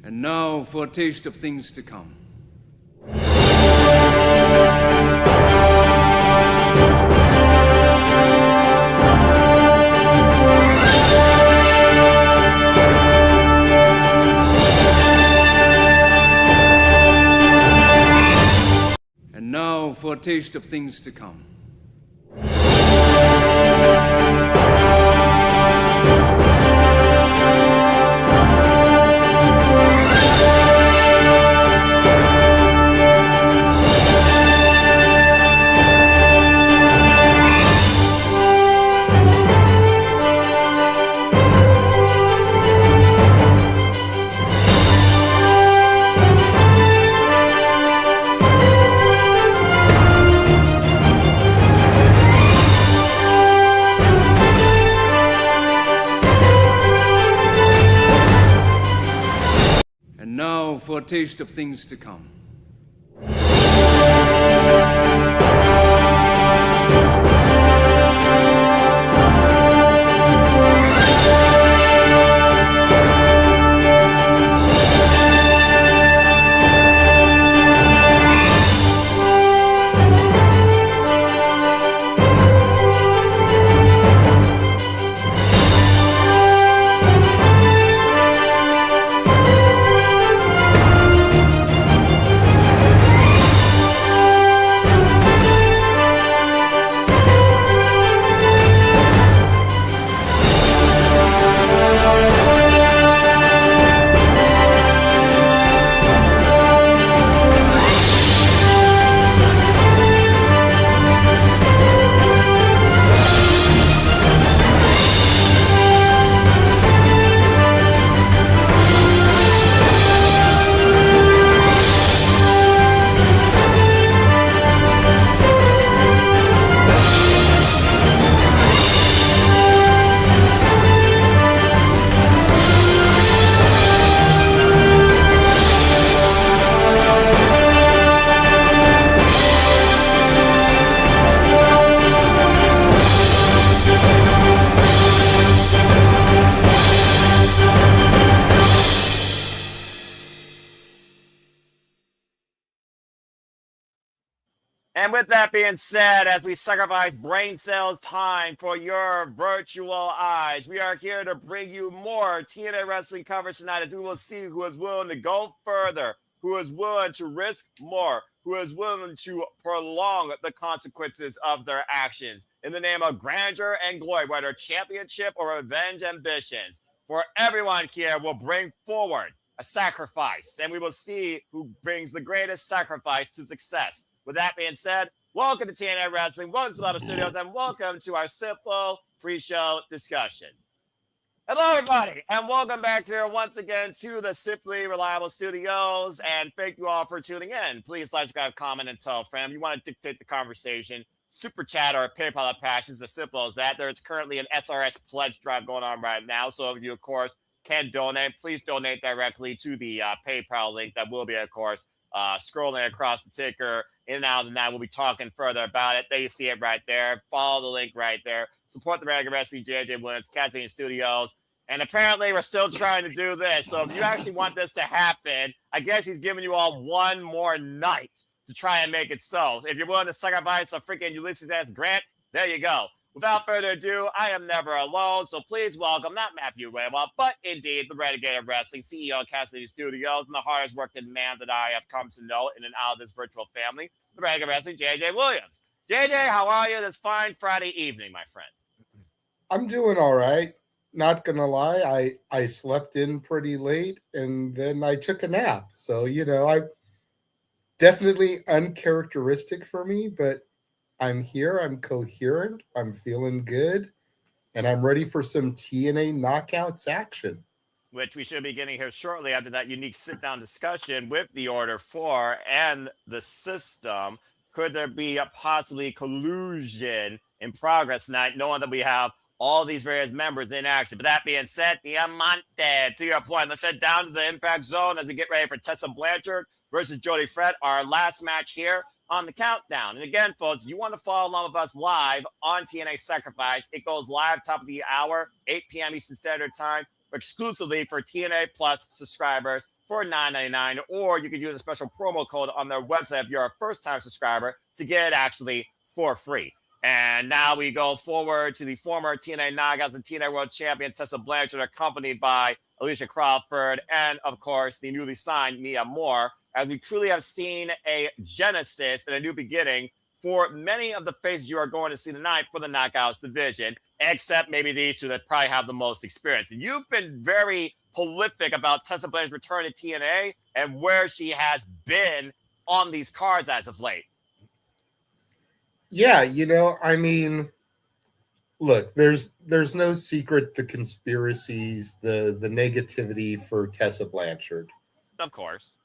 And now for a taste of things to come. And now for a taste of things to come. For a taste of things to come. And with that being said, as we sacrifice brain cells time for your virtual eyes, we are here to bring you more TNA wrestling coverage tonight as we will see who is willing to go further, who is willing to risk more, who is willing to prolong the consequences of their actions in the name of grandeur and glory, whether championship or revenge ambitions. For everyone here will bring forward a sacrifice, and we will see who brings the greatest sacrifice to success. With that being said, welcome to TNA Wrestling, welcome to Slater Studios, and welcome to our simple pre-show discussion. Hello, everybody, and welcome back here once again to the Simply Reliable Studios, and thank you all for tuning in. Please like, subscribe, comment, and tell a friend. If you want to dictate the conversation, super chat or PayPal of passions, as simple as that. There's currently an SRS pledge drive going on right now, so if you, of course, can donate, please donate directly to the PayPal link that will be, of course, scrolling across the ticker in and out, and that we'll be talking further about it. There you see it right there. Follow the link right there. Support the Regular Wrestling, JJ Williams, Kazarian Studios. And apparently we're still trying to do this. So if you actually want this to happen, I guess he's giving you all one more night to try and make it so. If you're willing to sacrifice a freaking Ulysses S. Grant, there you go. Without further ado, I am never alone, so please welcome not Matthew Waywell, but indeed the Renegade of Wrestling, CEO of Cassidy Studios, and the hardest working man that I have come to know in and out of this virtual family, the Renegade of Wrestling, JJ Williams. JJ, how are you this fine Friday evening, my friend? I'm doing all right. Not gonna lie, I slept in pretty late, and then I took a nap. So, I definitely uncharacteristic for me, but I'm here, I'm coherent, I'm feeling good, and I'm ready for some TNA knockouts action. Which we should be getting here shortly after that unique sit-down discussion with the Order 4 and the system. Could there be a possibly collusion in progress tonight, knowing that we have all these various members in action? But that being said, Diamante, to your point, let's head down to the Impact Zone as we get ready for Tessa Blanchard versus Jody Fred, our last match here on the countdown. And again, folks, you want to follow along with us live on TNA Sacrifice. It goes live top of the hour, 8 p.m. Eastern Standard Time. exclusively for TNA Plus subscribers for $9.99, or you can use a special promo code on their website if you're a first-time subscriber to get it actually for free. And now we go forward to the former TNA Knockouts and TNA World Champion Tessa Blanchard, accompanied by Alicia Crawford and, of course, the newly signed Mia Moore, as we truly have seen a genesis and a new beginning for many of the faces you are going to see tonight for the Knockouts division, except maybe these two that probably have the most experience. And you've been very prolific about Tessa Blanchard's return to TNA and where she has been on these cards as of late. Yeah, I mean, look, there's no secret the conspiracies, the negativity for Tessa Blanchard. Of course.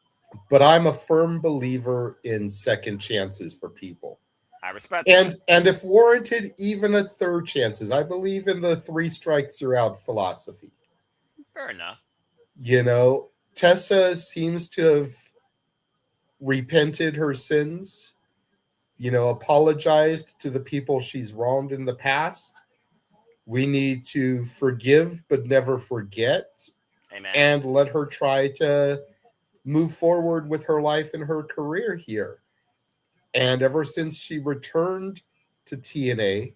But I'm a firm believer in second chances for people. I respect that. And if warranted, even a third chances. I believe in the 3 strikes you're out philosophy. Fair enough. Tessa seems to have repented her sins, apologized to the people she's wronged in the past. We need to forgive but never forget. Amen. And let her try to move forward with her life and her career here. And ever since she returned to TNA,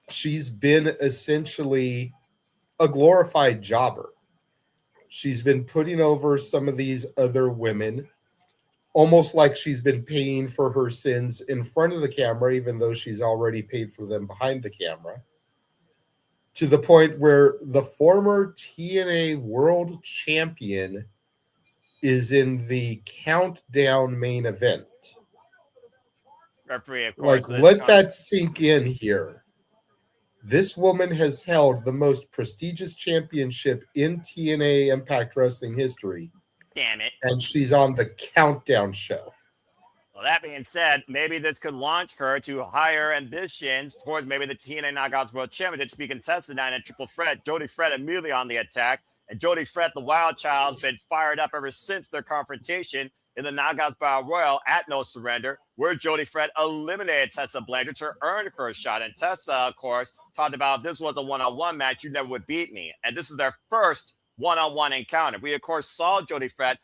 she's been essentially a glorified jobber. She's been putting over some of these other women, almost like she's been paying for her sins in front of the camera, even though she's already paid for them behind the camera, to the point where the former TNA World Champion is in the countdown main event. Referee, of course, let that sink in here. This woman has held the most prestigious championship in TNA Impact Wrestling history. Damn it. And she's on the countdown show. Well, that being said, maybe this could launch her to higher ambitions towards maybe the TNA Knockouts World Championship to be contested in a triple threat. Jody Fred immediately on the attack. And Jody Fred, the Wild Child, has been fired up ever since their confrontation in the Knockouts Battle Royal at No Surrender, where Jody Fred eliminated Tessa Blanchard to earn her shot. And Tessa, of course, talked about this was a one-on-one match. You never would beat me. And this is their first one-on-one encounter. We, of course, saw Jody Fred.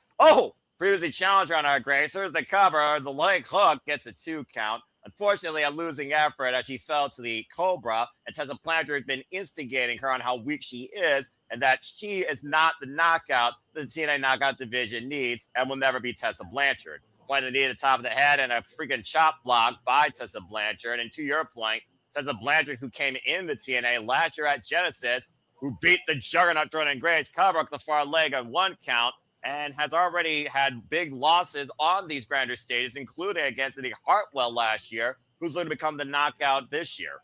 Previously challenged her on our Grace. There's the cover. The leg hook gets a 2 count. Unfortunately, a losing effort as she fell to the Cobra, and Tessa Blanchard has been instigating her on how weak she is and that she is not the knockout that the TNA knockout division needs and will never be Tessa Blanchard. Point of the knee at the top of the head and a freaking chop block by Tessa Blanchard. And to your point, Tessa Blanchard, who came in the TNA last year at Genesis, who beat the juggernaut Jordan Grace, cover up the far leg on 1 count, and has already had big losses on these grander stages, including against Eddie Hartwell last year, who's going to become the knockout this year.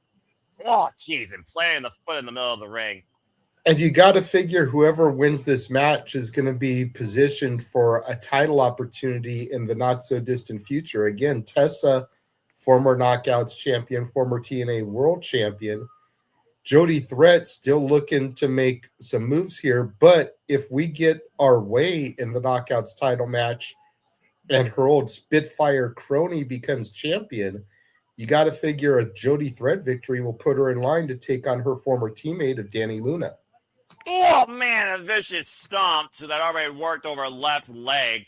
Oh, jeez, and playing the foot in the middle of the ring. And you got to figure whoever wins this match is going to be positioned for a title opportunity in the not-so-distant future. Again, Tessa, former Knockouts champion, former TNA World Champion. Jody Threat still looking to make some moves here, but if we get our way in the Knockouts title match and her old Spitfire crony becomes champion, you got to figure a Jody Threat victory will put her in line to take on her former teammate of Dani Luna. Oh, man, a vicious stomp to that already worked over left leg.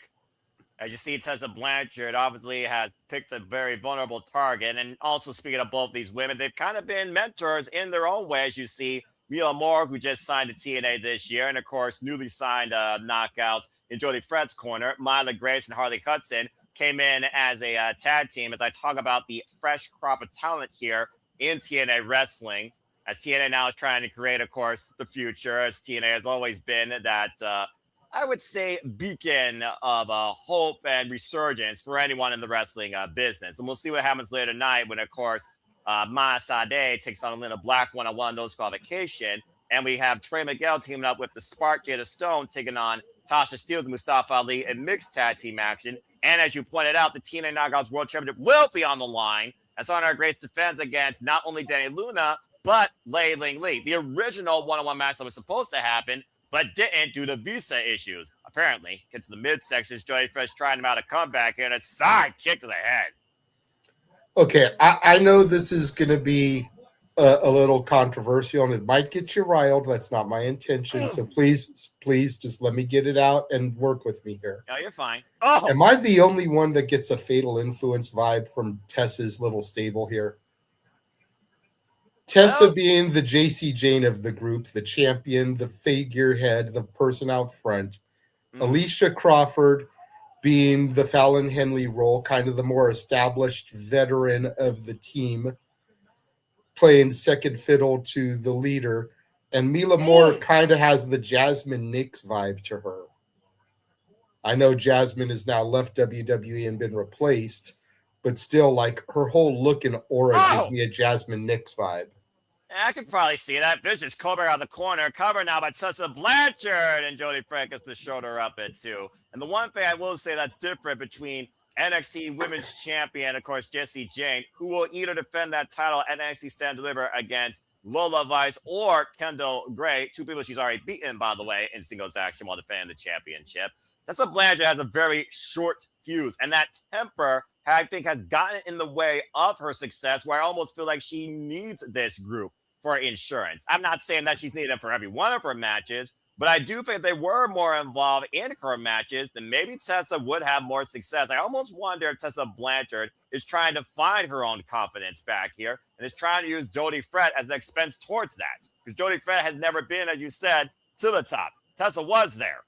As you see, Tessa Blanchard obviously has picked a very vulnerable target. And also, speaking of both these women, they've kind of been mentors in their own way, as you see. Mia Moore, who just signed to TNA this year, and, of course, newly signed knockouts in Jody Fred's corner. Myla Grace and Harley Hudson came in as a tag team as I talk about the fresh crop of talent here in TNA wrestling. As TNA now is trying to create, of course, the future, as TNA has always been that I would say beacon of hope and resurgence for anyone in the wrestling business. And we'll see what happens later tonight when, of course, Sade takes on Elayna Black one-on-one, those qualification. And we have Trey Miguel teaming up with the Spark Jada Stone taking on Tashs, Steelz, Mustafa Ali in mixed tag team action. And as you pointed out, the TNA Knockouts World Championship will be on the line as Honor Grace defends against not only Dani Luna, but Lei Ling Lee. The original one-on-one match that was supposed to happen but didn't due to visa issues. Apparently, get to the midsections, Jody Fresh trying him out a comeback here and a side kick to the head. Okay, I know this is going to be a little controversial and it might get you riled. That's not my intention. So please just let me get it out and work with me here. No, you're fine. Oh, Am I the only one that gets a Fatal Influence vibe from Tessa's little stable here? Tessa being the JC Jane of the group, the champion, the figurehead, the person out front. Alicia Crawford being the Fallon Henley role, kind of the more established veteran of the team, playing second fiddle to the leader. And Mila Moore kind of has the Jasmine Nix vibe to her. I know Jasmine has now left WWE and been replaced, but still, like, her whole look and aura gives me a Jasmine Nix vibe. I could probably see that. Vicious Cobra out of the corner, covered now by Tessa Blanchard, and Jody Frank gets the shoulder up it too. And the one thing I will say that's different between NXT Women's Champion, of course, Jessie Jane, who will either defend that title at NXT Stand Deliver against Lola Vice or Kendall Gray, two people she's already beaten, by the way, in singles action while defending the championship. Tessa Blanchard has a very short fuse, and that temper, I think, has gotten in the way of her success, where I almost feel like she needs this group for insurance. I'm not saying that she's needed for every one of her matches, but I do think if they were more involved in her matches, then maybe Tessa would have more success. I almost wonder if Tessa Blanchard is trying to find her own confidence back here and is trying to use Jody Fred as an expense towards that. Because Jody Fred has never been, as you said, to the top. Tessa was there.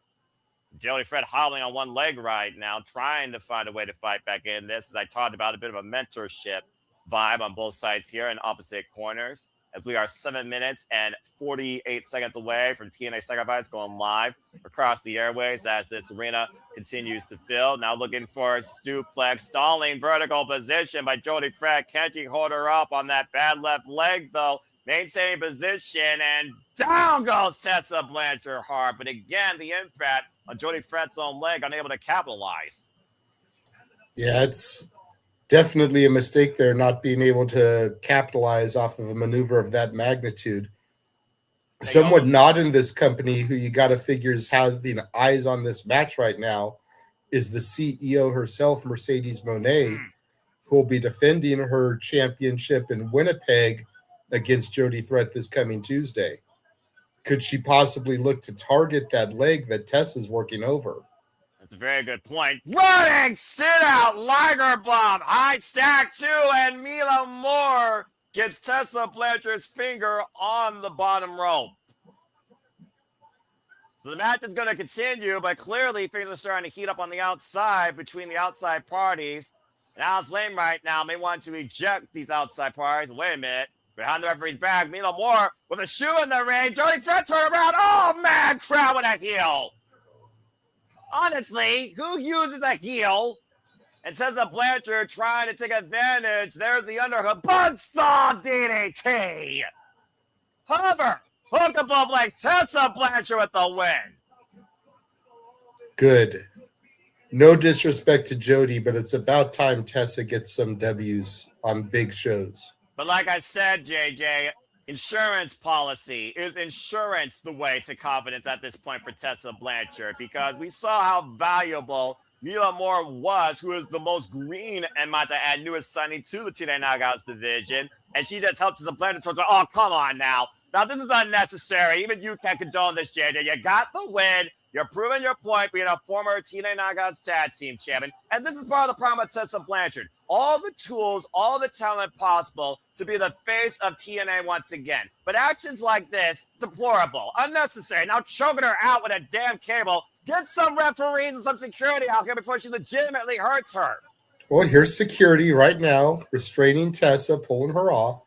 Jody Fred hobbling on one leg right now, trying to find a way to fight back in this, as I talked about, a bit of a mentorship vibe on both sides here in opposite corners. As we are 7 minutes and 48 seconds away from TNA Sacrifice going live across the airways as this arena continues to fill. Now looking for a suplex, stalling vertical position by Jody Fred. Can't she hold her up on that bad left leg, though? Maintaining position, and down goes Tessa Blanchard hard. But again, the impact on Jody Fred's own leg, unable to capitalize. Yeah, it's definitely a mistake there, not being able to capitalize off of a maneuver of that magnitude. Someone not in this company who you got to figure is having eyes on this match right now is the CEO herself, Mercedes Moné, who will be defending her championship in Winnipeg against Jody Threat this coming Tuesday. Could she possibly look to target that leg that Tessa's working over? That's a very good point. Running sit-out Liger Bomb. High stack too, and Mila Moore gets Tessa Blanchard's finger on the bottom rope. So the match is going to continue, but clearly things are starting to heat up on the outside between the outside parties. And Alice Lane right now may want to eject these outside parties. Wait a minute. Behind the referee's back, Mila Moore with a shoe in the ring. Jody Fred turn around. Oh, man, crowd with a heel. Honestly, who uses a heel and Tessa Blanchard trying to take advantage? There's the underhook. Buzzsaw DDT. Hover. Hook above legs. Tessa Blanchard with the win. Good. No disrespect to Jody, but it's about time Tessa gets some W's on big shows. But like I said, JJ, insurance policy. Is insurance the way to confidence at this point for Tessa Blanchard? Because we saw how valuable Mila Moore was, who is the most green and might I add newest signing to the TNA Knockouts division. And she just helped Tessa Blanchard towards her. Oh, come on now. Now, this is unnecessary. Even you can't condone this, JJ. You got the win. You're proving your point being a former TNA Knockouts tag team champion. And this is part of the problem with Tessa Blanchard. All the tools, all the talent possible to be the face of TNA once again. But actions like this, deplorable, unnecessary. Now choking her out with a damn cable. Get some referees and some security out here before she legitimately hurts her. Well, here's security right now, restraining Tessa, pulling her off,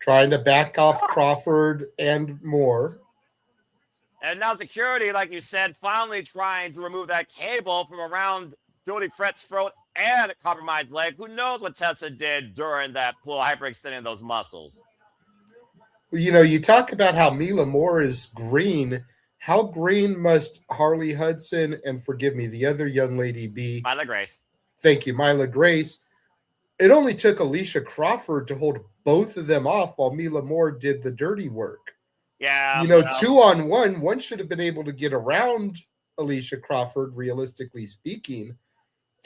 trying to back off Crawford and Moore. And now security, like you said, finally trying to remove that cable from around Jody Fred's throat and compromised leg. Who knows what Tessa did during that pull, hyperextending those muscles. Well, you know, you talk about how Mila Moore is green. How green must Harley Hudson and, forgive me, the other young lady be? Myla Grace. Thank you, Myla Grace. It only took Alicia Crawford to hold both of them off while Mila Moore did the dirty work. Yeah. You know, 2-on-1, one should have been able to get around Alicia Crawford, realistically speaking,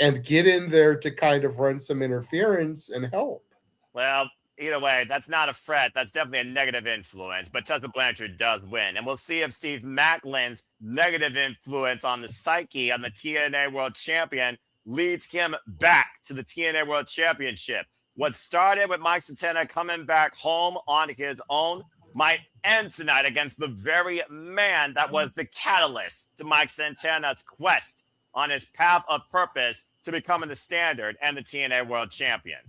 and get in there to kind of run some interference and help. Well, either way, that's not a threat. That's definitely a negative influence. But Tessa Blanchard does win. And we'll see if Steve Maclin's negative influence on the psyche on the TNA World Champion leads him back to the TNA World Championship. What started with Mike Santana coming back home on his own might end tonight against the very man that was the catalyst to Mike Santana's quest on his path of purpose to becoming the standard and the TNA World Champion.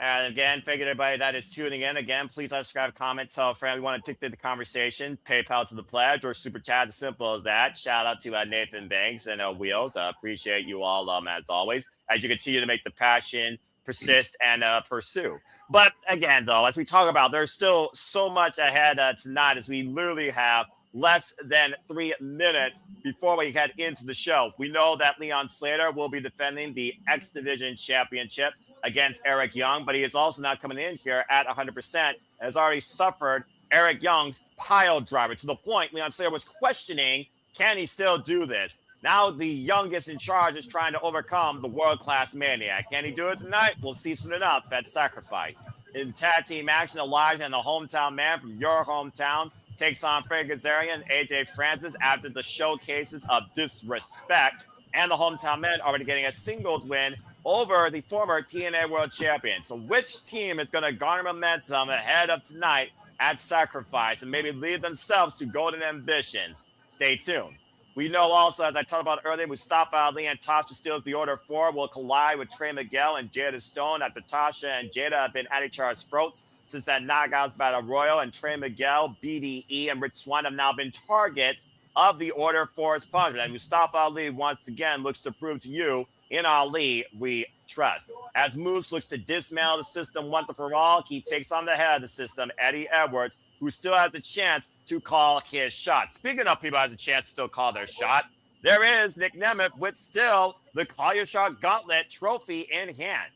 And again, thank you to everybody that is tuning in. Again, please subscribe, comment, tell a friend we want to dictate the conversation. PayPal to the pledge or super chat, as simple as that. Shout out to Nathan Banks and Wheels. Appreciate you all as always as you continue to make the passion persist and pursue. But again, though, as we talk about, there's still so much ahead tonight as we literally have less than 3 minutes before we head into the show. We know that Leon Slater will be defending the X Division Championship against Eric Young, but he is also not coming in here at 100% and has already suffered Eric Young's pile driver to the point Leon Slater was questioning, can he still do this? Now the youngest in charge is trying to overcome the world-class maniac. Can he do it tonight? We'll see soon enough at Sacrifice. In tag team action, Elijah and the hometown man from your hometown takes on Frankie Kazarian and AJ Francis after the showcases of disrespect. And the hometown men already getting a singles win over the former TNA World Champion. So which team is going to garner momentum ahead of tonight at Sacrifice and maybe lead themselves to golden ambitions? Stay tuned. We know also, as I talked about earlier, Mustafa Ali and Tashs Steelz the Order 4 will collide with Trey Miguel and Jada Stone after Tasha and Jada have been at each other's throats since that Knockouts Battle Royal, and Trey Miguel, BDE, and Rich Swann have now been targets of the Order 4's punishment. And Mustafa Ali once again looks to prove to you, in Ali, we trust. As Moose looks to dismantle the system once and for all, he takes on the head of the system, Eddie Edwards, who still has the chance to call his shot. Speaking of people who has a chance to still call their shot, there is Nick Nemeth with still the Call Your Shot Gauntlet trophy in hand.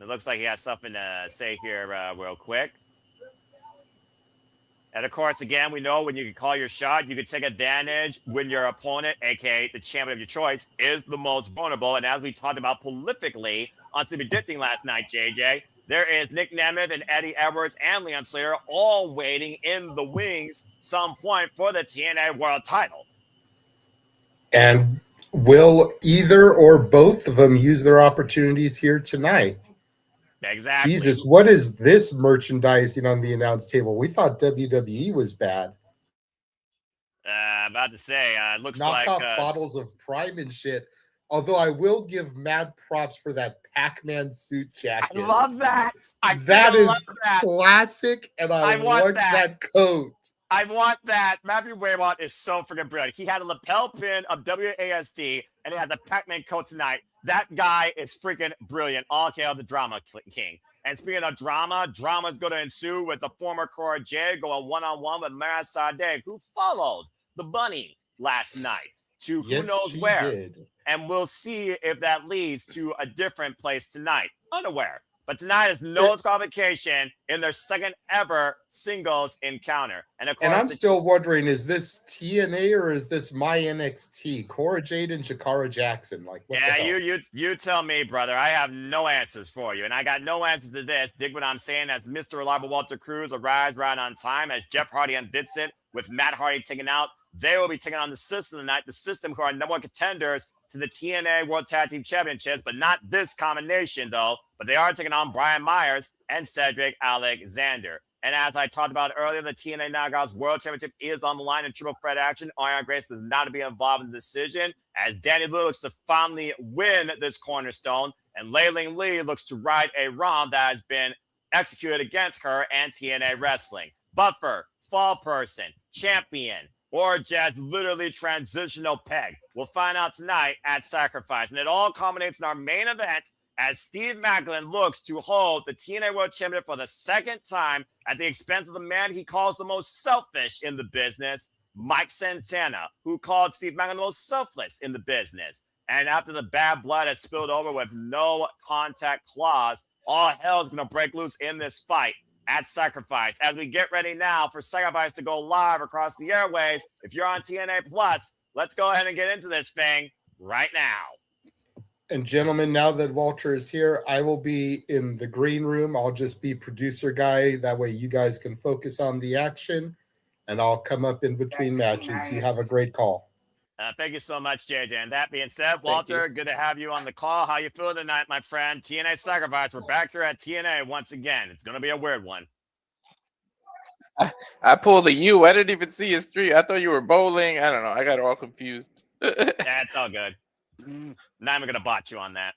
It looks like he has something to say here real quick. And of course, again, we know when you can call your shot, you can take advantage when your opponent, aka the champion of your choice, is the most vulnerable. And as we talked about prolifically on Sleepy Ditting last night, JJ, there is Nick Nemeth and Eddie Edwards and Leon Slater all waiting in the wings some point for the TNA World title. And will either or both of them use their opportunities here tonight? Exactly. Jesus, what is this merchandising on the announce table? We thought WWE was bad. About to say, it looks Knock like off bottles of Prime and shit. Although I will give mad props for that Pac-Man suit jacket. I love that. That is classic, and I want that coat. I want that. Matthew Waymont is so freaking brilliant. He had a lapel pin of WASD, and he has a Pac-Man coat tonight. That guy is freaking brilliant. All hail the drama king. And speaking of drama is going to ensue with the former Cora Jade going one-on-one with Mara Sade, who followed the bunny last night to who knows where. Did. And we'll see if that leads to a different place tonight. Unaware. But tonight is no disqualification in their second ever singles encounter. And of course, and I'm still wondering, is this TNA or is this my NXT? Cora Jade and Shakara Jackson. Like, what the hell? You tell me, brother. I have no answers for you. And I got no answers to this. Dig what I'm saying as Mr. Reliable Walter Cruz arrives right on time as Jeff Hardy and Vincent with Matt Hardy taken out. They will be taking on the System tonight. The System, who are number one contenders to the TNA World Tag Team Championships, but not this combination, though. But they are taking on Brian Myers and Cedric Alexander. And as I talked about earlier, the TNA Knockouts World Championship is on the line in triple threat action. Arianna Grace does not be involved in the decision, as Dani looks to finally win this cornerstone, and Layling Lee looks to right a wrong that has been executed against her and TNA Wrestling. Buffer, fall person, champion, or just literally transitional peg. We'll find out tonight at Sacrifice. And it all culminates in our main event as Steve Maclin looks to hold the TNA World Championship for the second time at the expense of the man he calls the most selfish in the business, Mike Santana, who called Steve Maclin the most selfless in the business. And after the bad blood has spilled over with no contact clause, all hell is going to break loose in this fight at Sacrifice. As we get ready now for Sacrifice to go live across the airways, if you're on TNA Plus, let's go ahead and get into this thing right now. And gentlemen, now that Walter is here, I will be in the green room. I'll just be producer guy. That way you guys can focus on the action, and I'll come up in between matches. You have a great call. Thank you so much, JJ. And that being said, Walter, good to have you on the call. How you feeling tonight, my friend? TNA Sacrifice. We're back here at TNA once again. It's going to be a weird one. I pulled a U. I didn't even see a street. I thought you were bowling. I don't know. I got all confused. Yeah, it's all good. Not even going to bot you on that.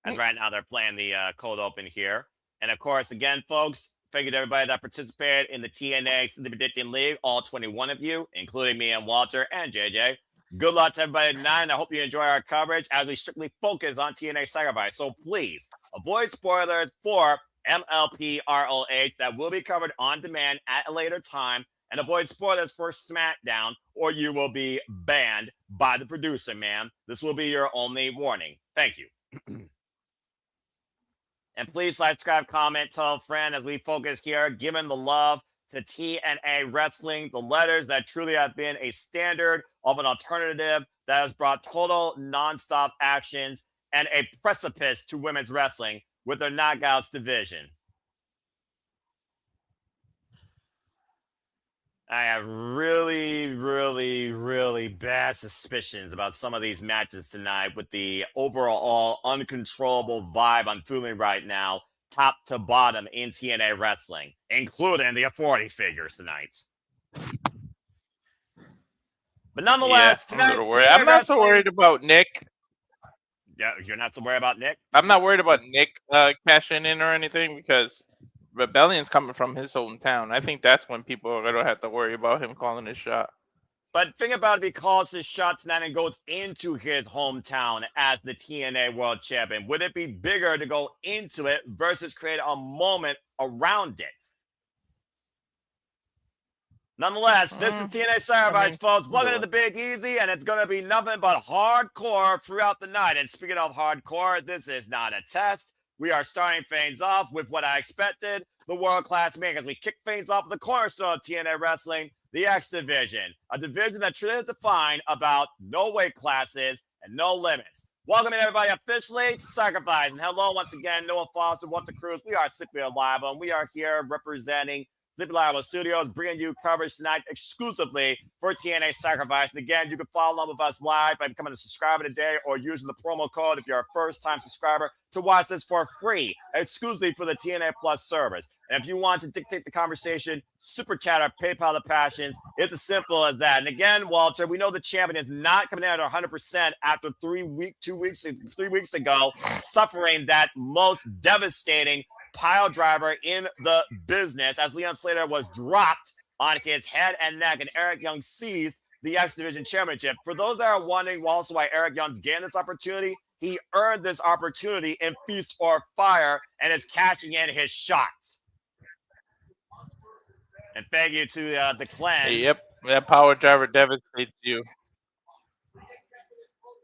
And right now they're playing the cold open here. And of course, again, folks, thank you to everybody that participated in the TNA Extended Predicting League, all 21 of you, including me and Walter and JJ. Good luck to everybody tonight, and I hope you enjoy our coverage as we strictly focus on TNA Sacrifice. So please avoid spoilers for MLP ROH that will be covered on demand at a later time, and avoid spoilers for SmackDown, or you will be banned by the producer, man. This will be your only warning. Thank you. And please like, subscribe, comment, tell a friend as we focus here, giving the love to TNA Wrestling, the letters that truly have been a standard of an alternative that has brought total nonstop actions and a precipice to women's wrestling with their Knockouts division. I have really, really, really bad suspicions about some of these matches tonight with the overall uncontrollable vibe I'm feeling right now, top to bottom in TNA Wrestling, including the authority figures tonight. But nonetheless, yeah, tonight, I'm not so worried about Nick. Yeah, you're not so worried about Nick? I'm not worried about Nick cashing in or anything because Rebellion's coming from his hometown. I think that's when people are going to have to worry about him calling his shot. But think about if he calls his shot tonight and goes into his hometown as the TNA World Champion. Would it be bigger to go into it versus create a moment around it? Nonetheless, this is TNA Sacrifice, folks. Welcome to the Big Easy, and it's going to be nothing but hardcore throughout the night. And speaking of hardcore, this is not a test. We are starting things off with what I expected, the world-class main, as we kick things off with the cornerstone of TNA Wrestling, the X Division, a division that truly is defined about no weight classes and no limits. Welcome everybody officially to Sacrifice, and hello once again, Noah Foster, Walter Cruz. We are Sleepy Live, and we are here representing Sleepy Live Studios, bringing you coverage tonight exclusively for TNA Sacrifice. And again, you can follow along with us live by becoming a subscriber today or using the promo code if you're a first-time subscriber to watch this for free, exclusively for the TNA Plus service. And if you want to dictate the conversation, Super Chat or PayPal the Passions. It's as simple as that. And again, Walter, we know the champion is not coming out at 100% after 3 weeks ago, suffering that most devastating pile driver in the business as Leon Slater was dropped on his head and neck, and Eric Young seized the X Division Championship. For those that are wondering also why Eric Young's getting this opportunity, he earned this opportunity in Feast or Fire and is cashing in his shots. And thank you to the Cleanse. Yep, that power driver devastates you.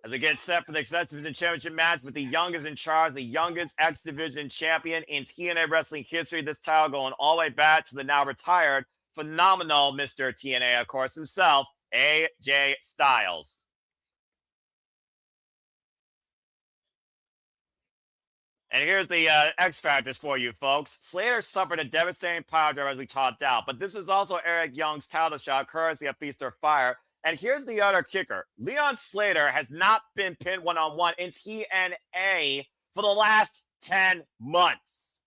As we get set for the X Division Championship match with the youngest in charge, the youngest X Division champion in TNA Wrestling history. This title going all the way back to the now retired, phenomenal Mr. TNA, of course, himself, AJ Styles. And here's the X Factors for you, folks. Slater suffered a devastating power drive as we talked out, but this is also Eric Young's title shot, courtesy of Feast or Fire. And here's the other kicker. Leon Slater has not been pinned one-on-one in TNA for the last 10 months.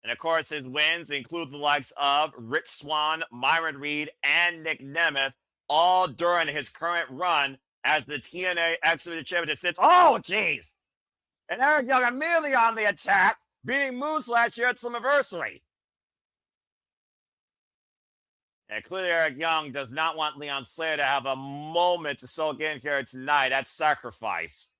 And, of course, his wins include the likes of Rich Swann, Myron Reed, and Nick Nemeth, all during his current run as the TNA X Division Champion since, oh, jeez. And Eric Young immediately on the attack, beating Moose last year at Slammiversary. And clearly Eric Young does not want Leon Slater to have a moment to soak in here tonight at Sacrifice.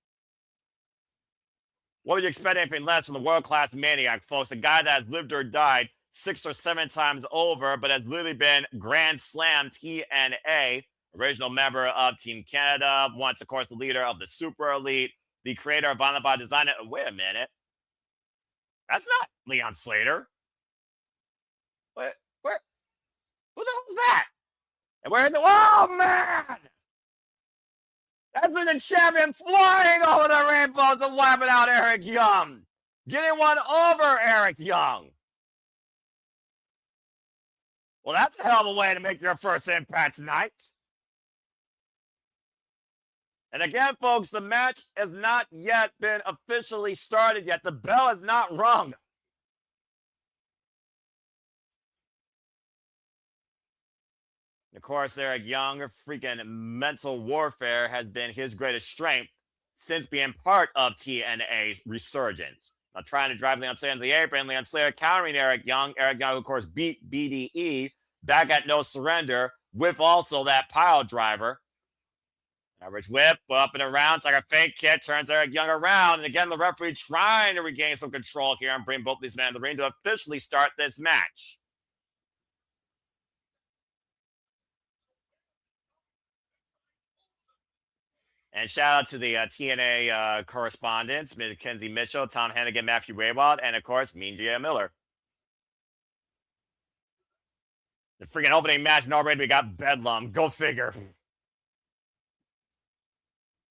What would you expect anything less from the world-class maniac, folks? A guy that has lived or died 6 or 7 times over, but has literally been Grand Slam TNA, original member of Team Canada, once, of course, the leader of the Super Elite, the creator of Violent by Design. Wait a minute. That's not Leon Slater. Where? Who the hell is that? And where? Oh, man! That's been the champion flying over the rainbow to wiping out Eric Young. Getting one over Eric Young. Well, that's a hell of a way to make your first impact tonight. And again, folks, the match has not yet been officially started yet. The bell is not rung. Of course, Eric Young, freaking mental warfare has been his greatest strength since being part of TNA's resurgence. Now, trying to drive Leon Slater into the apron, Leon Slater countering Eric Young. Eric Young, of course, beat BDE back at No Surrender with also that pile driver. Average whip up and around. It's like a fake kick. Turns Eric Young around. And again, the referee trying to regain some control here and bring both these men in the ring to officially start this match. And shout out to the TNA correspondents, Mackenzie Mitchell, Tom Hennigan, Matthew Raywald, and of course, Mean J. Miller. The freaking opening match, and already we got Bedlam. Go figure.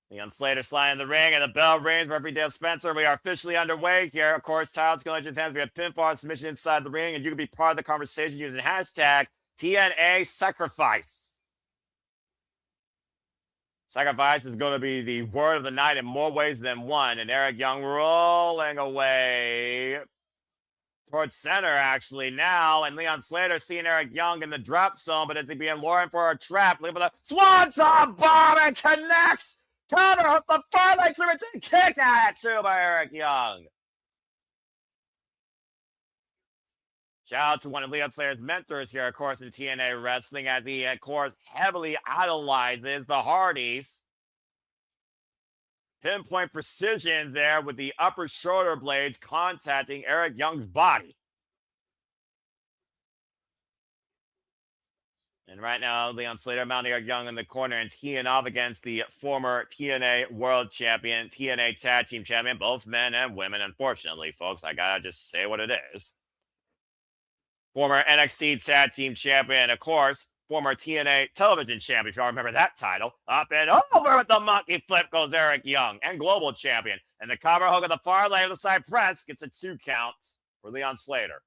Leon Slater sliding in the ring, and the bell rings. Referee Dale Spencer. We are officially underway here. Of course, titles going to hands. We have pinfall submission inside the ring, and you can be part of the conversation using hashtag TNA Sacrifice. Sacrifice is going to be the word of the night in more ways than one. And Eric Young rolling away towards center, actually, now. And Leon Slater seeing Eric Young in the drop zone, but is he being lured for a trap? Leaving the Swanton bomb and connects. Counter hook the far leg to return. Kick at it, too, by Eric Young. Shout out to one of Leon Slater's mentors here, of course, in TNA Wrestling, as he, of course, heavily idolizes the Hardys. Pinpoint precision there with the upper shoulder blades contacting Eric Young's body. And right now, Leon Slater mounting Eric Young in the corner and teeing off against the former TNA World Champion, TNA Tag Team Champion, both men and women, unfortunately, folks. I gotta just say what it is. Former NXT Tag Team Champion, of course, former TNA Television Champion, if y'all remember that title. Up and over with the monkey flip goes Eric Young, and Global Champion. And the cover hook of the far leg of the side press gets a 2 count for Leon Slater.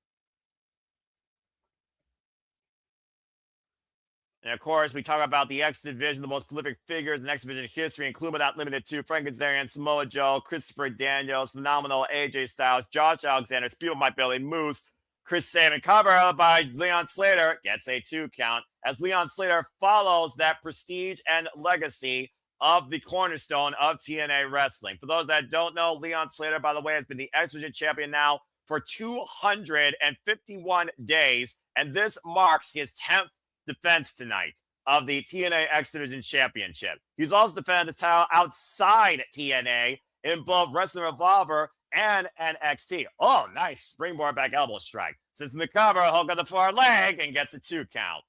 And of course, we talk about the X Division, the most prolific figures in X Division history, including but not limited to Frankie, Kazarian, Samoa Joe, Christopher Daniels, Phenomenal, AJ Styles, Josh Alexander, Spiel My Billy, Moose, Chris Sabin, cover by Leon Slater, gets a 2 count, as Leon Slater follows that prestige and legacy of the cornerstone of TNA Wrestling. For those that don't know, Leon Slater, by the way, has been the X Division champion now for 251 days, and this marks his 10th defense tonight of the TNA X Division Championship. He's also defended the title outside TNA in both Wrestling Revolver and NXT. Oh, nice springboard back elbow strike. Sits in the cover, hook on the far leg, and gets a 2 count.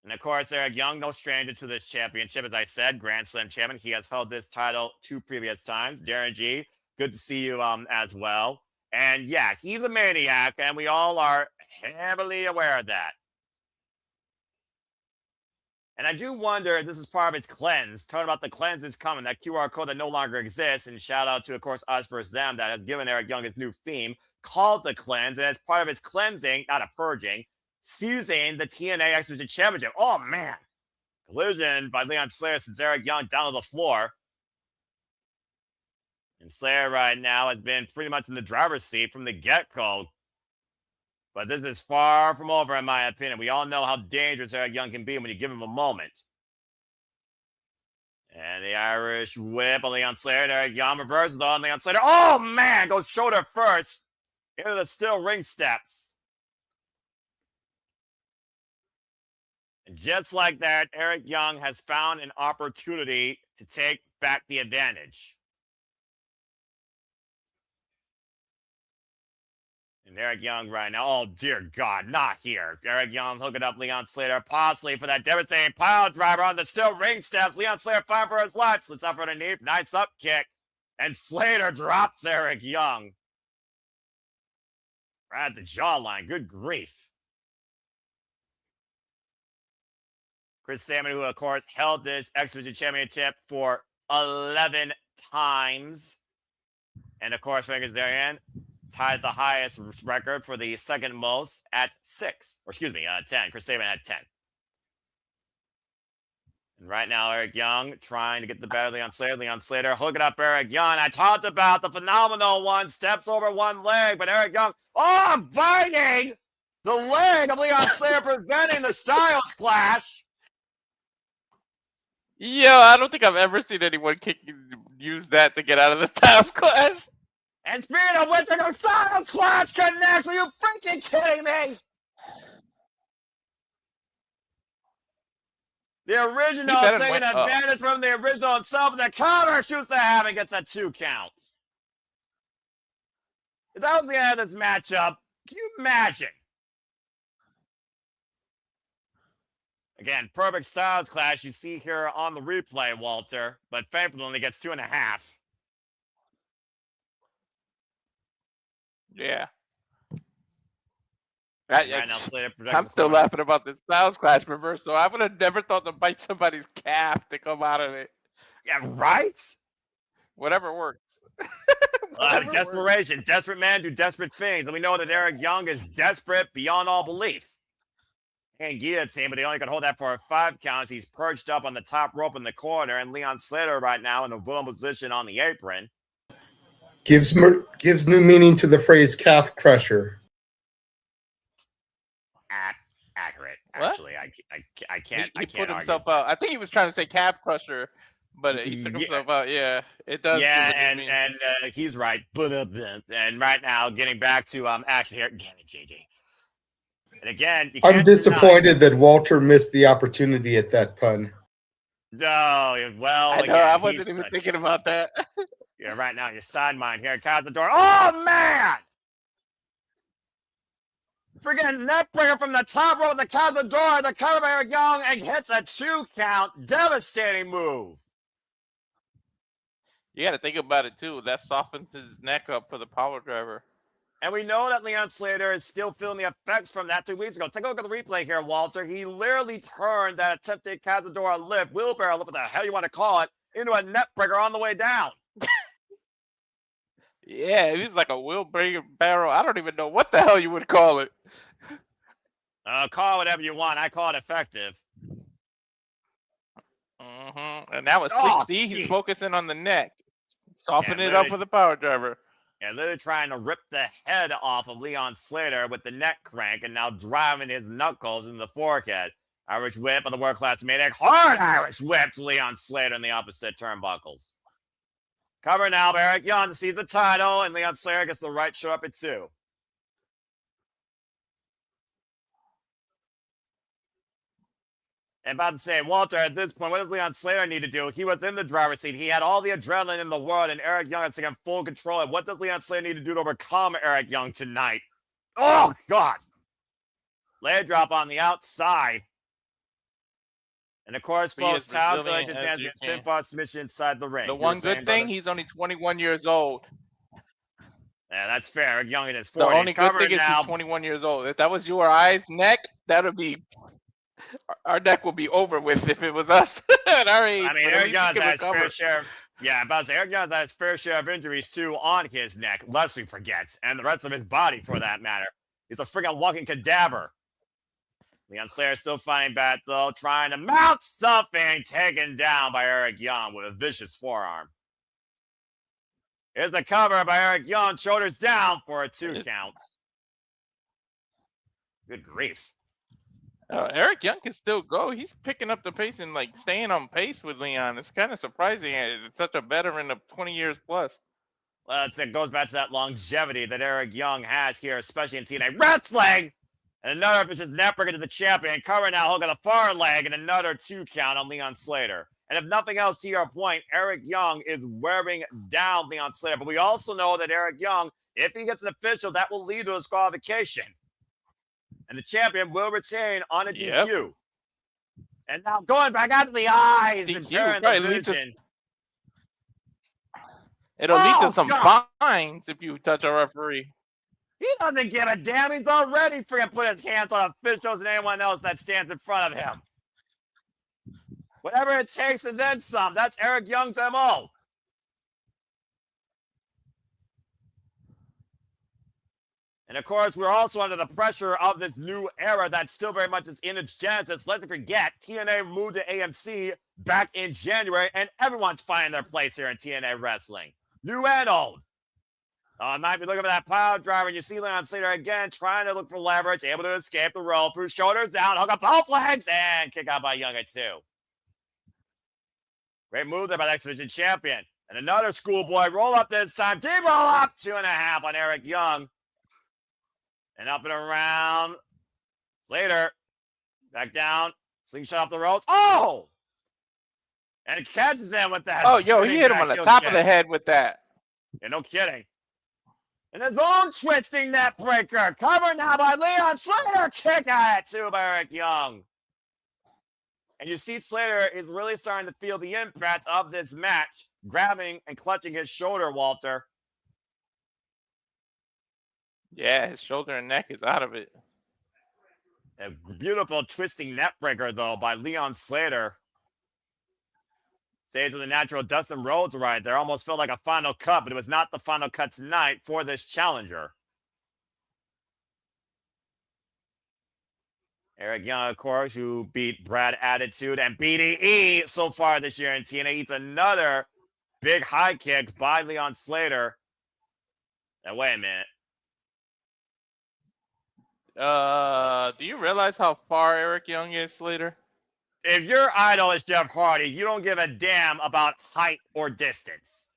And of course, Eric Young, no stranger to this championship. As I said, Grand Slam champion. He has held this title 2 previous times. Darren G, good to see you as well. And yeah, he's a maniac, and we all are heavily aware of that. And I do wonder if this is part of its cleanse. Talking about the cleanse is coming, that QR code that no longer exists. And shout out to, of course, Us vs. Them that has given Eric Young his new theme called the cleanse. And as part of its cleansing, not a purging, seizing the TNA X Division Championship. Oh, man. Collision by Leon Slater sends Eric Young down to the floor. And Slater right now has been pretty much in the driver's seat from the get-go. But this is far from over, in my opinion. We all know how dangerous Eric Young can be when you give him a moment. And the Irish whip on Leon Slater. Eric Young reverses on Leon Slater. Oh, man! Goes shoulder first into the steel ring steps. And just like that, Eric Young has found an opportunity to take back the advantage. And Eric Young right now, oh dear God, not here. Eric Young hooking up Leon Slater, possibly for that devastating pile driver on the steel ring steps. Leon Slater fighting for his life, slits up underneath, nice up kick. And Slater drops Eric Young. Right at the jawline, good grief. Chris Sabin, who of course held this X Division Championship for 11 times. And of course, Kazarian tied the highest record for the second most at 6. Or excuse me, 10. Chris Sabin had 10. And right now, Eric Young trying to get the better of Leon Slater. Leon Slater hooking up Eric Young. I talked about the phenomenal one. Steps over one leg, but Eric Young, biting the leg of Leon Slater, preventing the Styles Clash. Yo, I don't think I've ever seen anyone use that to get out of the Styles Clash. And speaking of which, the Styles Clash connects. Are you freaking kidding me? The original taking advantage from the original himself, and the counter shoots the half and gets a 2 count. If that was the end of this matchup, can you imagine? Again, perfect Styles Clash you see here on the replay, Walter, but thankfully only gets 2.5. Yeah. Right now, Slater I'm still laughing about the Styles Clash reversal. I would have never thought to bite somebody's calf to come out of it. Yeah, right? Whatever works. Desperation. Desperate men do desperate things. And we know that Eric Young is desperate beyond all belief. And guillotine, but he only could hold that for 5 counts. He's perched up on the top rope in the corner, and Leon Slater right now in a vulnerable position on the apron. Gives new meaning to the phrase calf crusher. Accurate. What? Actually, I can't. He put himself out. I think he was trying to say calf crusher, but he took himself out. Yeah, it does. Yeah, and he's right. And right now, getting back to actually here, damn it, JJ. And again, I'm disappointed that Walter missed the opportunity at that pun. No, well, I know, I wasn't even thinking about that. Yeah, right now, your side mind here, Cazador. Oh man! Freaking neckbreaker from the top rope of the Cazador, the cover by Eric Young, and hits a 2 count. Devastating move. You got to think about it too. That softens his neck up for the power driver. And we know that Leon Slater is still feeling the effects from that 2 weeks ago. Take a look at the replay here, Walter. He literally turned that attempted Cazador lift, wheelbarrow lift, what the hell you want to call it, into a neckbreaker on the way down. Yeah, it was like a wheelbarrow. I don't even know what the hell you would call it. Call it whatever you want. I call it effective. And that was slick. See, he's focusing on the neck. Soften it up for the power driver. Yeah, literally trying to rip the head off of Leon Slater with the neck crank and now driving his knuckles into the forehead. Irish whip on the world-class maniac. Hard Irish whip to Leon Slater in the opposite turnbuckles. Cover now, Eric Young sees the title, and Leon Slater gets the right show up at 2. And about to say, Walter, at this point, what does Leon Slater need to do? He was in the driver's seat. He had all the adrenaline in the world, and Eric Young is taking full control. And what does Leon Slater need to do to overcome Eric Young tonight? Oh, God. Leg drop on the outside. And, of course, folks, Tyler Collector's hands get pinfall submission inside the ring. The one good thing, he's only 21 years old. Yeah, that's fair. Eric Young in his 40s. The only good thing is he's 21 years old. If that was you or I's neck, that would be... Our neck would be over with if it was us at our age. I mean, Eric Young's had his fair share. Yeah, about to say, Eric Young's had his fair share of injuries, too, on his neck, lest we forget, and the rest of his body, for that matter. He's a freaking walking cadaver. Leon Slater still fighting back, though, trying to mount something, taken down by Eric Young with a vicious forearm. Here's the cover by Eric Young, shoulders down for a 2 count. Good grief. Eric Young can still go. He's picking up the pace and like staying on pace with Leon. It's kind of surprising. It's such a veteran of 20 years plus. Well, it goes back to that longevity that Eric Young has here, especially in TNA wrestling. And another vicious neckbreaker to the champion. Cover now, hook on the far leg, and another 2 count on Leon Slater. And if nothing else, to your point, Eric Young is wearing down Leon Slater. But we also know that Eric Young, if he gets an official, that will lead to a disqualification. And the champion will retain on a DQ. Yep. And now going back out to the eyes and tearing the vision. It'll lead to some fines if you touch a referee. He doesn't give a damn. He's already freaking put his hands on officials and anyone else that stands in front of him. Whatever it takes and then some. That's Eric Young's MO. And of course, we're also under the pressure of this new era that still very much is in its genesis. Let's not forget, TNA moved to AMC back in January, and everyone's finding their place here in TNA wrestling. New and old. Might be looking for that power driver, and you see Leon Slater again trying to look for leverage, able to escape the roll through shoulders down, hook up both legs, and kick out by Young at 2. Great move there by the X Division champion. And another schoolboy roll up this time. Deep roll up, 2.5 on Eric Young. And up and around. Slater. Back down. Slingshot off the ropes. Oh! And it catches him with that. Oh, yo, he hit him on the top of the head with that. Yeah, no kidding. And his own twisting net breaker. Covered now by Leon Slater. Kick out at 2 by Eric Young. And you see Slater is really starting to feel the impact of this match. Grabbing and clutching his shoulder, Walter. Yeah, his shoulder and neck is out of it. A beautiful twisting net breaker, though, by Leon Slater. Stays with the natural Dustin Rhodes right there. Almost felt like a final cut, but it was not the final cut tonight for this challenger. Eric Young, of course, who beat Brad Attitude and BDE so far this year in TNA, eats another big high kick by Leon Slater. Now, wait a minute. Do you realize how far Eric Young is, Slater? If your idol is Jeff Hardy, you don't give a damn about height or distance.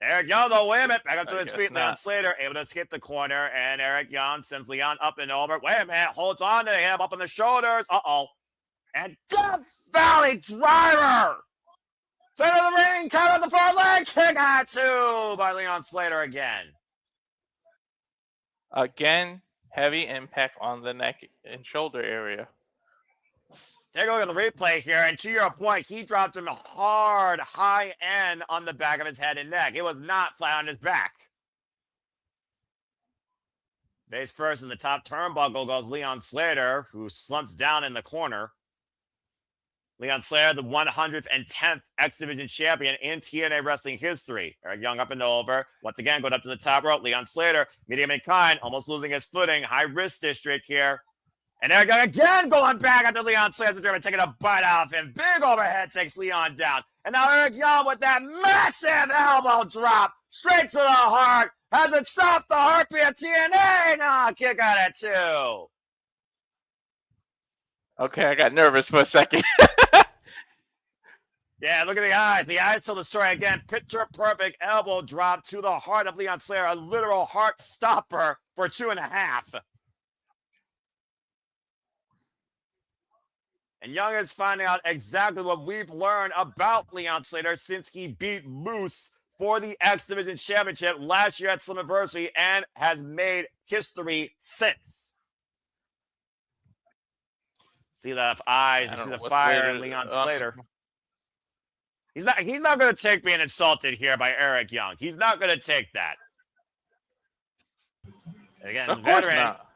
Eric Young, though, wait a minute. Back up to his feet. Leon Slater able to skip the corner, and Eric Young sends Leon up and over. Wait a minute. Holds on to him up on the shoulders. Uh-oh. And Death Valley Driver. Center of the ring. Cover the far leg. Kick out 2 by Leon Slater again. Again, heavy impact on the neck and shoulder area. Take a look at the replay here, and to your point, he dropped him a hard, high end on the back of his head and neck. It was not flat on his back. Face first in the top turnbuckle goes Leon Slater, who slumps down in the corner. Leon Slater, the 110th X Division champion in TNA wrestling history. Eric Young up and over. Once again, going up to the top rope. Leon Slater, medium in kind, almost losing his footing. High risk district here. And Eric Young again going back after Leon Slater, taking a bite out of him. Big overhead takes Leon down. And now Eric Young with that massive elbow drop straight to the heart. Has it stopped the heartbeat of TNA? No, kick out at 2. Okay, I got nervous for a second. Yeah, look at the eyes. The eyes tell the story again. Picture perfect elbow drop to the heart of Leon Slater. A literal heart stopper for 2.5. And Young is finding out exactly what we've learned about Leon Slater since he beat Moose for the X Division Championship last year at Slammiversary and has made history since. See the eyes, you see the fire in Leon Slater. He's not going to take being insulted here by Eric Young. He's not going to take that. Again, of course not.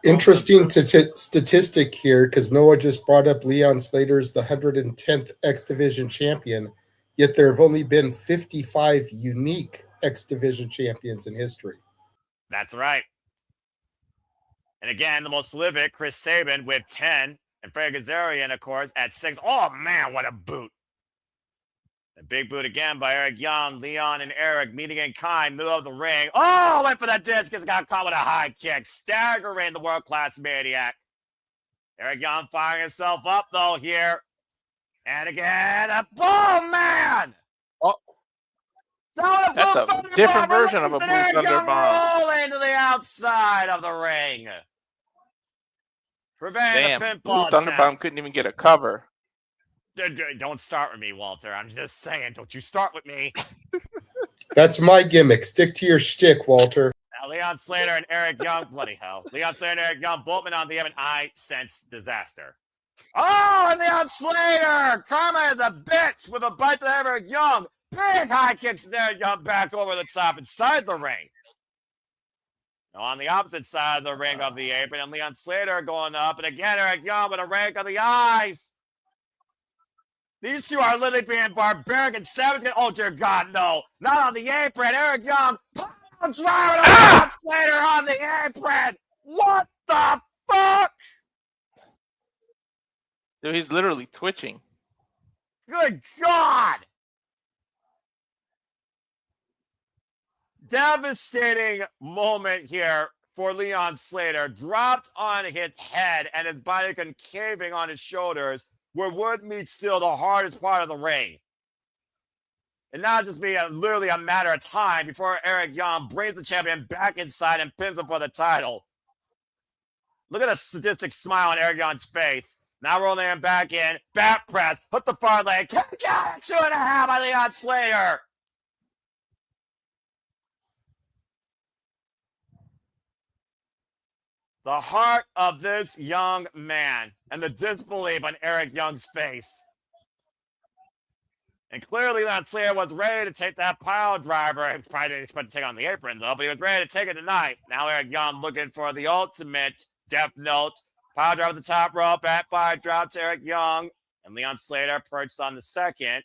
Interesting statistic here, because Noah just brought up Leon Slater's the 110th X Division champion, yet there have only been 55 unique X Division champions in history. That's right. And again, the most prolific, Chris Sabin with 10, and Frankie Kazarian, of course, at 6. Oh, man, what a boot. A big boot again by Eric Young. Leon and Eric meeting in kind, middle of the ring. Oh, went for that discus, got caught with a high kick. Staggering the world-class maniac. Eric Young firing himself up, though, here. And again, oh, man! Oh, that's a different version of a Blue Thunder Bomb. Rolling to the outside of the ring. Preventing the pinfall Blue Thunder Bomb couldn't even get a cover. Don't start with me, Walter. I'm just saying, don't you start with me. That's my gimmick. Stick to your shtick, Walter. Now, Leon Slater and Eric Young, bloody hell. Leon Slater and Eric Young, both been on the end. I sense disaster. Oh, and Leon Slater! Karma is a bitch with a bite to Eric Young. Big high kicks to Eric Young back over the top inside the ring. Now, on the opposite side of the ring of the apron, and Leon Slater going up. And again, Eric Young with a rake of the eyes. These two are literally being barbaric and savage. Oh, dear God, no. Not on the apron. Eric Young, driving on Slater on the apron. What the fuck? Dude, he's literally twitching. Good God. Devastating moment here for Leon Slater. Dropped on his head and his body concaving on his shoulders, where wood meets steel, the hardest part of the ring. And now just be literally a matter of time before Eric Young brings the champion back inside and pins him for the title. Look at the sadistic smile on Eric Young's face. Now rolling him back in. Back press. Put the far leg. Kick out. 2.5 by Leon Slater. The heart of this young man and the disbelief on Eric Young's face. And clearly, Leon Slater was ready to take that pile driver. He probably didn't expect to take on the apron, though, but he was ready to take it tonight. Now Eric Young looking for the ultimate Death Note. Pile driver at the top rope, back by drop to Eric Young. And Leon Slater perched on the second.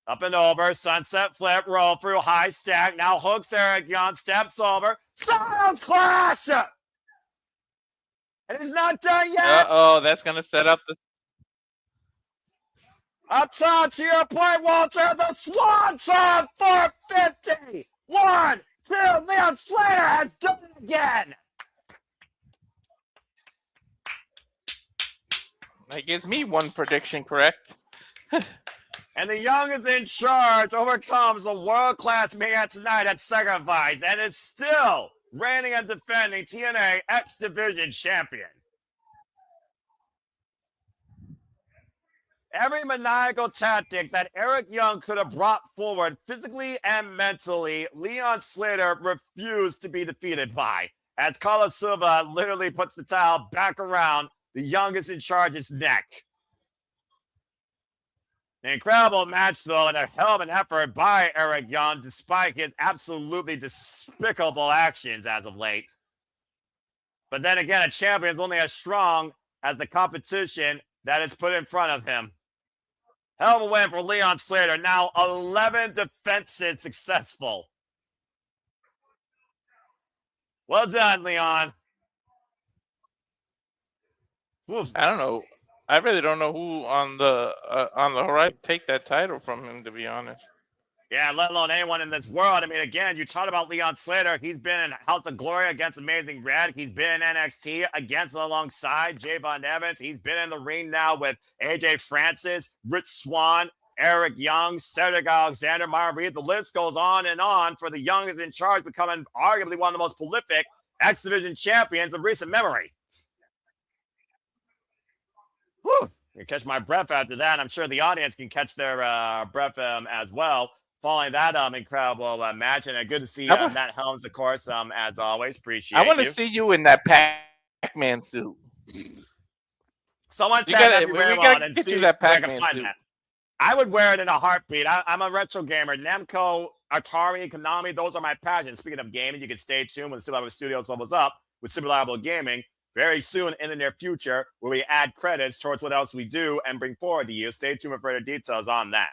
Up and over, sunset flip, roll through, high stack. Now hooks Eric Young, steps over. Styles Clash! And he's not done yet. Uh-oh, that's going to set up the... Up top, to your point, Walter, the Swanton 450. 1, 2, Leon Slater has done it again. That gives me one prediction correct. And the Young is in charge, overcomes the world-class man tonight at Sacrifice, and is still reigning and defending TNA X Division champion. Every maniacal tactic that Eric Young could have brought forward physically and mentally, Leon Slater refused to be defeated by. As Carlos Silva literally puts the towel back around the youngest in charge's neck. An incredible match, though, and a hell of an effort by Eric Young, despite his absolutely despicable actions as of late. But then again, a champion is only as strong as the competition that is put in front of him. Hell of a win for Leon Slater. Now 11 defenses successful. Well done, Leon. Oof. I don't know. I really don't know who on the horizon take that title from him, to be honest. Yeah, let alone anyone in this world. I mean, again, you talked about Leon Slater. He's been in House of Glory against Amazing Red. He's been in NXT against alongside Jay Von Evans. He's been in the ring now with AJ Francis, Rich Swann, Eric Young, Cedric Alexander, Myron Reed. The list goes on and on for the youngest in charge, becoming arguably one of the most prolific X Division champions of recent memory. Whew. You can catch my breath after that. I'm sure the audience can catch their breath as well. Following that incredible match, and good to see Matt Helms, of course, as always. Appreciate it. I want to see you in that Pac-Man suit. Someone tag me and get see you that where I can Pac-Man find suit. that. I would wear it in a heartbeat. I'm a retro gamer. Namco, Atari, Konami, those are my passions. Speaking of gaming, you can stay tuned when Super Studios levels up with Super Reliable Gaming very soon in the near future, where we add credits towards what else we do and bring forward to you. Stay tuned for further details on that.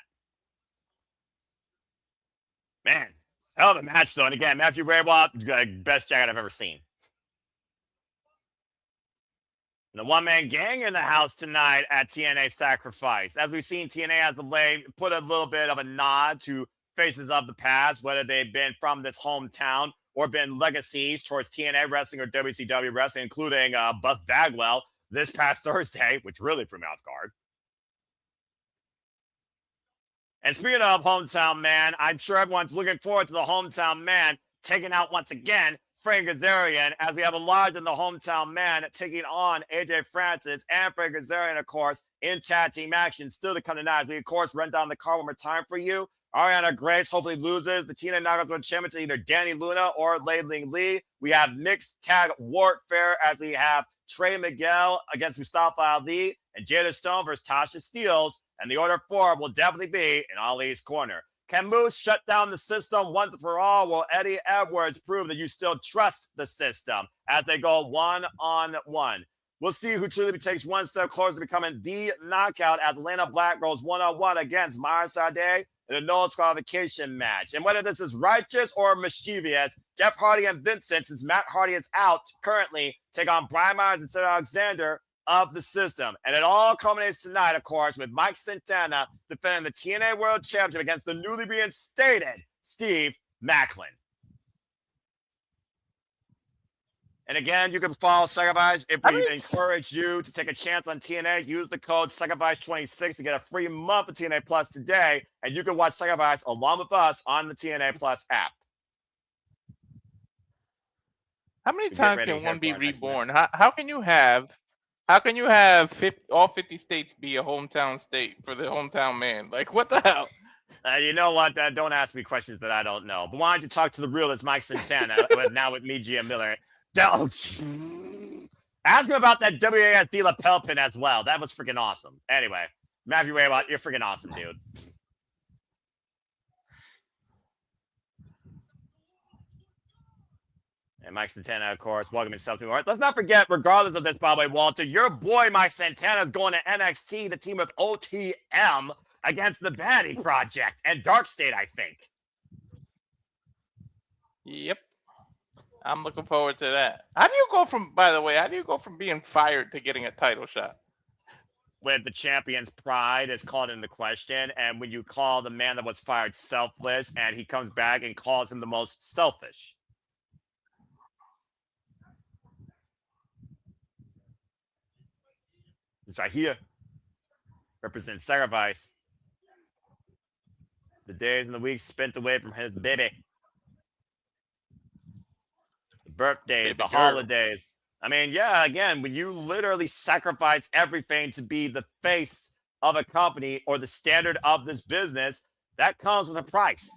Man, hell of a match, though. And again, Matthew Raywalt, best jacket I've ever seen. And the one-man gang in the house tonight at TNA Sacrifice. As we've seen, TNA as of late put a little bit of a nod to faces of the past, whether they've been from this hometown or been legacies towards TNA wrestling or WCW wrestling, including Buff Bagwell this past Thursday, which really threw me off guard. And speaking of hometown man, I'm sure everyone's looking forward to the hometown man taking out once again Frank Kazarian, as we have a large in the hometown man taking on AJ Francis and Frank Kazarian, of course, in tag team action still to come tonight. We, of course, run down the card one more time for you. Arianna Grace hopefully loses the TNA Knockouts World Championship to either Dani Luna or Lei Ling Lee. We have mixed tag warfare as we have Trey Miguel against Mustafa Ali and Jada Stone versus Tashs Steelz. And the order 4 will definitely be in Ali's corner. Can Moose shut down the system once and for all? Will Eddie Edwards prove that you still trust the system as they go one-on-one? We'll see who truly takes one step closer to becoming the knockout as Elayna Black goes one-on-one against Sade in a no disqualification match. And whether this is righteous or mischievous, Jeff Hardy and Vincent, since Matt Hardy is out currently, take on Brian Myers and Cedric Alexander of the system. And it all culminates tonight, of course, with Mike Santana defending the TNA World Championship against the newly reinstated Steve Maclin. And again, you can follow Sacrifice if we encourage you to take a chance on TNA. Use the code Sacrifice26 to get a free month of TNA Plus today. And you can watch Sacrifice along with us on the TNA Plus app. How many times can one be reborn? How can you have all 50 states be a hometown state for the hometown man? Like, what the hell? You know what? Don't ask me questions that I don't know. But why don't you talk to the realist Mike Santana now with me, Gia Miller? Ask him about that WASD lapel pin as well. That was freaking awesome. Anyway, Matthew Waywalt, you're freaking awesome, dude. And Mike Santana, of course, welcome himself to our. Let's not forget, regardless of this, by the way, Walter, your boy Mike Santana is going to NXT to team with OTM against the Vanity Project and Dark State, I think. Yep. I'm looking forward to that. How do you go from being fired to getting a title shot? When the champion's pride is called into question, and when you call the man that was fired selfless, and he comes back and calls him the most selfish. This right here represents Sacrifice. The days and the weeks spent away from his baby. Birthdays, the holidays. I mean, yeah, again, when you literally sacrifice everything to be the face of a company or the standard of this business, that comes with a price.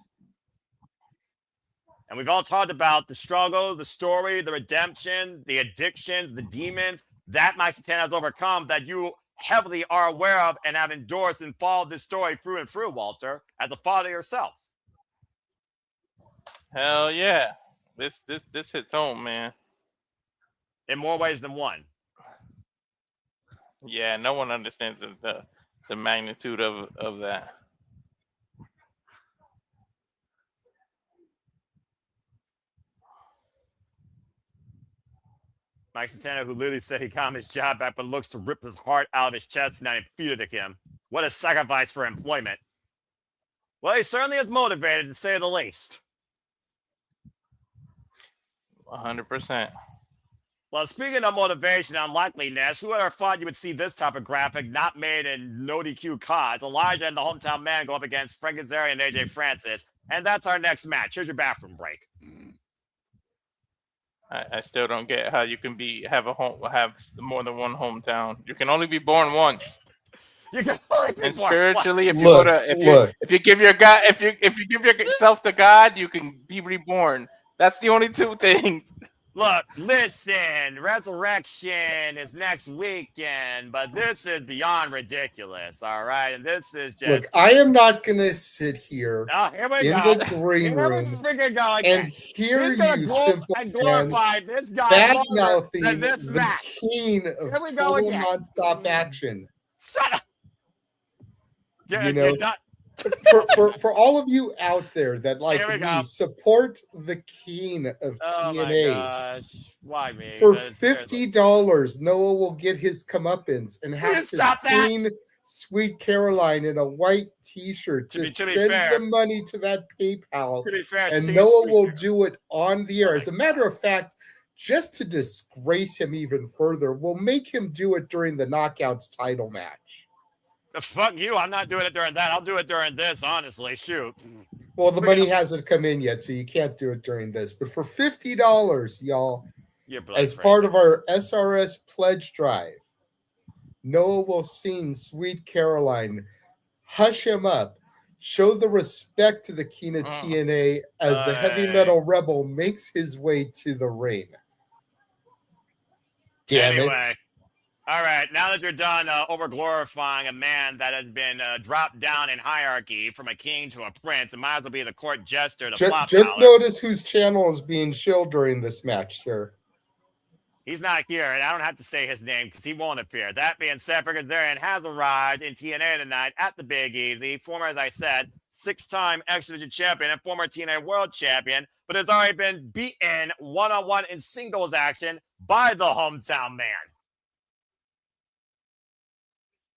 And we've all talked about the struggle, the story, the redemption, the addictions, the demons that Mike Santana has overcome that you heavily are aware of and have endorsed and followed this story through and through, Walter, as a father yourself. Hell yeah. This hits home, man. In more ways than one. Yeah, no one understands the magnitude of that. Mike Santana, who literally said he got his job back, but looks to rip his heart out of his chest and defeated him. What a sacrifice for employment. Well, he certainly is motivated, to say the least. 100%. Well, speaking of motivation and unlikeliness, who would have thought you would see this type of graphic not made in no DQ cards? Elijah and the hometown man go up against Frankie Kazarian and AJ Francis. And that's our next match. Here's your bathroom break. I still don't get how you can have more than one hometown. You can only be born once. You can only be and born spiritually, once. if you give yourself to God, you can be reborn. That's the only two things. Look, listen, Resurrection is next weekend, but this is beyond ridiculous, all right? And this is just... Look, I am not going to sit here in the green room and hear you glorify this guy bad-mouthing this the match. king of total nonstop action. Shut up! For all of you out there that like me support the king of TNA. My gosh. Why me? For $50, Noah will get his comeuppance and have to sing Sweet Caroline in a white t-shirt. Just send the money to that PayPal. To be fair, and Noah will do it on the air. As a matter of fact, just to disgrace him even further, we'll make him do it during the Knockouts title match. Fuck you. I'm not doing it during that. I'll do it during this, honestly. Shoot. Well, the money hasn't come in yet, so you can't do it during this. But for $50, y'all, as part of our SRS pledge drive, Noah will sing Sweet Caroline, hush him up, show the respect to the king of TNA as the heavy metal rebel makes his way to the ring. Damn it. All right, now that you're done over-glorifying a man that has been dropped down in hierarchy from a king to a prince, it might as well be the court jester to flop just notice whose channel is being shilled during this match, sir. He's not here, and I don't have to say his name because he won't appear. That being said, Kazarian has arrived in TNA tonight at the Big Easy. Former, as I said, 6-time X Division champion and former TNA World Champion, but has already been beaten one-on-one in singles action by the hometown man.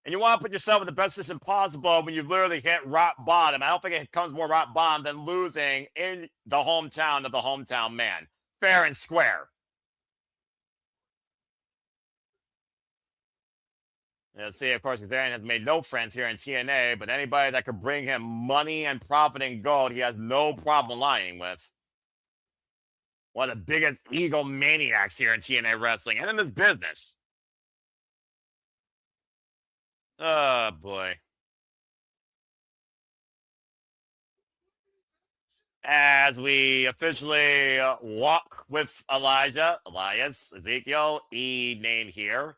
And you want to put yourself in the best position possible when you've literally hit rock bottom. I don't think it comes more rock bottom than losing in the hometown of the hometown man. Fair and square. Let's see, of course, Kazarian has made no friends here in TNA, but anybody that could bring him money and profit and gold, he has no problem lying with. One of the biggest egomaniacs here in TNA wrestling and in this business. Oh, boy. As we officially walk with Elijah, Elias, Ezekiel, name here.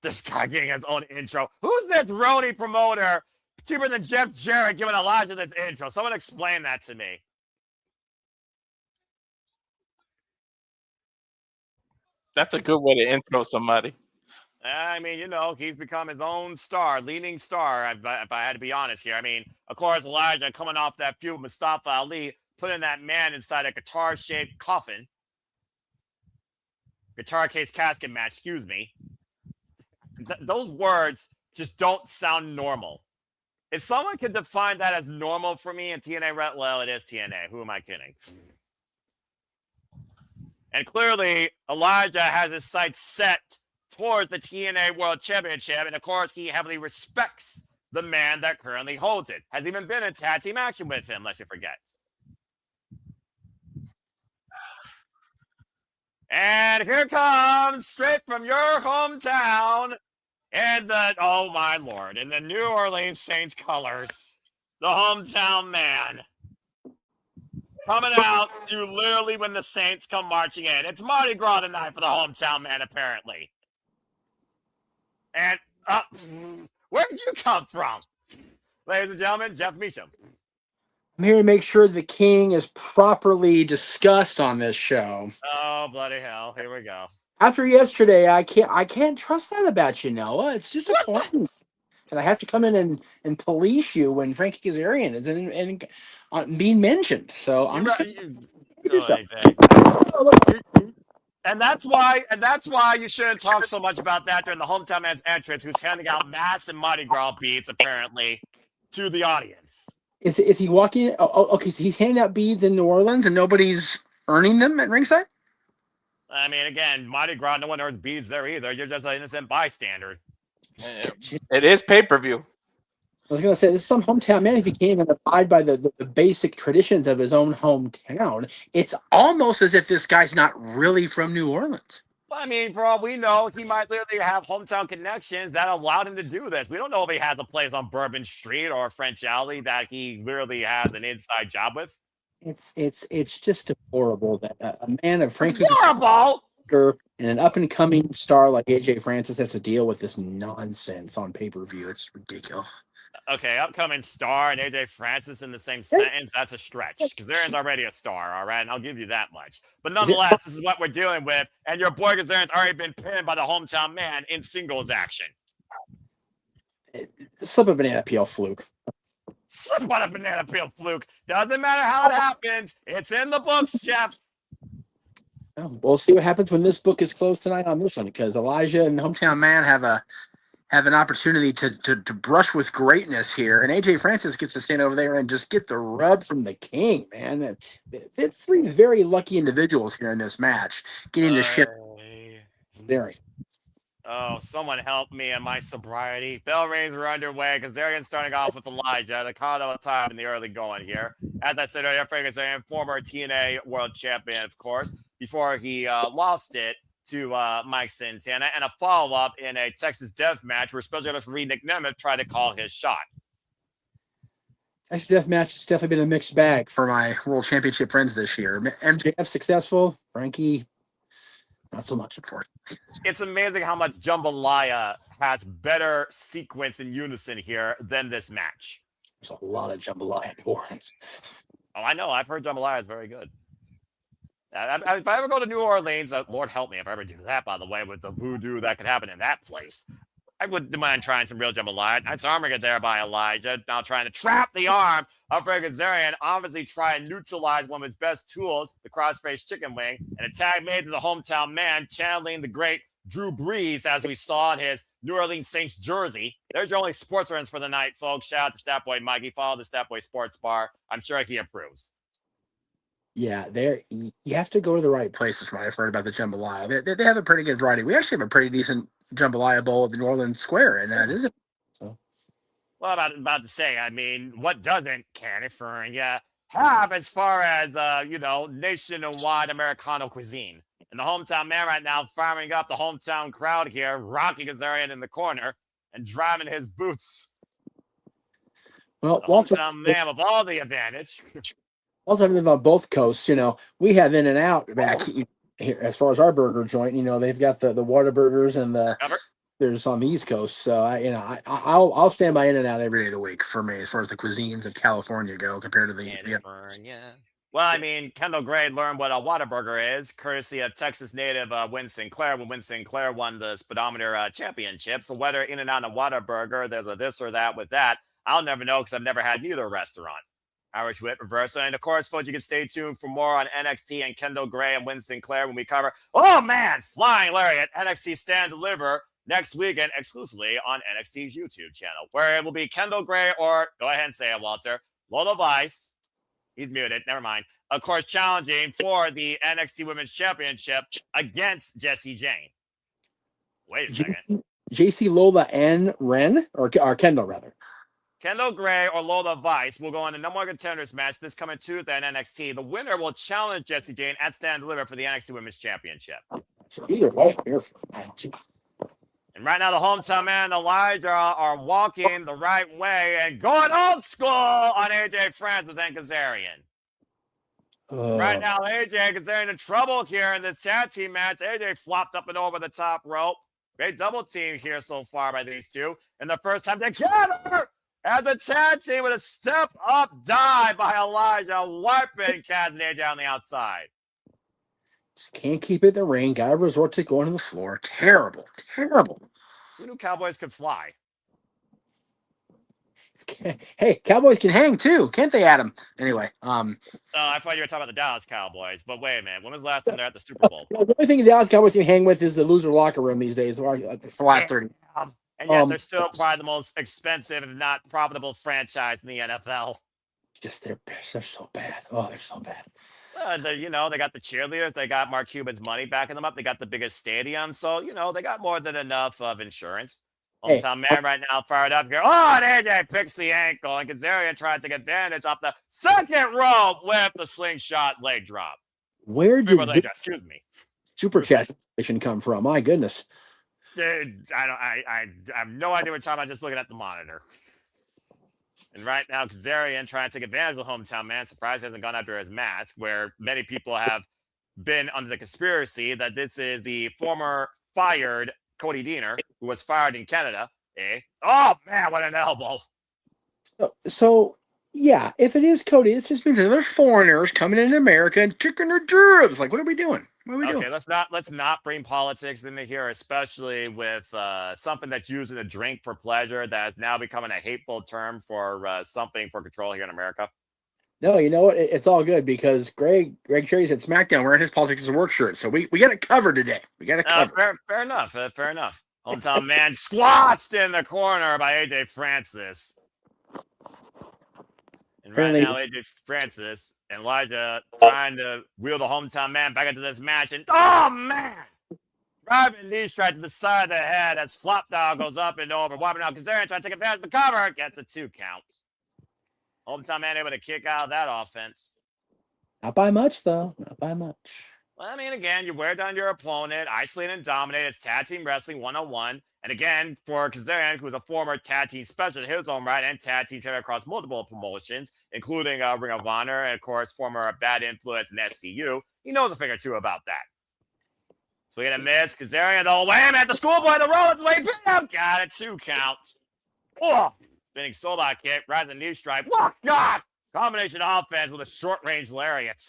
This guy getting his own intro. Who's this Rony promoter cheaper than Jeff Jarrett giving Elijah this intro? Someone explain that to me. That's a good way to intro somebody. I mean, you know, he's become his own star, leading star, if I had to be honest here. I mean, of course, Elijah coming off that feud with Mustafa Ali, putting that man inside a guitar-shaped coffin. Guitar case casket match, excuse me. Those words just don't sound normal. If someone could define that as normal for me in TNA, well, it is TNA. Who am I kidding? And clearly, Elijah has his sights set towards the TNA World Championship, and of course, he heavily respects the man that currently holds it. Has even been in tag team action with him, lest you forget. And here comes, straight from your hometown, and oh my lord, in the New Orleans Saints colors, the hometown man. Coming out to literally when the Saints come marching in. It's Mardi Gras tonight for the hometown man, apparently. And where did you come from? Ladies and gentlemen, Jeff Meacham. I'm here to make sure the king is properly discussed on this show. Oh, bloody hell. Here we go. After yesterday, I can't trust that about you, Noah. It's just a point. And I have to come in and police you when Frankie Kazarian is being mentioned. So I'm just going to And that's why you shouldn't talk so much about that during the hometown man's entrance, who's handing out mass and Mardi Gras beads, apparently, to the audience. Is he walking? Oh, okay, so he's handing out beads in New Orleans and nobody's earning them at ringside? I mean, again, Mardi Gras, no one earns beads there either. You're just an innocent bystander. It is pay-per-view. I was going to say, this is some hometown man. If he can't even abide by the basic traditions of his own hometown, it's almost as if this guy's not really from New Orleans. Well, I mean, for all we know, he might literally have hometown connections that allowed him to do this. We don't know if he has a place on Bourbon Street or French Alley that he literally has an inside job with. It's just horrible that a man of Frankie horrible and an up-and-coming star like AJ Francis has to deal with this nonsense on pay-per-view. It's ridiculous. Okay, upcoming star and AJ Francis in the same sentence, that's a stretch. Kazarian's already a star, all right? And I'll give you that much. But nonetheless, this is what we're dealing with. And your boy Kazarian's already been pinned by the hometown man in singles action. Slip a banana peel fluke. Slip on a banana peel fluke. Doesn't matter how it happens. It's in the books, Jeff. Well, we'll see what happens when this book is closed tonight on this one, because Elijah and Hometown Man have an opportunity to brush with greatness here, and AJ Francis gets to stand over there and just get the rub from the king, man. It's three very lucky individuals here in this match getting to ship there. Oh, someone help me in my sobriety. Bell rings are underway. Kazarian starting off with Elijah. The condo of time in the early going here. As I said earlier, Frankie Kazarian, former TNA World Champion, of course, before he lost it to Mike Santana, and a follow-up in a Texas Death Match where special referee Nick Nemeth tried to call his shot. Texas Death Match has definitely been a mixed bag for my World Championship friends this year. MJF successful, Frankie not so much, unfortunately. It's amazing how much jambalaya has better sequence in unison here than this match. There's a lot of jambalaya in New Orleans. Oh, I know. I've heard jambalaya is very good. If I ever go to New Orleans, Lord help me if I ever do that, by the way, with the voodoo that could happen in that place. I wouldn't mind trying some real jambalaya. Nice arm get there by Elijah. Now trying to trap the arm of Kazarian. Obviously try and neutralize one of his best tools, the crossface chicken wing. And a tag made to the hometown man, channeling the great Drew Brees, as we saw in his New Orleans Saints jersey. There's your only sports reference for the night, folks. Shout out to Statboy Mikey. Follow the Statboy Sports Bar. I'm sure he approves. Yeah, you have to go to the right places. When I've heard about the jambalaya, they have a pretty good variety. We actually have a pretty decent jambalaya bowl at the New Orleans Square, and that is it. So. Well, about to say, I mean, what doesn't California have as far as nationwide Americano cuisine? And the hometown man right now firing up the hometown crowd here, rocking Kazarian in the corner and driving his boots. Well, the hometown man with all the advantage. Also, I live on both coasts. We have In-N-Out back here as far as our burger joint. They've got the Whataburgers and there's on the East Coast. So I'll stand by In-N-Out every day of the week for me as far as the cuisines of California go compared to the California. Well, I mean, Kendall Gray learned what a Whataburger is, courtesy of Texas native Win Sinclair when Win Sinclair won the speedometer championship. So whether In-N-Out and Whataburger, there's a this or that with that, I'll never know because I've never had neither restaurant. Irish Whip Reversal. And of course, folks, you can stay tuned for more on NXT and Kendall Gray and Win Sinclair when we cover, Flying Lariat, NXT Stand Deliver next weekend exclusively on NXT's YouTube channel, where it will be Kendall Gray or, go ahead and say it, Walter, Lola Vice. He's muted. Never mind. Of course, challenging for the NXT Women's Championship against Jessie Jane. Wait a second. JC, Lola, and Ren? Or Kendall, rather. Kendall Gray or Lola Vice will go on the number one contenders match this coming Tuesday at NXT. The winner will challenge Jessie Jane at Stand Deliver for the NXT Women's Championship. Either way, and right now, the hometown man and Elijah are walking the right way and going old school on AJ Francis and Kazarian. Right now, AJ and Kazarian in trouble here in this tag team match. AJ flopped up and over the top rope. Great double team here so far by these two. And the first time together as a tag team with a step-up dive by Elijah, wiping Kaz and AJ on the outside. Just can't keep it in the ring. Got to resort to going to the floor. Terrible. Who knew Cowboys could fly? Hey, Cowboys can hang too, can't they, Adam? Anyway, I thought you were talking about the Dallas Cowboys, but wait a minute. When was the last time they're at the Super Bowl? The only thing the Dallas Cowboys can hang with is the loser locker room these days. It's the last 30. And yet they're still probably the most expensive and not profitable franchise in the NFL. Just they're so bad. Oh, they're so bad. They got the cheerleaders. They got Mark Cuban's money backing them up. They got the biggest stadium. So, they got more than enough of insurance. Hometown man right now fired up here. Oh, and AJ picks the ankle. And Kazarian tried to take advantage off the second rope with the slingshot leg drop. Where did excuse me. Super chat come from? My goodness. Dude, I have no idea what you're talking about just looking at the monitor. And right now, Kazarian trying to take advantage of the hometown man. Surprised he hasn't gone after his mask, where many people have been under the conspiracy that this is the former fired Cody Deaner, who was fired in Canada. Oh, man, what an elbow. So yeah, if it is Cody, it just means that there's foreigners coming into America and kicking their jibs. Like, what are we doing? Okay, let's not bring politics into here, especially with something that's used in a drink for pleasure that is now becoming a hateful term for something for control here in America. No, you know what? It's all good because Greg Cherry's at SmackDown wearing his politics as a work shirt, so we got it covered today. We got it covered. Fair enough. Fair enough. Hometown man squashed in the corner by AJ Francis. And right now, AJ Francis and Elijah trying to wheel the hometown man back into this match. And, oh, man! Driving knee straight to the side of the head as Flop Dog goes up and over. Wiping out Kazarian trying to take advantage of the cover. Gets a 2 count. Hometown man able to kick out of that offense. Not by much, though. Not by much. Well, I mean, again, you wear down your opponent, isolate and dominate. It's tag team wrestling 101. And again, for Kazarian, who's a former tag team specialist in his own right and tag team champion across multiple promotions, including Ring of Honor and, of course, former Bad Influence and SCU, he knows a thing or two about that. So we get a miss. Kazarian, the wham at the schoolboy, the Rollins way down. Got it, 2 count. Oh, spinning soulbox kick, rising knee strike. Oh, God! Combination offense with a short range lariat.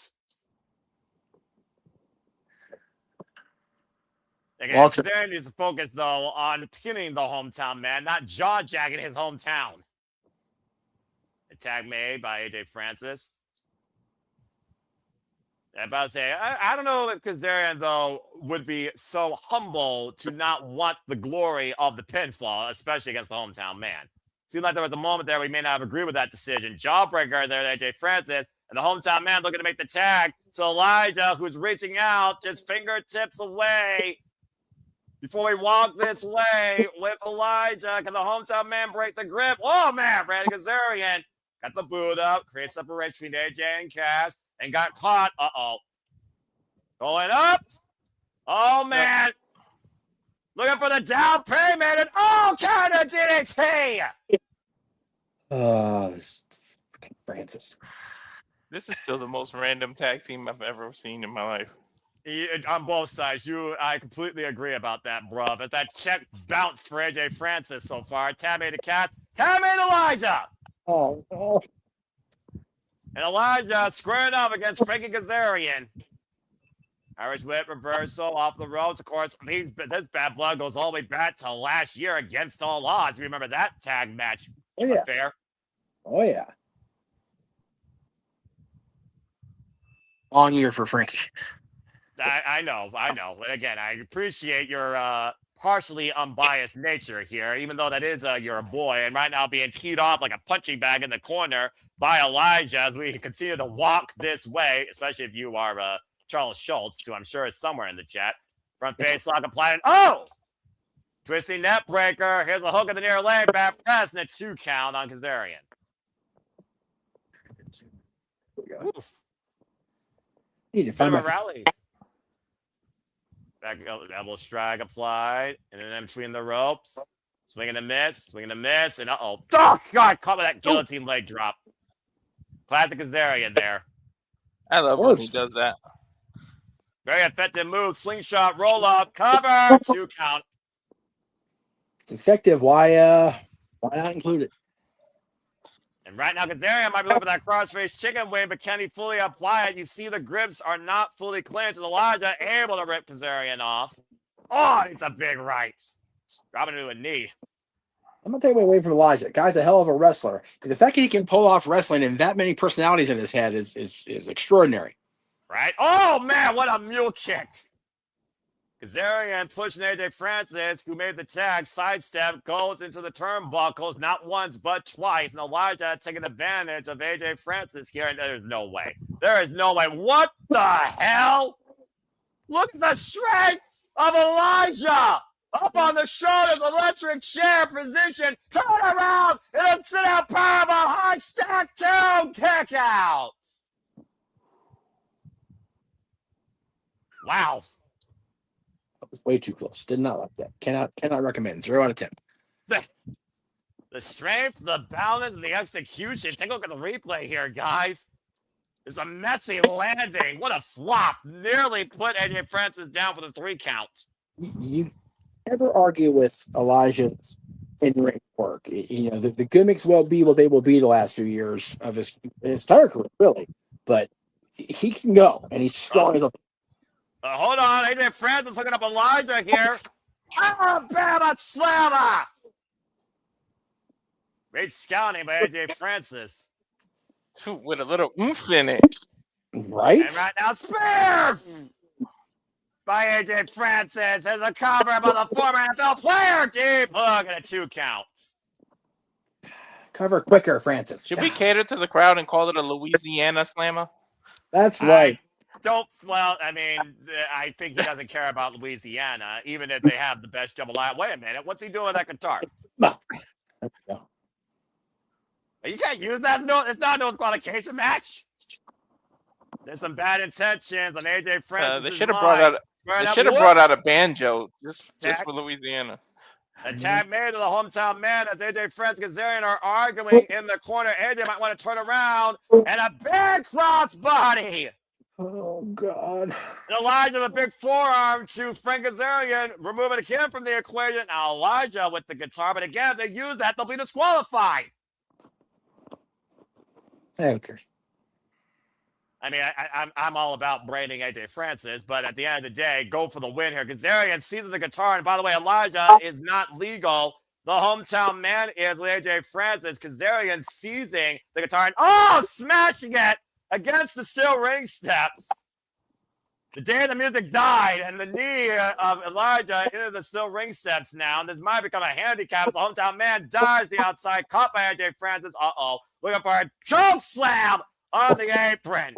Again, Kazarian needs to focus, though, on pinning the hometown man, not jaw-jacking his hometown. Attack made by AJ Francis. I'm about to say, I don't know if Kazarian, though, would be so humble to not want the glory of the pinfall, especially against the hometown man. Seemed like there was a moment there we may not have agreed with that decision. Jawbreaker there, AJ Francis, and the hometown man looking to make the tag to Elijah, who's reaching out just fingertips away. Before we walk this way with Elijah, can the hometown man break the grip? Oh, man, Randy Kazarian got the boot up, creates separation between AJ and Cass, and got caught. Uh-oh. Going up. Oh, man. Looking for the down payment, and counter DDT. This fucking Francis. This is still the most random tag team I've ever seen in my life. On both sides, I completely agree about that, bruv. As that check bounced for AJ Francis so far. Tab made a Cass. Tab made Elijah. Oh, no. And Elijah squared up against Frankie Kazarian. Irish whip reversal off the ropes. Of course, this bad blood goes all the way back to last year against all odds. Remember that tag match affair? Oh, yeah. Long year for Frankie. I know. And again, I appreciate your partially unbiased nature here, even though that is you're a boy, and right now being teed off like a punching bag in the corner by Elijah as we continue to walk this way, especially if you are Charles Schultz, who I'm sure is somewhere in the chat. Front face lock applied. Twisting net breaker. Here's a hook of the near leg, back press, and a 2 count on Kazarian. Oof. Need to find a rally. Back elbow strike applied, and then between the ropes, swing and a miss, and oh God, caught with that guillotine leg drop. Classic Kazarian there. I love when he does that. Very effective move, slingshot, roll up, cover, 2 count. It's effective. Why not include it? And right now, Kazarian might be looking for that crossface chicken wing, but can he fully apply it? You see the grips are not fully cleansed. Elijah able to rip Kazarian off. Oh, it's a big right. Dropping into a knee. I'm going to take away from Elijah. Guy's a hell of a wrestler. The fact that he can pull off wrestling and that many personalities in his head is extraordinary. Right? Oh, man, what a mule kick. Kazarian pushing AJ Francis, who made the tag, sidestep, goes into the turnbuckles, not once, but twice. And Elijah taking advantage of AJ Francis here, and there's no way. There is no way. What the hell? Look at the strength of Elijah. Up on the shoulders, electric chair position, turn around, and a sit-down powerbomb, high stack 2, kick out. Wow. That was way too close. Did not like that. Cannot recommend. 0 out of 10. The strength, the balance, and the execution. Take a look at the replay here, guys. It's a messy landing. What a flop. Nearly put AJ Francis down for the 3 count. You never argue with Elijah's in-ring work. You know, the gimmicks will be what they will be the last few years of his entire career, really. But he can go, and he's strong as a... hold on. AJ Francis looking up Elijah here. Alabama slammer. Great scouting by AJ Francis. With a little oomph in it. Right? And right now, spear by AJ Francis as a cover by the former NFL player. Deep hook and a 2 count. Cover quicker, Francis. Should we cater to the crowd and call it a Louisiana slammer? That's right. I think he doesn't care about Louisiana, even if they have the best double line. Wait a minute. What's he doing with that guitar? You can't use that. No, it's not no qualification match. There's some bad intentions on AJ Francis. They should have brought out a banjo just for Louisiana. Attack made to the hometown man as AJ Francis and Kazarian are arguing in the corner. AJ might want to turn around and a big cross body. Oh, God. And Elijah with a big forearm to Frank Kazarian, removing him from the equation. Now Elijah with the guitar, but again, if they use that, they'll be disqualified. Okay. I mean, I'm all about branding AJ Francis, but at the end of the day, go for the win here. Kazarian seizes the guitar, and by the way, Elijah is not legal. The hometown man is with AJ Francis. Kazarian seizing the guitar and smashing it against the steel ring steps. The day the music died, and the knee of Elijah into the steel ring steps now. And this might become a handicap. The hometown man dives the outside, caught by AJ Francis. Looking for a choke slam on the apron.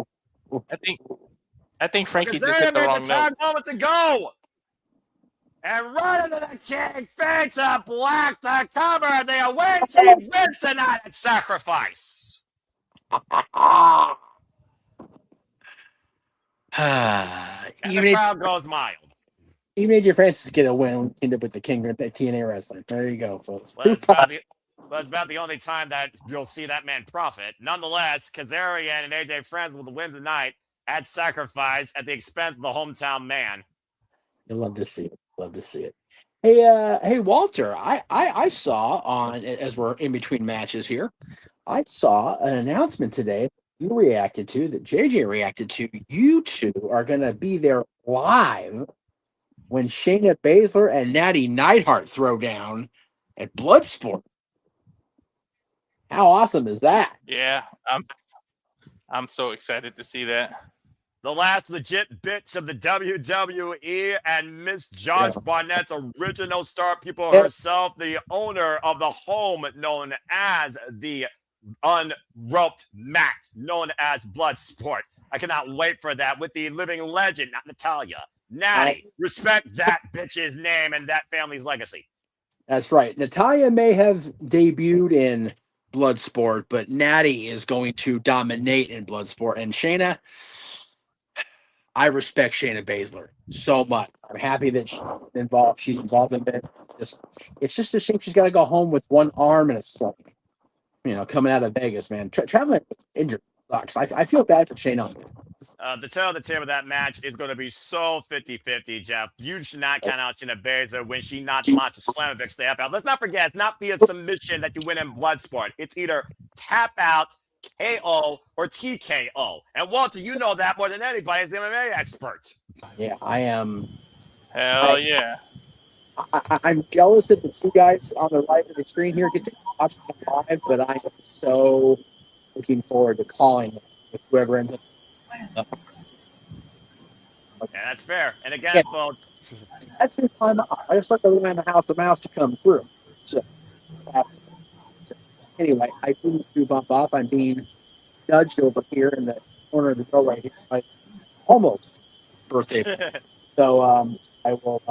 I think Frankie just hit the wrong note. Moment to go. And right into the king, fades a black the cover. The away team wins tonight at Sacrifice. And the crowd goes mild. Even AJ Francis get a win when he teamed up with the King at TNA Wrestling. There you go, folks. Well, it's about the only time that you'll see that man profit. Nonetheless, Kazarian and AJ Francis will win tonight at Sacrifice at the expense of the hometown man. You'll love to see it. Love to see it. Hey, Walter. I saw on, as we're in between matches here, I saw an announcement today you reacted to, that JJ reacted to. You two are going to be there live when Shayna Baszler and Natty Neidhart throw down at Bloodsport. How awesome is that? Yeah, I'm so excited to see that. The last legit bitch of the WWE and Miss Josh Barnett's original star people herself, the owner of the home known as the Unroped Mat, known as Bloodsport. I cannot wait for that with the living legend, not Natalya. Natty, respect that bitch's name and that family's legacy. That's right. Natalya may have debuted in Bloodsport, but Natty is going to dominate in Bloodsport. And Shayna, I respect Shayna Baszler so much. I'm happy that she's involved. She's involved in it. It's just a shame she's got to go home with one arm and a sling. Coming out of Vegas, man. Traveling injured sucks. I feel bad for Shayna. The tail of the tip of that match is going to be so 50-50, Jeff. You should not count out Shayna Baszler when she knocks Monster Slamovic the F out. Let's not forget, it's not via submission that you win in Bloodsport. It's either tap out, KO, or TKO. And Walter, you know that more than anybody as the MMA expert. Yeah, I am. Hell yeah. I'm jealous that the two guys on the right of the screen here get to watch them live, but I am so looking forward to calling it with whoever ends up. Yeah, that's fair. And again, folks, that's in my mouth. I just like to around the house, a mouse to come through. So, anyway, I do bump off. I'm being judged over here in the corner of the door right here. My almost birthday. So I will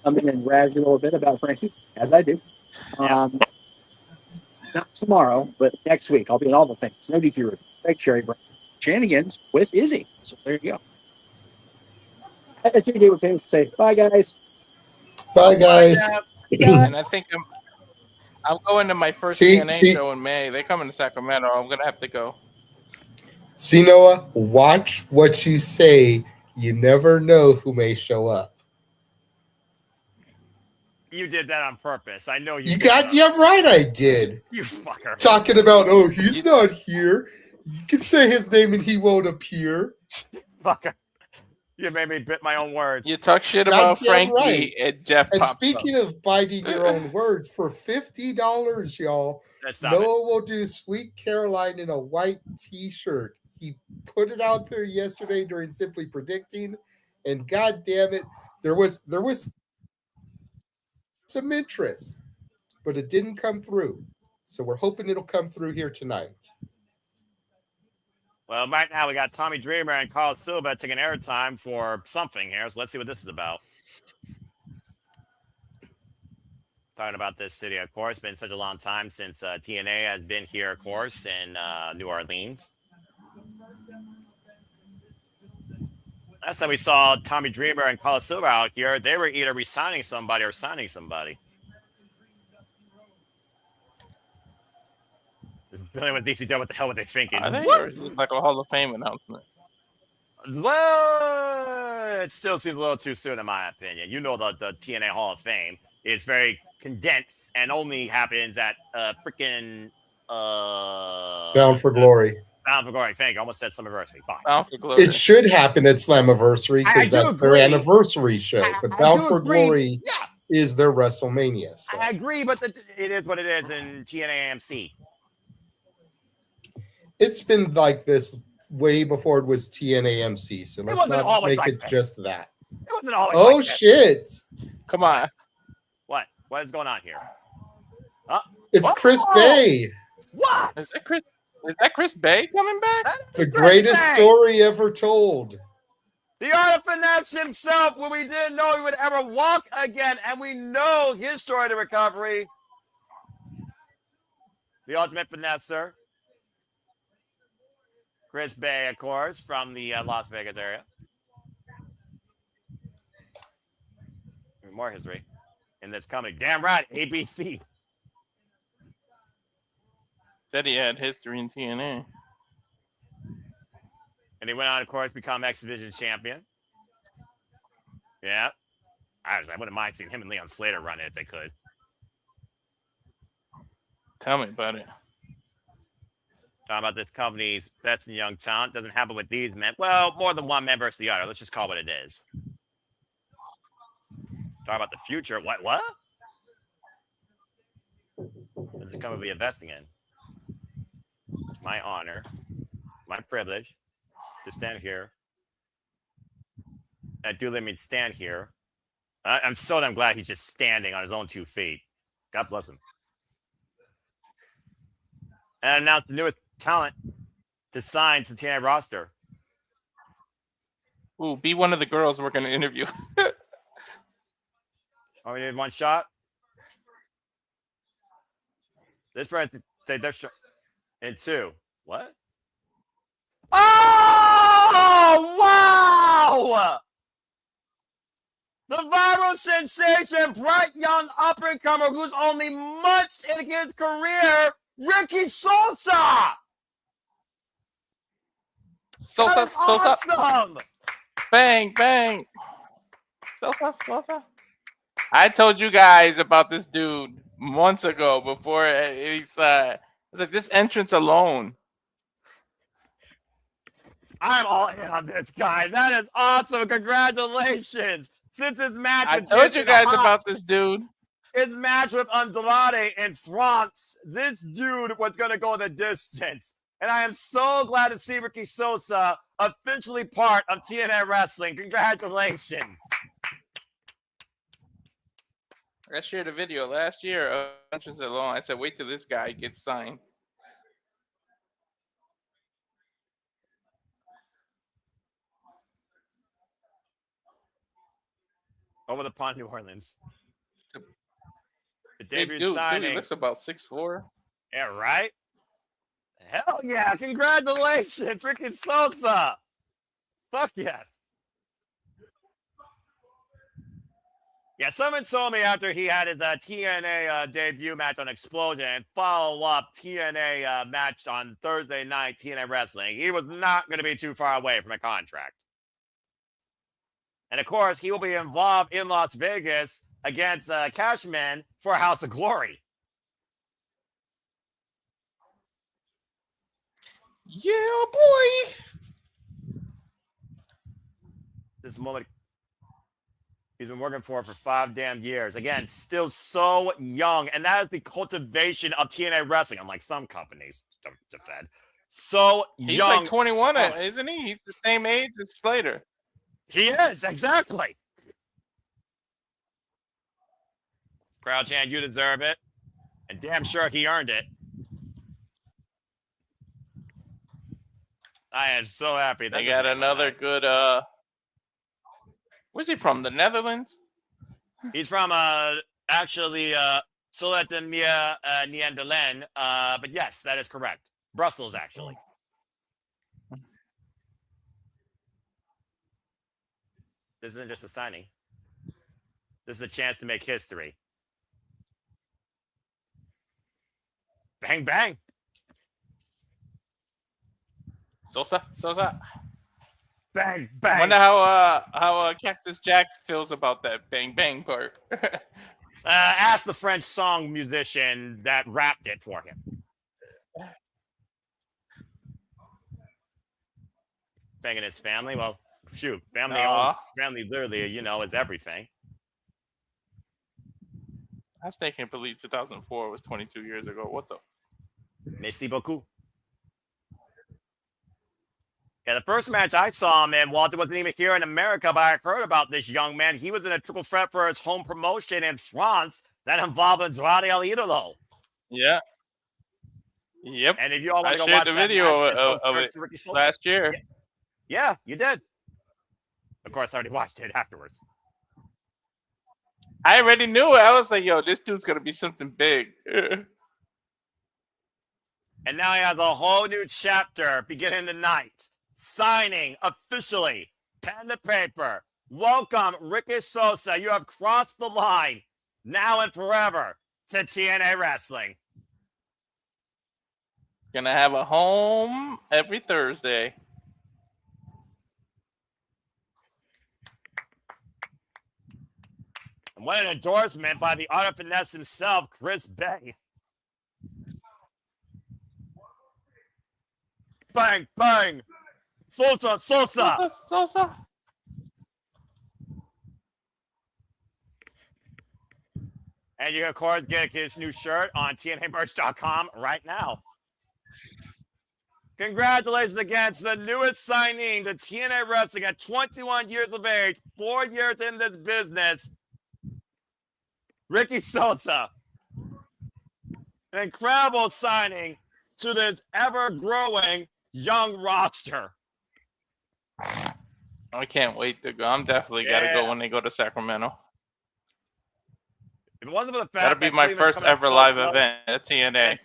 come in and razz you a little bit about Frankie, as I do. Not tomorrow, but next week. I'll be in all the things. No DQ, Greg Cherry, shenanigans with Izzy. So there you go. That's your day with famous to say bye, guys. Bye, guys. And I think I'm going to my first TNA show in May. They come into Sacramento. I'm gonna have to go. See, Noah, watch what you say. You never know who may show up. You did that on purpose. I know you. You goddamn right I did. You fucker. Talking about, he's not here. You can say his name and he won't appear. Fucker. You made me bit my own words. You talk shit about Frankie and Jeff. And speaking of biting your own words, for $50, y'all, Noah will do Sweet Caroline in a white T-shirt. He put it out there yesterday during Simply Predicting, and God damn it, there was some interest, but it didn't come through. So we're hoping it'll come through here tonight. Well, right now we got Tommy Dreamer and Carl Silva taking airtime for something here. So let's see what this is about. Talking about this city, of course. It's been such a long time since TNA has been here, of course, in New Orleans. Last time we saw Tommy Dreamer and Carl Silva out here, they were either re-signing somebody or signing somebody. Dealing with DCW, what the hell were they thinking? I think it's just like a Hall of Fame announcement. Well, it still seems a little too soon, in my opinion. You know, the TNA Hall of Fame is very condensed and only happens at freaking Bound for Glory. Bound for Glory. Thank you. Almost said Slammiversary. Fine. Bound for Glory. It should happen at Slammiversary because that's their anniversary show. But Bound for Glory is their WrestleMania. So. I agree, but it is what it is in TNA AMC. It's been like this way before it was TNA AMC. So let's not make it just that. It wasn't always shit. Come on. What? What is going on here? It's Chris Bay. What? Is that Chris Bay coming back? The greatest story ever told. The Art of Finesse himself, when we didn't know he would ever walk again, and we know his story to recovery. The ultimate finesser. Chris Bay, of course, from the Las Vegas area. More history in this company. Damn right, ABC. Said he had history in TNA. And he went on, of course, become X Division champion. Yeah. I wouldn't mind seeing him and Leon Slater run it if they could. Tell me about it. Talking about this company's best and young talent. Doesn't happen with these men. Well, more than one man versus the other. Let's just call it what it is. Talking about the future. What? This is company we're investing in. My honor, my privilege to stand here. I do let me stand here. I'm so damn glad he's just standing on his own 2 feet. God bless him. And announce the newest talent to sign to TNA roster. Ooh, be one of the girls we're going to interview. Oh, we need one shot. This person, they're in 2. What? Oh, wow! The viral sensation, bright young up-and-comer who's only months in his career, Ricky Sosa! Sosa. Awesome! Bang, bang. Sosa. I told you guys about this dude months ago before he's I was like, this entrance alone. I'm all in on this guy. That is awesome. Congratulations. Since his match I told you guys about this dude. His match with Andrade in France, this dude was going to go the distance. And I am so glad to see Ricky Sosa officially part of TNA Wrestling. Congratulations. I shared a video last year of entrance alone. I said, wait till this guy gets signed. Over the pond, New Orleans. The Hey, debut dude, signing. he looks about 6'4". Yeah, right? Hell yeah. Congratulations, Ricky Sosa. Fuck yes. Yeah, someone told me after he had his TNA debut match on Explosion and follow-up TNA match on Thursday night, TNA Wrestling, he was not going to be too far away from a contract. And, of course, he will be involved in Las Vegas against Cashman for House of Glory. Yeah, boy. This moment he's been working for 5 damn years. Again, still so young. And that is the cultivation of TNA Wrestling, unlike some companies to Fed. So He's young. like 21, isn't he? He's the same age as Slater. He is, exactly. Crowd chant, you deserve it. And damn sure he earned it. I am so happy. They got another good, where's he from? The Netherlands? He's from, actually, Solette Nederland. But yes, that is correct. Brussels, actually. This isn't just a signing. This is a chance to make history. Bang, bang. Sosa. Bang, bang. I wonder how Cactus Jack feels about that bang, bang part. Ask the French song musician that rapped it for him. in his family. Well, shoot, family Aw. owns family. Literally, is everything. I was thinking, believe 2004 was 22 years ago. What the? Merci beaucoup. Yeah, the first match I saw him in, Walter wasn't even here in America, but I heard about this young man. He was in a triple threat for his home promotion in France that involved Andrade El Idolo. Yeah. Yep. And if you all want I to go shared watch the that video match, of it last year. Yeah, you did. Of course, I already watched it afterwards. I already knew it. I was like, yo, this dude's going to be something big. And now he has a whole new chapter beginning tonight. Signing officially, pen to paper. Welcome, Ricky Sosa. You have crossed the line now and forever to TNA Wrestling. Gonna have a home every Thursday. And what an endorsement by the Art of Finesse himself, Chris Bay. Bang, bang. Sosa. Sosa. And you can, of course, get his new shirt on TNAmerch.com right now. Congratulations again to the newest signing to TNA Wrestling at 21 years of age, 4 years in this business, Ricky Sosa. An incredible signing to this ever-growing young roster. I can't wait to go. I'm definitely got to go when they go to Sacramento. If it wasn't for the fact That'll be that my Cleveland's first coming up ever so live close, event at TNA.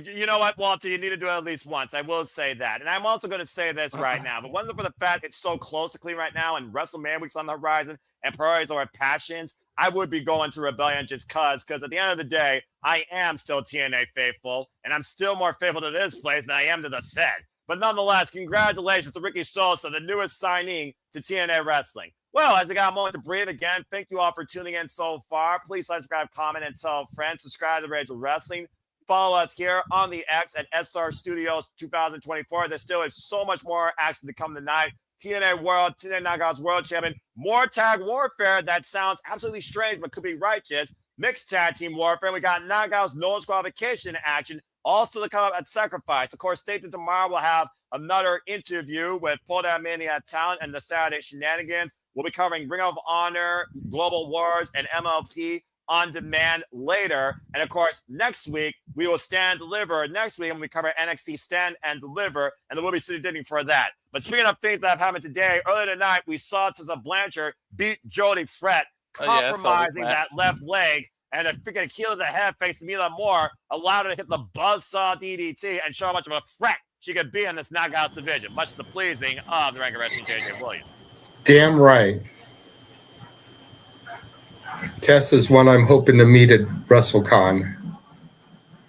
You know what, Walter? You need to do it at least once. I will say that. And I'm also going to say this right now. If it wasn't for the fact it's so close to Cleveland right now and WrestleMania week's on the horizon and priorities are passions, I would be going to Rebellion just because at the end of the day, I am still TNA faithful, and I'm still more faithful to this place than I am to the Fed. But nonetheless, congratulations to Ricky Sosa, the newest signing to TNA Wrestling. Well, as we got a moment to breathe again, thank you all for tuning in so far. Please like, subscribe, comment, and tell friends. Subscribe to Rachel Wrestling. Follow us here on the X at SR Studios 2024. There still is so much more action to come tonight. TNA World, TNA Knockouts World Champion, more tag warfare that sounds absolutely strange but could be righteous. Mixed tag team warfare. We got Knockouts no disqualification action. Also to come up at Sacrifice. Of course, stay tuned tomorrow. We'll have another interview with Pull Down Mania Talent and the Saturday Shenanigans. We'll be covering Ring of Honor, Global Wars, and MLP on demand later. And of course, next week, we will stand deliver. Next week, we cover NXT Stand and Deliver, and then we'll be sitting digging for that. But speaking of things that have happened today, earlier tonight, we saw Tessa Blanchard beat Jody Fret, compromising that left leg, and a freaking heel to the head facing Mila Moore allowed her to hit the buzzsaw DDT and show how much of a threat she could be in this knockout division, much to the pleasing of the Ring of Wrestling JJ Williams. Damn right. Tess is one I'm hoping to meet at WrestleCon.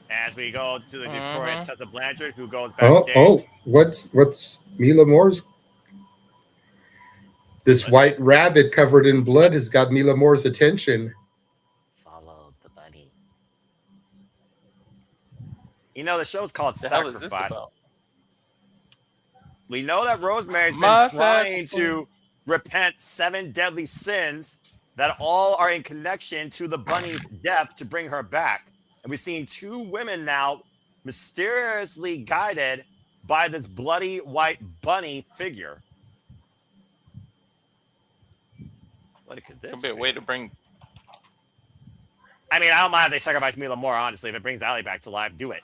As we go to the victorious Tessa Blanchard, who goes backstage. What's Mila Moore's? This white rabbit covered in blood has got Mila Moore's attention. Follow the bunny. You know, the show's called Sacrifice. We know that Rosemary's been trying to repent 7 deadly sins that all are in connection to the bunny's death to bring her back. And we've seen 2 women now mysteriously guided by this bloody white bunny figure. What could this Could be a way to bring... I mean, I don't mind if they sacrifice Mila Moore, honestly. If it brings Allie back to life, do it.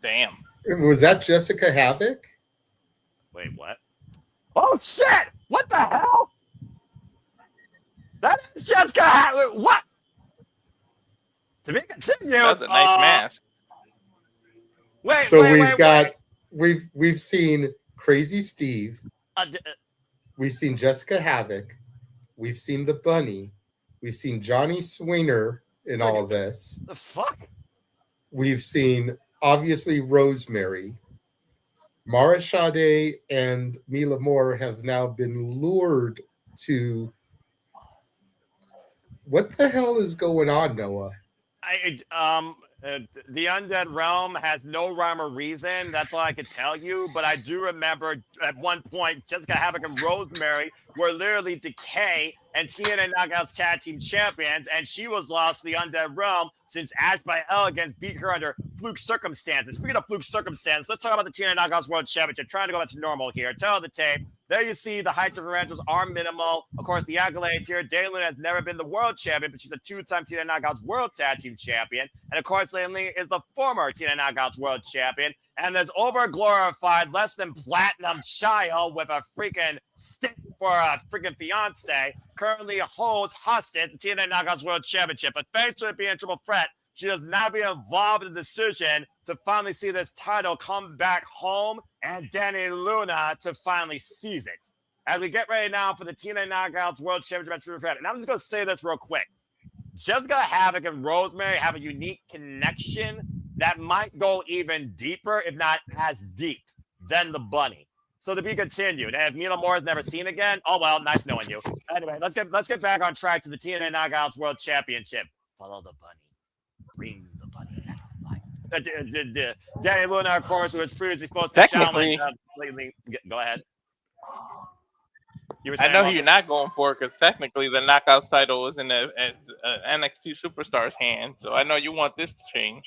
Damn. Was that Jessica Havoc? Wait, what? Oh, shit! What the hell? That is Jessica Havoc. What? To be continued. That's a nice mask. We've seen Crazy Steve. We've seen Jessica Havoc. We've seen the bunny. We've seen Johnny Sweener in all of this. The fuck? We've seen, obviously, Rosemary. Mara Sade and Mila Moore have now been lured to... What the hell is going on, Noah? The Undead Realm has no rhyme or reason. That's all I can tell you. But I do remember at one point, Jessica Havoc and Rosemary were literally Decay and TNA Knockouts Tag Team Champions, and she was lost to the Undead Realm since Ash by Elegance beat her under fluke circumstances. Speaking of fluke circumstances, let's talk about the TNA Knockouts World Championship. Trying to go back to normal here. Tell the tape. There you see the height differentials are minimal. Of course, the accolades here. Dani has never been the world champion, but she's a two-time TNA Knockouts World Tag Team Champion. And of course, Elayna is the former TNA Knockouts World Champion. And this over-glorified, less than platinum child with a freaking stick for a freaking fiance currently holds hostage the TNA Knockouts World Championship. But thanks to it being a triple threat, she does not be involved in the decision to finally see this title come back home and Dani Luna to finally seize it. As we get ready now for the TNA Knockouts World Championship match, and I'm just going to say this real quick. Jessica Havoc and Rosemary have a unique connection that might go even deeper, if not as deep, than the bunny. So to be continued. And if Mila Moore is never seen again, oh well, nice knowing you. Anyway, let's get back on track to the TNA Knockouts World Championship. Follow the bunny. Bring the bunny back to life. Dani Luna, of course, who was previously supposed to challenge. Go ahead. You were saying, I know who you're not going for because technically the Knockouts title is in the NXT Superstars' hand. So I know you want this to change.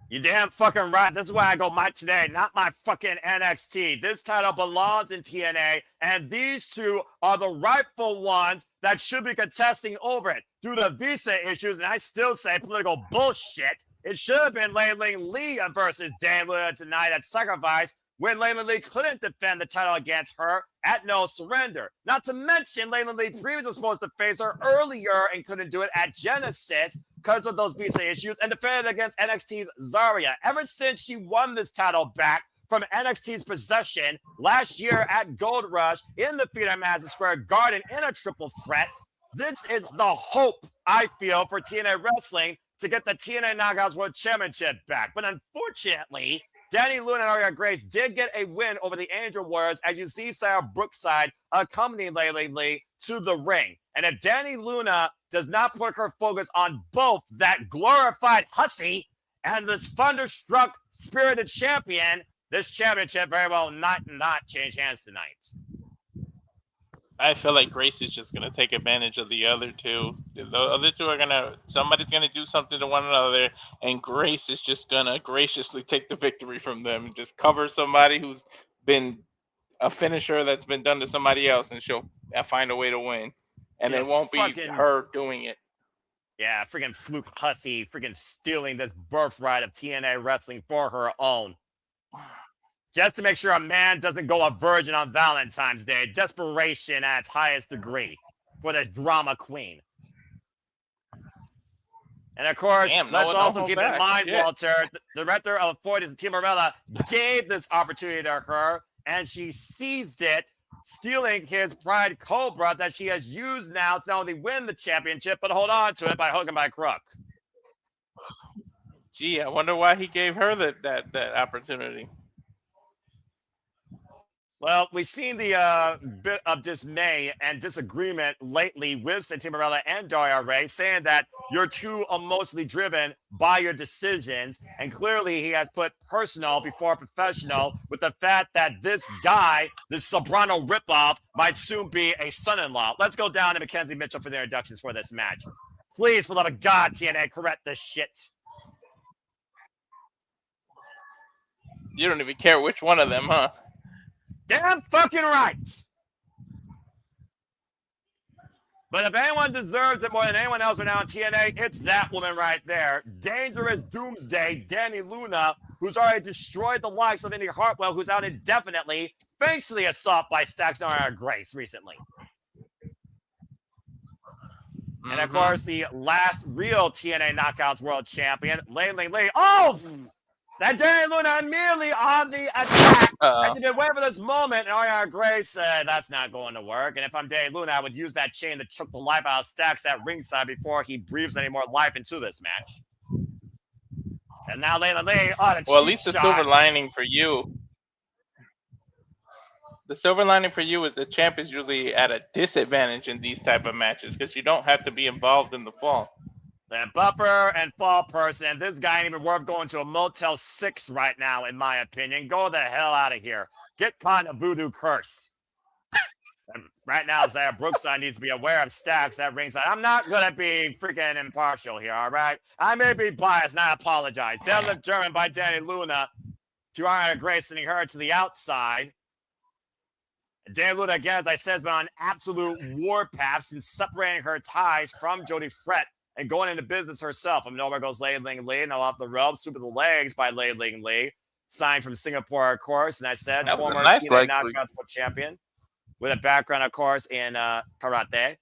You damn fucking right. That's why I go my today, not my fucking NXT. This title belongs in TNA, and these two are the rightful ones that should be contesting over it. Due to visa issues, and I still say political bullshit, it should have been Layla Lee versus Dani Luna tonight at Sacrifice when Layla Lee couldn't defend the title against her at No Surrender. Not to mention, Layla Lee previously was supposed to face her earlier and couldn't do it at Genesis because of those visa issues and defended against NXT's Zarya. Ever since she won this title back from NXT's possession last year at Gold Rush in the Freedom Madison Square Garden in a triple threat, this is the hope, I feel, for TNA Wrestling to get the TNA Knockouts World Championship back. But unfortunately, Dani Luna and Arianna Grace did get a win over the Angel Warriors, as you see Sarah Brookside accompanying Layla Lee to the ring. And if Dani Luna does not put her focus on both that glorified hussy and this thunderstruck spirited champion, this championship very well not change hands tonight. I feel like Grace is just going to take advantage of the other two. The other two are somebody's going to do something to one another, and Grace is just going to graciously take the victory from them and just cover somebody who's been a finisher that's been done to somebody else, and she'll find a way to win. And it won't be her doing it. Yeah, freaking fluke hussy, freaking stealing this birthright of TNA wrestling for her own. Just to make sure a man doesn't go a virgin on Valentine's Day. Desperation at its highest degree for this drama queen. And of course, let's also keep in mind, Walter, the director of Fortis, Tim Morella, gave this opportunity to her, and she seized it, stealing his Pride Cobra that she has used now to not only win the championship, but hold on to it by hook and by crook. Gee, I wonder why he gave her that opportunity. Well, we've seen the bit of dismay and disagreement lately with Santana Morella and Daria Ray, saying that you're too emotionally driven by your decisions. And clearly he has put personal before professional with the fact that this guy, this Sobrano ripoff, might soon be a son-in-law. Let's go down to Mackenzie Mitchell for the introductions for this match. Please, for the love of God, TNA, correct this shit. You don't even care which one of them, huh? Damn fucking right. But if anyone deserves it more than anyone else right now in TNA, it's that woman right there. Dangerous Doomsday, Dani Luna, who's already destroyed the likes of Indy Hartwell, who's out indefinitely, thanks to the assault by Stacks and Grace recently. And of course, the last real TNA Knockouts World Champion, Layla Lee. Oh! That Dani Luna immediately on the attack. And she did wait for this moment, and Arianna Grace said, that's not going to work. And if I'm Dani Luna, I would use that chain to choke the life out of Stacks at ringside before he breathes any more life into this match. And now Layla Lee on a well, at least the silver lining for you. The silver lining for you is the champ is usually at a disadvantage in these type of matches because you don't have to be involved in the fall. The bumper and fall person, and this guy ain't even worth going to a Motel 6 right now, in my opinion. Go the hell out of here. Get caught in a voodoo curse. And right now, Zaya Brookside needs to be aware of Stacks at ringside. I'm not going to be freaking impartial here, all right? I may be biased, and I apologize. Deadlift German by Dani Luna to Arianna Grace, sending her to the outside. Dani Luna, again, as I said, has been on absolute warpath since separating her ties from Jody Fret and going into business herself. Nowhere goes Lei Ling Lee, now off the ropes, sweep of the legs by Lei Ling Lee. Signed from Singapore, of course, and I said That was former a nice TNA leg Knockouts sweep. World Champion with a background, of course, in karate.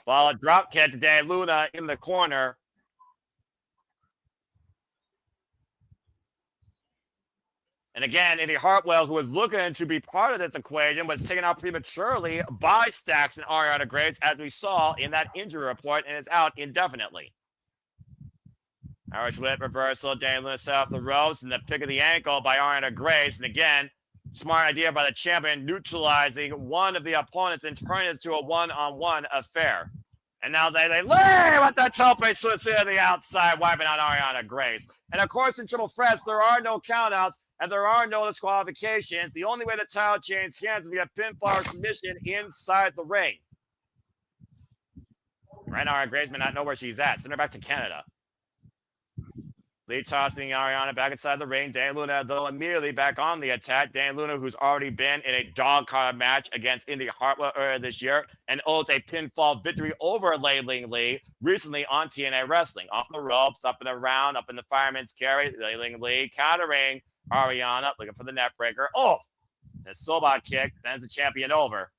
Follow drop kick to Dani Luna in the corner. And again, Indy Hartwell, who was looking to be part of this equation, was taken out prematurely by Stacks and Arianna Grace, as we saw in that injury report, and is out indefinitely. Irish whip reversal. Dani Luna set up the ropes and the pick of the ankle by Arianna Grace. And again, smart idea by the champion, neutralizing one of the opponents and turning it to a one-on-one affair. And now they lay with the tope suicida to the outside, wiping out Arianna Grace. And of course, in triple threats, there are no countouts and there are no disqualifications. The only way the title changes hands is via pinfall or submission inside the ring. Right now, Arianna Grace may not know where she's at. Send her back to Canada. Lee tossing Arianna back inside the ring. Dani Luna, though, immediately back on the attack. Dani Luna, who's already been in a dog collar match against Indy Hartwell earlier this year and owns a pinfall victory over Lei Ling Lee recently on TNA Wrestling. Off the ropes, up and around, up in the fireman's carry. Lei Ling Lee countering Arianna, looking for the net breaker. Oh, the Sobot kick bends the champion over.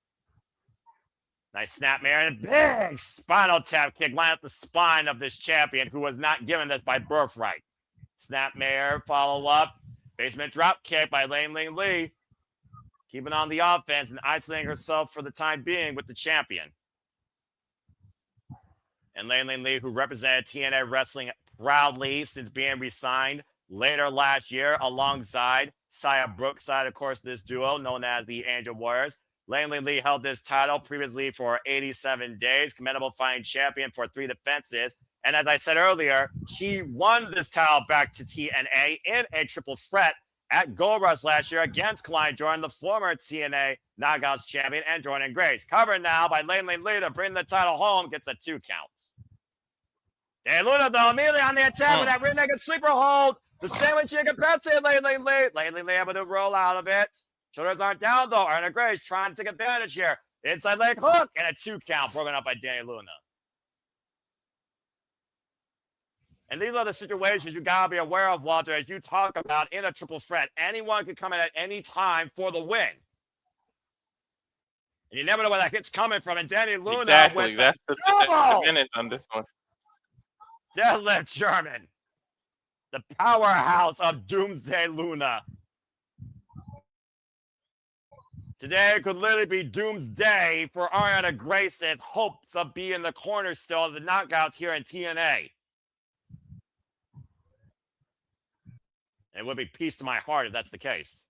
Nice snapmare and a big spinal tap kick line up the spine of this champion who was not given this by birthright. Snapmare, follow up, basement drop kick by Lei Ling Lee. Keeping on the offense and isolating herself for the time being with the champion. And Lei Ling Lee, who represented TNA Wrestling proudly since being re-signed later last year alongside Saya Brookside, of course, this duo known as the Angel Warriors. Lei Ling Lee held this title previously for 87 days, commendable fighting champion for 3 defenses. And as I said earlier, she won this title back to TNA in a triple threat at Gold Rush last year against Klein Jordan, the former TNA Knockouts champion, and Jordan Grace. Covered now by Lei Ling Lee to bring the title home, gets a 2 count. Dani Luna, though, immediately on the attack with that rear naked sleeper hold. The sandwich she compensated Lei Ling Lee. Lei Ling Lee able to roll out of it. Shoulders aren't down, though. Arianna Grace trying to take advantage here. Inside leg hook and a 2 count broken up by Dani Luna. And these are the situations you got to be aware of, Walter, as you talk about in a triple threat. Anyone can come in at any time for the win. And you never know where that hit's coming from. And Dani Luna Exactly. with That's the minute on this one. Deadlift German. The powerhouse of Doomsday Luna. Today could literally be Doomsday for Arianna Grace's hopes of being the cornerstone of the knockouts here in TNA. It would be peace to my heart if that's the case.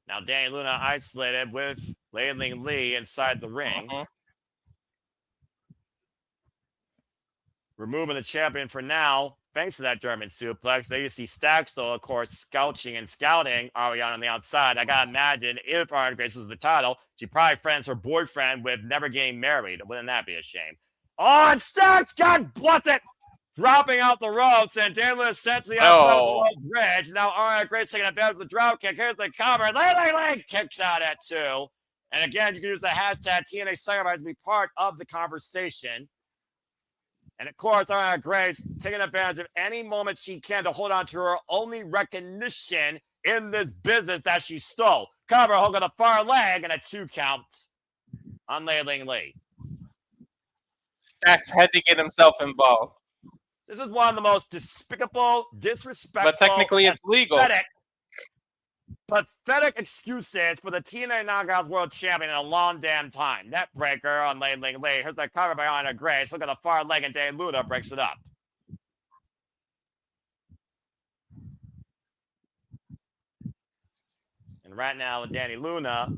Now Dani Luna isolated with Lei Ling Lee inside the ring. Removing the champion for now, thanks to that German suplex. There you see Stacks, though, of course, scouting and scouting Arianna on the outside. I gotta imagine if Arianna Grace was the title, she probably friends her boyfriend with never getting married. Wouldn't that be a shame? Oh, and Stacks, God bless it! Dropping out the ropes, and Dani Luna sent to the outside of the low bridge. Now Arianna Grace taking advantage of the drop kick. Here's the cover. Lei kicks out at 2. And again, you can use the hashtag TNA Sacrifice to be part of the conversation. And of course, Arianna Grace taking advantage of any moment she can to hold on to her only recognition in this business that she stole. Cover, hook on the far leg, and a 2 count on Lei Ling Lee. Stacks had to get himself involved. This is one of the most despicable, disrespectful, But technically it's legal. Pathetic excuses for the TNA Knockouts World Champion in a long damn time. Net breaker on Lei Ling Lee. Here's the cover by Arianna Grace. Look at the far leg, and Dani Luna breaks it up. And right now, Dani Luna,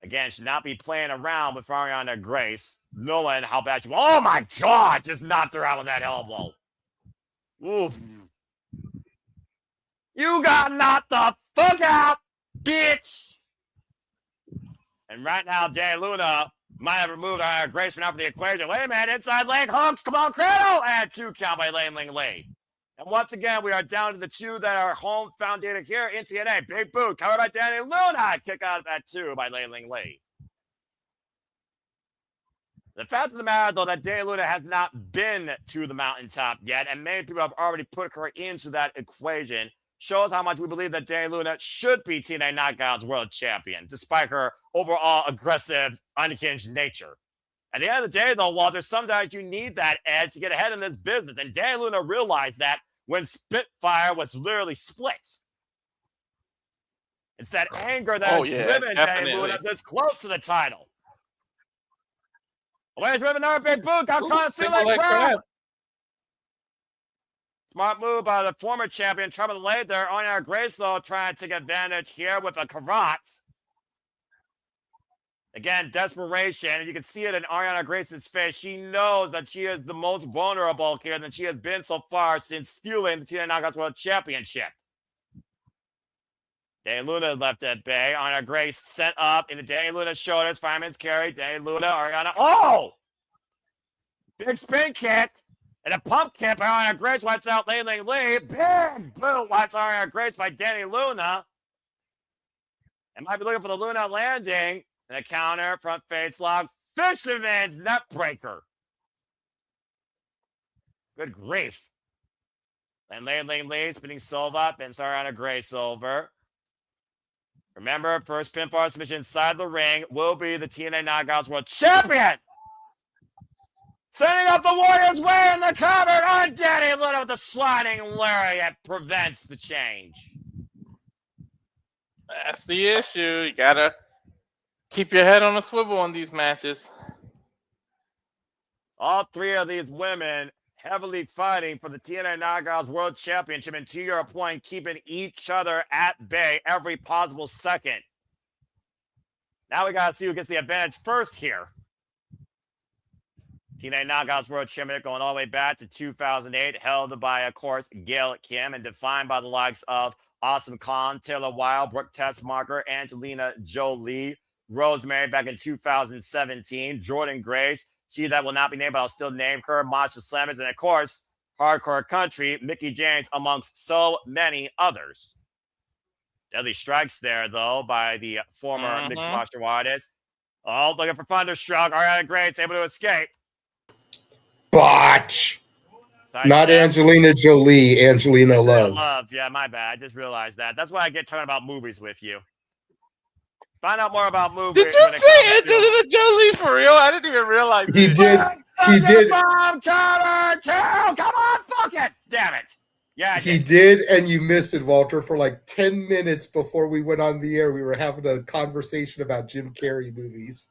Again, should not be playing around with Arianna Grace, knowing how bad she was. Oh my God! Just knocked her out with that elbow. Oof. You got knocked the fuck out, bitch! And right now, Dani Luna might have removed Arianna Grace from the equation. Wait a minute, inside leg hook. Come on, Cradle! And 2 count by Ling Lee. And once again, we are down to the 2 that are home founded here in TNA. Big boot, covered by Dani Luna. Kick out at 2 by Ling Lee. The fact of the matter, though, that Dani Luna has not been to the mountaintop yet, and many people have already put her into that equation, shows how much we believe that Dani Luna should be TNA Knockouts World Champion, despite her overall aggressive, unhinged nature. At the end of the day, though, Walter, sometimes you need that edge to get ahead in this business. And Dani Luna realized that when Spitfire was literally split. It's that anger that has driven Dani Luna this close to the title. Where's driven another big boot? Got caught in like crap. Smart move by the former champion, Trevor Slater. Arianna Grace, though, trying to take advantage here with a karate. Again, desperation, and you can see it in Arianna Grace's face. She knows that she is the most vulnerable here than she has been so far since stealing the TNA Knockouts World Championship. Dani Luna left at bay. Arianna Grace sent up into Dani Luna's shoulders. Fireman's carry. Dani Luna, Arianna. Oh! Big spin kick. And a pump kick by Arianna Grace. Wipes out Ling Lee. Big boot. Wipes Arianna Grace by Dani Luna. And might be looking for the Luna landing. And a counter, front face lock, Fisherman's net breaker. Good grief. And Ling Lee spinning Silva, and Arianna Grace over. Remember, first pinfall submission inside the ring will be the TNA Knockouts World Champion. Setting up the Warriors way in the cover on Dani Luna with the sliding lariat prevents the change. That's the issue. You gotta keep your head on a swivel on these matches. All 3 of these women heavily fighting for the TNA Knockouts World Championship, and to your point, keeping each other at bay every possible second. Now we got to see who gets the advantage first here. TNA Knockouts World Championship going all the way back to 2008, held by, of course, Gail Kim, and defined by the likes of Awesome Khan, Taylor Wilde, Brooke Tessmarker, Angelina Jolie, Rosemary back in 2017, Jordan Grace, she that will not be named, but I'll still name her, Masha Slammers, and of course, Hardcore Country, Mickie James, amongst so many others. Deadly strikes there, though, by the former mixed martial artist. Oh, looking for Thunderstruck. Arianna Grace able to escape. Botch. Not Angelina Jolie, Angelina Love. Yeah, my bad. I just realized that. That's why I get talking about movies with you. Find out more about movies. Did you say Angelina Jolie for real? I didn't even realize he did. He did. Come on, fuck it! Damn it! Yeah, he did, and you missed it, Walter. For like 10 minutes before we went on the air, we were having a conversation about Jim Carrey movies.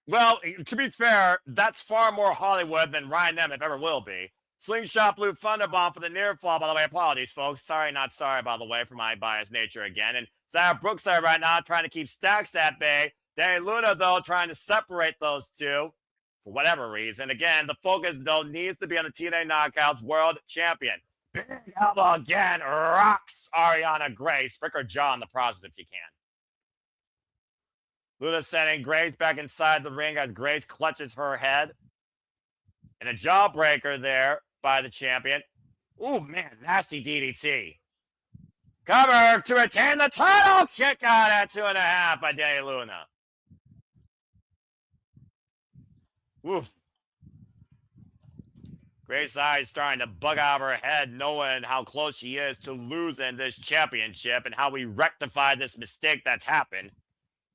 Well, to be fair, that's far more Hollywood than Ryan Nemeth ever will be. Slingshot Blue Thunderbomb for the near fall, by the way. Apologies, folks. Sorry, not sorry, by the way, for my biased nature again. And Zara Brookside right now trying to keep Stacks at bay. Dani Luna, though, trying to separate those two for whatever reason. Again, the focus, though, needs to be on the TNA Knockouts World Champion. Big elbow again rocks Arianna Grace. Frick her jaw in the process if you can. Luna sending Grace back inside the ring as Grace clutches her head. And a jawbreaker there by the champion. Ooh, man, nasty DDT. Cover to retain the title. Kick out at 2.5 by Dani Luna. Oof. Grace's eyes starting to bug out of her head, knowing how close she is to losing this championship and how we rectify this mistake that's happened.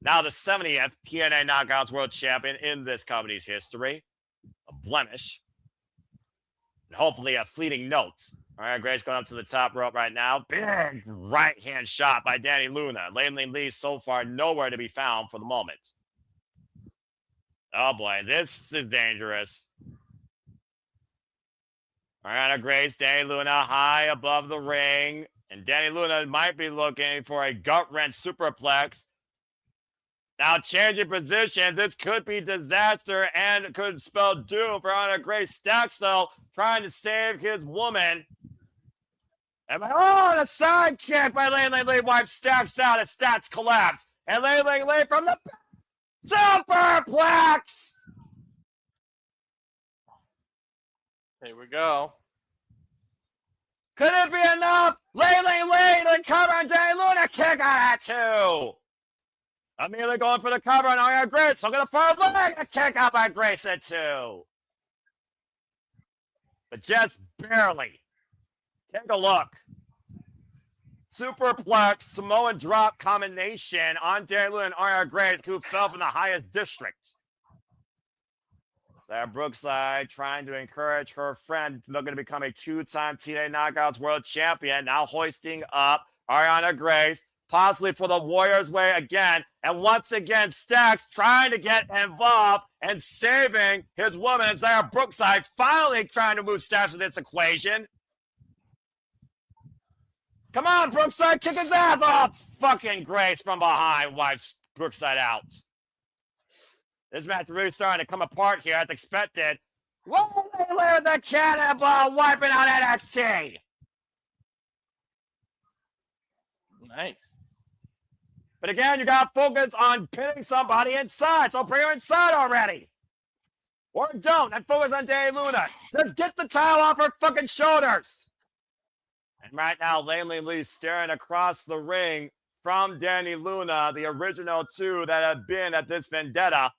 Now the 70th TNA Knockouts World Champion in this company's history. A blemish. And hopefully a fleeting note. All right, Grace going up to the top rope right now. Big right-hand shot by Dani Luna. Ling Lee so far nowhere to be found for the moment. Oh, boy, this is dangerous. Arianna Grace, Dani Luna high above the ring. And Dani Luna might be looking for a gut-wrench superplex. Now changing position. This could be disaster and could spell doom for Arianna Grace. Steelz, though, trying to save his woman. And the side kick by Elayna wipes Steelz out as Steelz collapse. And Elayna from the superplex. Here we go. Could it be enough? Elayna to cover and Dani kick on it too. Immediately going for the cover on Arianna Grace. Looking at the far leg. A kick out by Grace at 2. But just barely. Take a look. Superplex Samoan drop combination on Dani and Arianna Grace, who fell from the highest district. Sarah Brookside trying to encourage her friend looking to become a 2-time TNA Knockouts World Champion. Now hoisting up Arianna Grace. Possibly for the Warriors way again. And once again, Steelz trying to get involved and saving his woman, Sarah Brookside, finally trying to move Steelz in this equation. Come on, Brookside, kick his ass off. Fucking Grace from behind wipes Brookside out. This match really starting to come apart here as expected. Whoa, they with the cannonball, wiping out NXT. Nice. But again, you got to focus on pinning somebody inside. So bring her inside already. Or don't, and focus on Dani. Just get the towel off her fucking shoulders. And right now, Elayna staring across the ring from Dani, the original 2 that have been at this vendetta.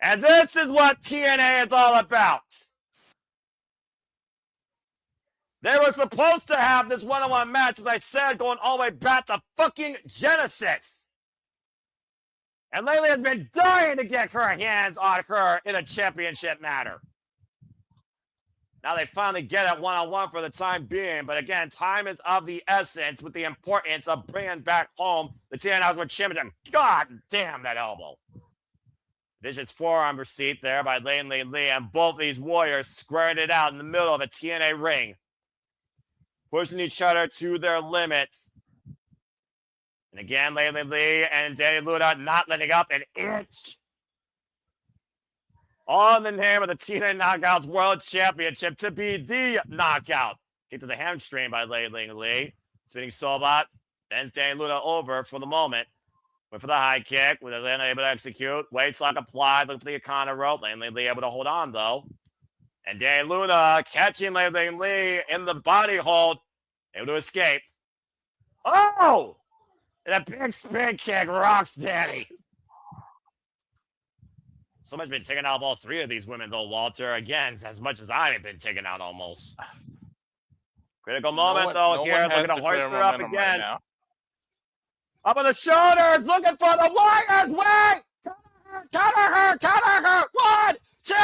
And this is what TNA is all about. They were supposed to have this one-on-one match, as I said, going all the way back to fucking Genesis. And Elayna has been dying to get her hands on her in a championship matter. Now they finally get it one-on-one for the time being. But again, time is of the essence with the importance of bringing back home the TNA World Championship. God damn that elbow. Vision's forearm receipt there by Elayna, and both these warriors squaring it out in the middle of a TNA ring. Pushing each other to their limits. And again, Elayna and Dani not letting up an inch. All in the name of the TNA Knockouts World Championship to be the knockout. Kick to the hamstring by Elayna. Spinning Soulbot. Bends Dani over for the moment. Went for the high kick, with Elayna able to execute. Weights lock applied, looking for the Elayna rope. Elayna able to hold on, though. And Dani catching Elayna in the body hold. Able to escape. Oh! And a big spin kick rocks Dani. So much been taken out of all 3 of these women, though, Walter. Again, as much as I've been taken out almost. Critical moment, here. Looking to hoist her up again. Right up on the shoulders, looking for the Warriors. Wait! Counter her. 1, 2,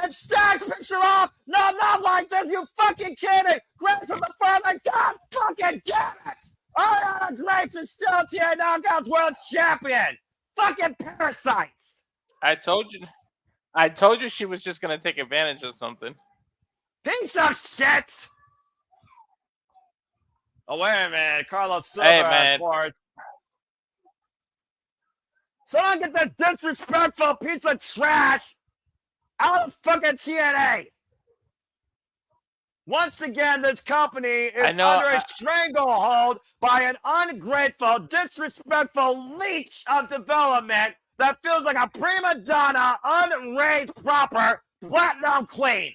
and Steelz picks her off. No, not like this. You fucking kidding? Grace from the front. God fucking damn it. Arianna Grace is still TNA Knockouts World Champion. Fucking parasites. I told you she was just gonna take advantage of something. Piece of shit. Oh, wait a minute. Carlos Silva, of course. Someone get that disrespectful piece of trash out of fucking TNA. Once again, this company is under a stranglehold by an ungrateful, disrespectful leech of development that feels like a prima donna, unraised proper, platinum queen.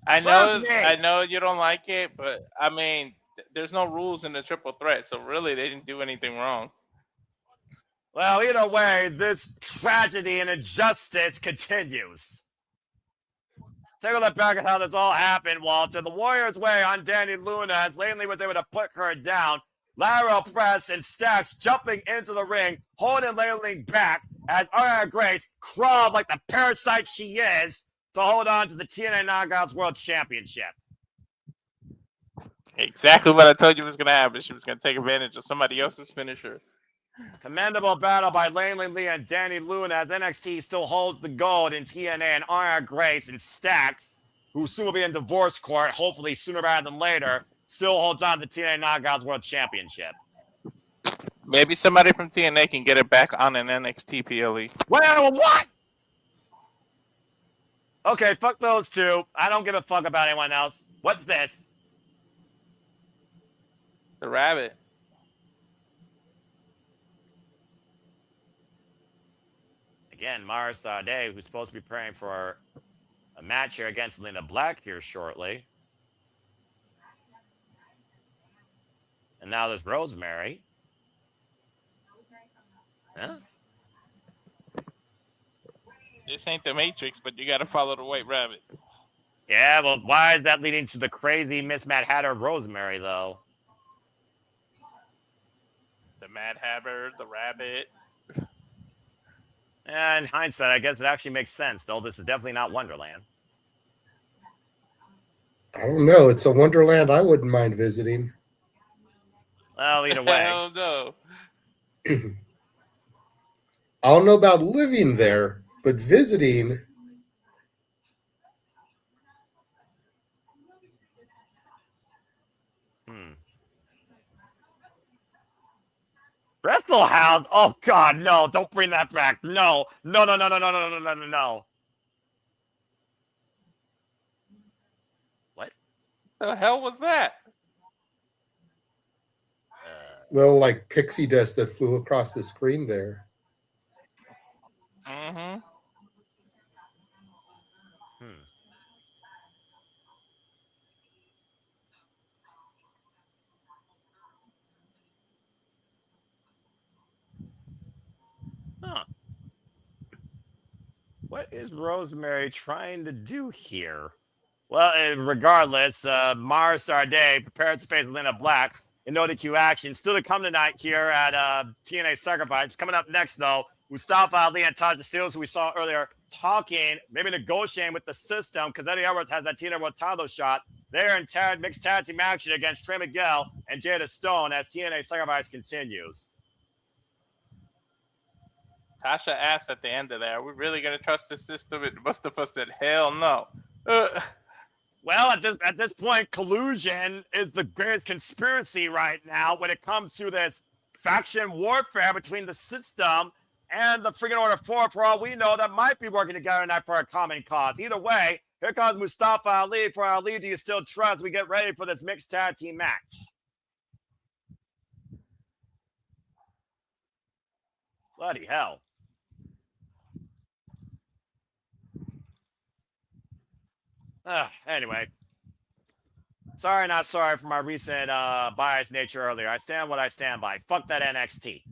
I know you don't like it, but I mean, there's no rules in the triple threat, so really they didn't do anything wrong. Well, either way, this tragedy and injustice continues. Take a look back at how this all happened, Walter. The Warriors' way on Dani as Elayna was able to put her down. Lateral press and Steelz jumping into the ring, holding Elayna back as Arianna Grace crawled like the parasite she is to hold on to the TNA Knockouts World Championship. Exactly what I told you was going to happen. She was going to take advantage of somebody else's finisher. Commendable battle by Elayna and Dani as NXT still holds the gold in TNA, and Arianna Grace and Steelz, who soon will be in divorce court, hopefully sooner rather than later, still holds on to the TNA Knockouts World Championship. Maybe somebody from TNA can get it back on an NXT PLE. Well, what? Okay, fuck those two. I don't give a fuck about anyone else. What's this? The rabbit. Again, Mara Sade, who's supposed to be preparing for a match here against Elayna Black here shortly. And now there's Rosemary. Huh? This ain't the Matrix, but you gotta follow the white rabbit. Yeah, well, why is that leading to the crazy Miss Mad Hatter Rosemary, though? The Mad Hatter, the rabbit. And in hindsight, I guess it actually makes sense, though. This is definitely not Wonderland. I don't know. It's a wonderland I wouldn't mind visiting. Well, either way. Hell no. I don't know about living there, but visiting. Wrestle House? Oh, God, no. Don't bring that back. No. No, no, no, no, no, no, no, no, no, no. What? The hell was that? Little like pixie dust that flew across the screen there. Mm-hmm. Huh. What is Rosemary trying to do here? Well, regardless, Mara Sade prepared to face Elayna Black in ODQ action. Still to come tonight here at TNA Sacrifice. Coming up next, though, Mustafa Ali and Tashs, Steelz, who we saw earlier, talking, maybe negotiating with the system, because Eddie Edwards has that TNA World title shot. They're in mixed tag team action against Trey Miguel and Jada Stone as TNA Sacrifice continues. Tasha asked at the end of that, are we really going to trust the system? And Mustafa said, hell no. Well, at this point, collusion is the greatest conspiracy right now when it comes to this faction warfare between the system and the freaking Order 4, for all we know, that might be working together tonight for a common cause. Either way, here comes Mustafa Ali. For Ali, do you still trust? We get ready for this mixed tag team match. Bloody hell. Anyway. Sorry, not sorry for my recent biased nature earlier. I stand what I stand by. Fuck that NXT.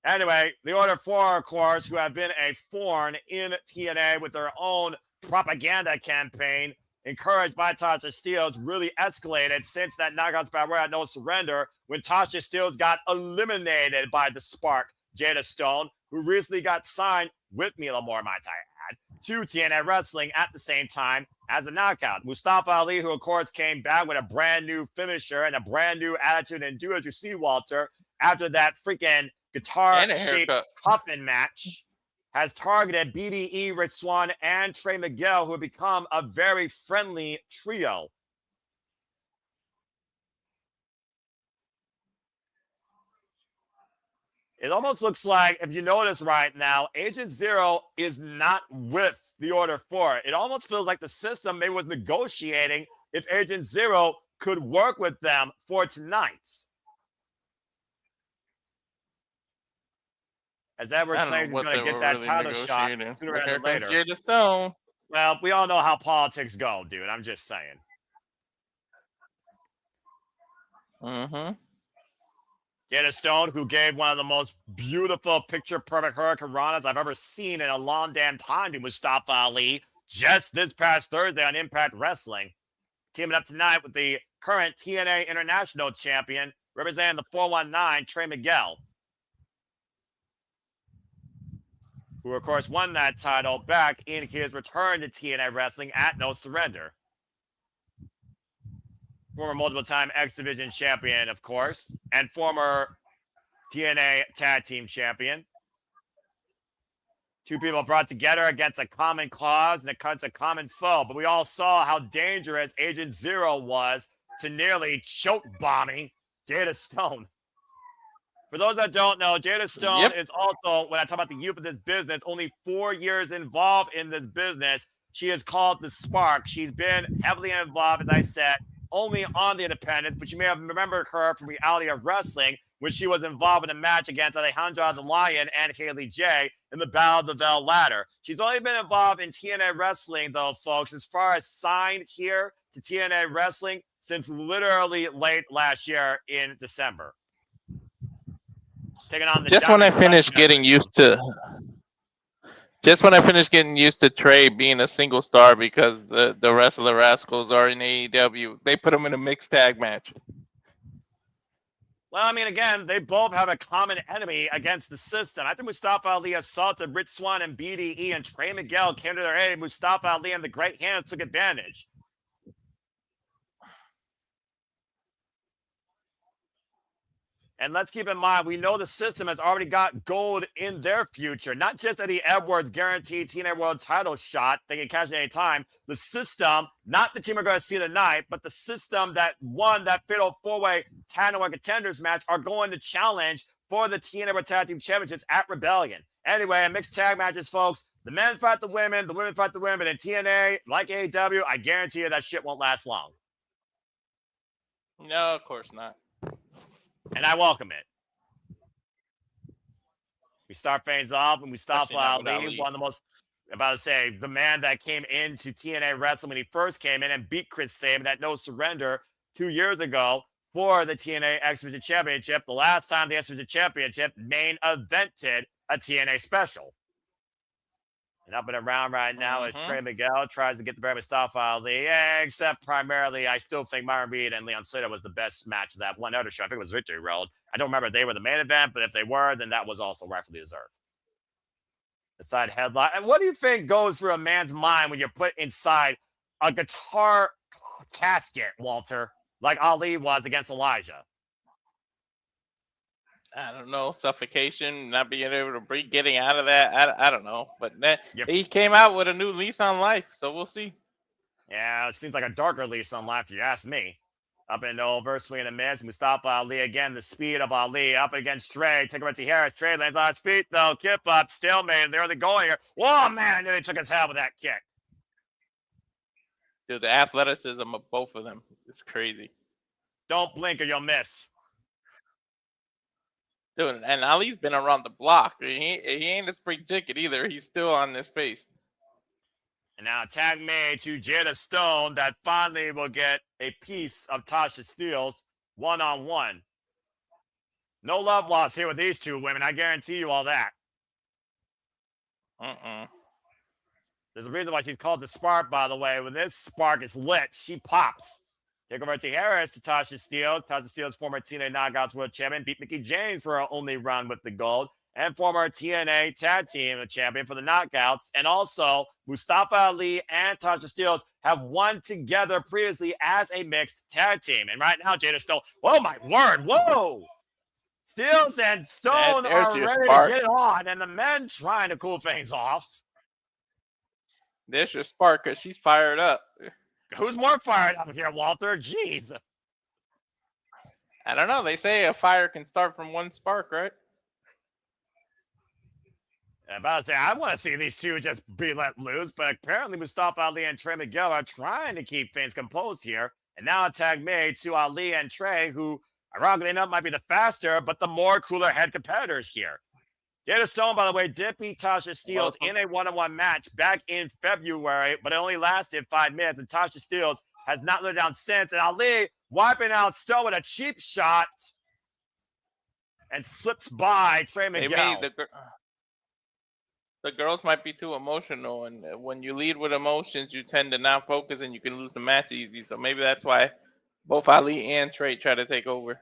Anyway, the Order 4, of course, who have been a thorn in TNA with their own propaganda campaign, encouraged by Tashs Steelz, really escalated since that Knockouts Battle Royale No Surrender when Tashs Steelz got eliminated by the Spark, Jada Stone, who recently got signed with Mila Moore, might I add, to TNA Wrestling at the same time as the Knockout. Mustafa Ali, who of course came back with a brand new finisher and a brand new attitude, and do as you see, Walter, after that freaking guitar-shaped coffin match, has targeted BDE, Rich Swann, and Trey Miguel, who have become a very friendly trio. It almost looks like, if you notice right now, Agent Zero is not with the Order 4. It almost feels like the system maybe was negotiating if Agent Zero could work with them for tonight. As Edwards claims he's going to get that title shot sooner rather than later. Jada Stone. Well, we all know how politics go, dude. I'm just saying. Mm-hmm. Jada Stone, who gave one of the most beautiful picture-perfect Hurricane Ranas I've ever seen in a long damn time to Mustafa Ali just this past Thursday on Impact Wrestling. Teaming up tonight with the current TNA International Champion, representing the 419, Trey Miguel, who, of course, won that title back in his return to TNA Wrestling at No Surrender. Former multiple-time X Division champion, of course, and former TNA Tag Team champion. Two people brought together against a common cause and against a common foe, but we all saw how dangerous Agent Zero was to nearly choke bombing Jada Stone. For those that don't know, Jada Stone Yep. is also, when I talk about the youth of this business, only 4 years involved in this business. She is called the Spark. She's been heavily involved, as I said, only on the independents, but you may have remembered her from Reality of Wrestling when she was involved in a match against Alejandra the Lion and Haley J in the Battle of the Veil Ladder. She's only been involved in TNA Wrestling, though, folks, as far as signed here to TNA Wrestling, since literally late last year in December. Taking on the Just when I finished getting used to Trey being a single star because the rest of the Rascals are in AEW, they put him in a mixed tag match. Well, I mean, again, they both have a common enemy against the system. I think Mustafa Ali assaulted Rich Swann and BDE, and Trey Miguel came to their aid. Mustafa Ali and the Great Hands took advantage. And let's keep in mind, we know the system has already got gold in their future. Not just Eddie Edwards guaranteed TNA World title shot. They can cash it any time. The system, not the team we're going to see tonight, but the system that won that fatal four-way Tag Team Contenders match are going to challenge for the TNA World Tag Team Championships at Rebellion. Anyway, mixed tag matches, folks. The men fight the women fight the women. But in TNA, like AEW, I guarantee you that shit won't last long. No, of course not. And I welcome it. We start things off and Mustafa Ali, one of the most, about to say, the man that came into TNA Wrestling when he first came in and beat Chris Sabin at No Surrender 2 years ago for the TNA X Division Championship. The last time the X Division Championship main evented a TNA special. And up and around right now is Trey Miguel tries to get the better Mustafa Ali. Yeah, except primarily, I still think Myron Reed and Leon Slater was the best match of that one other show. I think it was Victory Road. I don't remember if they were the main event, but if they were, then that was also rightfully deserved. The side headline. And what do you think goes through a man's mind when you're put inside a guitar casket, Walter, like Ali was against Elijah? I don't know, suffocation, not being able to breathe, getting out of that. I don't know. But he came out with a new lease on life, so we'll see. Yeah, it seems like a darker lease on life, if you ask me. Up in the over swing and a miss. Mustafa Ali again, the speed of Ali up against Trey. Take him to Harris. Trey lands on his feet, though. Kip up, stalemate. There they go here. Whoa, man, I knew they took his head with that kick. Dude, the athleticism of both of them is crazy. Don't blink or you'll miss. Dude, and Ali's been around the block. He ain't a spring ticket either. He's still on this face. And now tag made to Jada Stone that finally will get a piece of Tashs Steelz one-on-one. No love lost here with these two women. I guarantee you all that. There's a reason why she's called the Spark, by the way. When this Spark is lit, she pops. Take over to Harris to Tashs Steelz. Tashs Steelz, former TNA Knockouts World Champion, beat Mickie James for her only run with the gold. And former TNA Tag Team Champion for the Knockouts. And also, Mustafa Ali and Tashs Steelz have won together previously as a mixed tag team. And right now, Jada Stone, oh my word, whoa! Steelz and Stone are ready to get on, and the men trying to cool things off. There's your spark, because she's fired up. Who's more fired up here, Walter? Jeez. I don't know. They say a fire can start from one spark, right? I'm about to say, I want to see these two just be let loose, but apparently Mustafa Ali and Trey Miguel are trying to keep things composed here. And now a tag made to Ali and Trey, who, ironically enough, might be the faster, but the more cooler head competitors here. Jada Stone, by the way, did beat Tashs Steelz in a one-on-one match back in February, but it only lasted 5 minutes, and Tashs Steelz has not let it down since. And Ali wiping out Stone with a cheap shot and slips by Trey Miguel. The girls might be too emotional, and when you lead with emotions, you tend to not focus, and you can lose the match easy. So maybe that's why both Ali and Trey try to take over.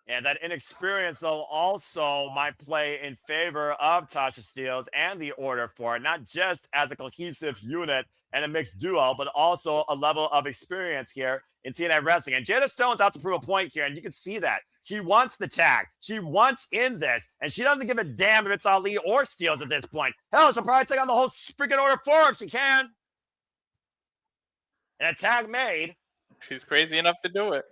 And that inexperience, though, also might play in favor of Tashs Steelz and the Order for it, not just as a cohesive unit and a mixed duo, but also a level of experience here in TNA Wrestling. And Jada Stone's out to prove a point here, and you can see that. She wants the tag. She wants in this, and she doesn't give a damn if it's Ali or Steelz at this point. Hell, she'll probably take on the whole freaking Order for if she can. And a tag made. She's crazy enough to do it.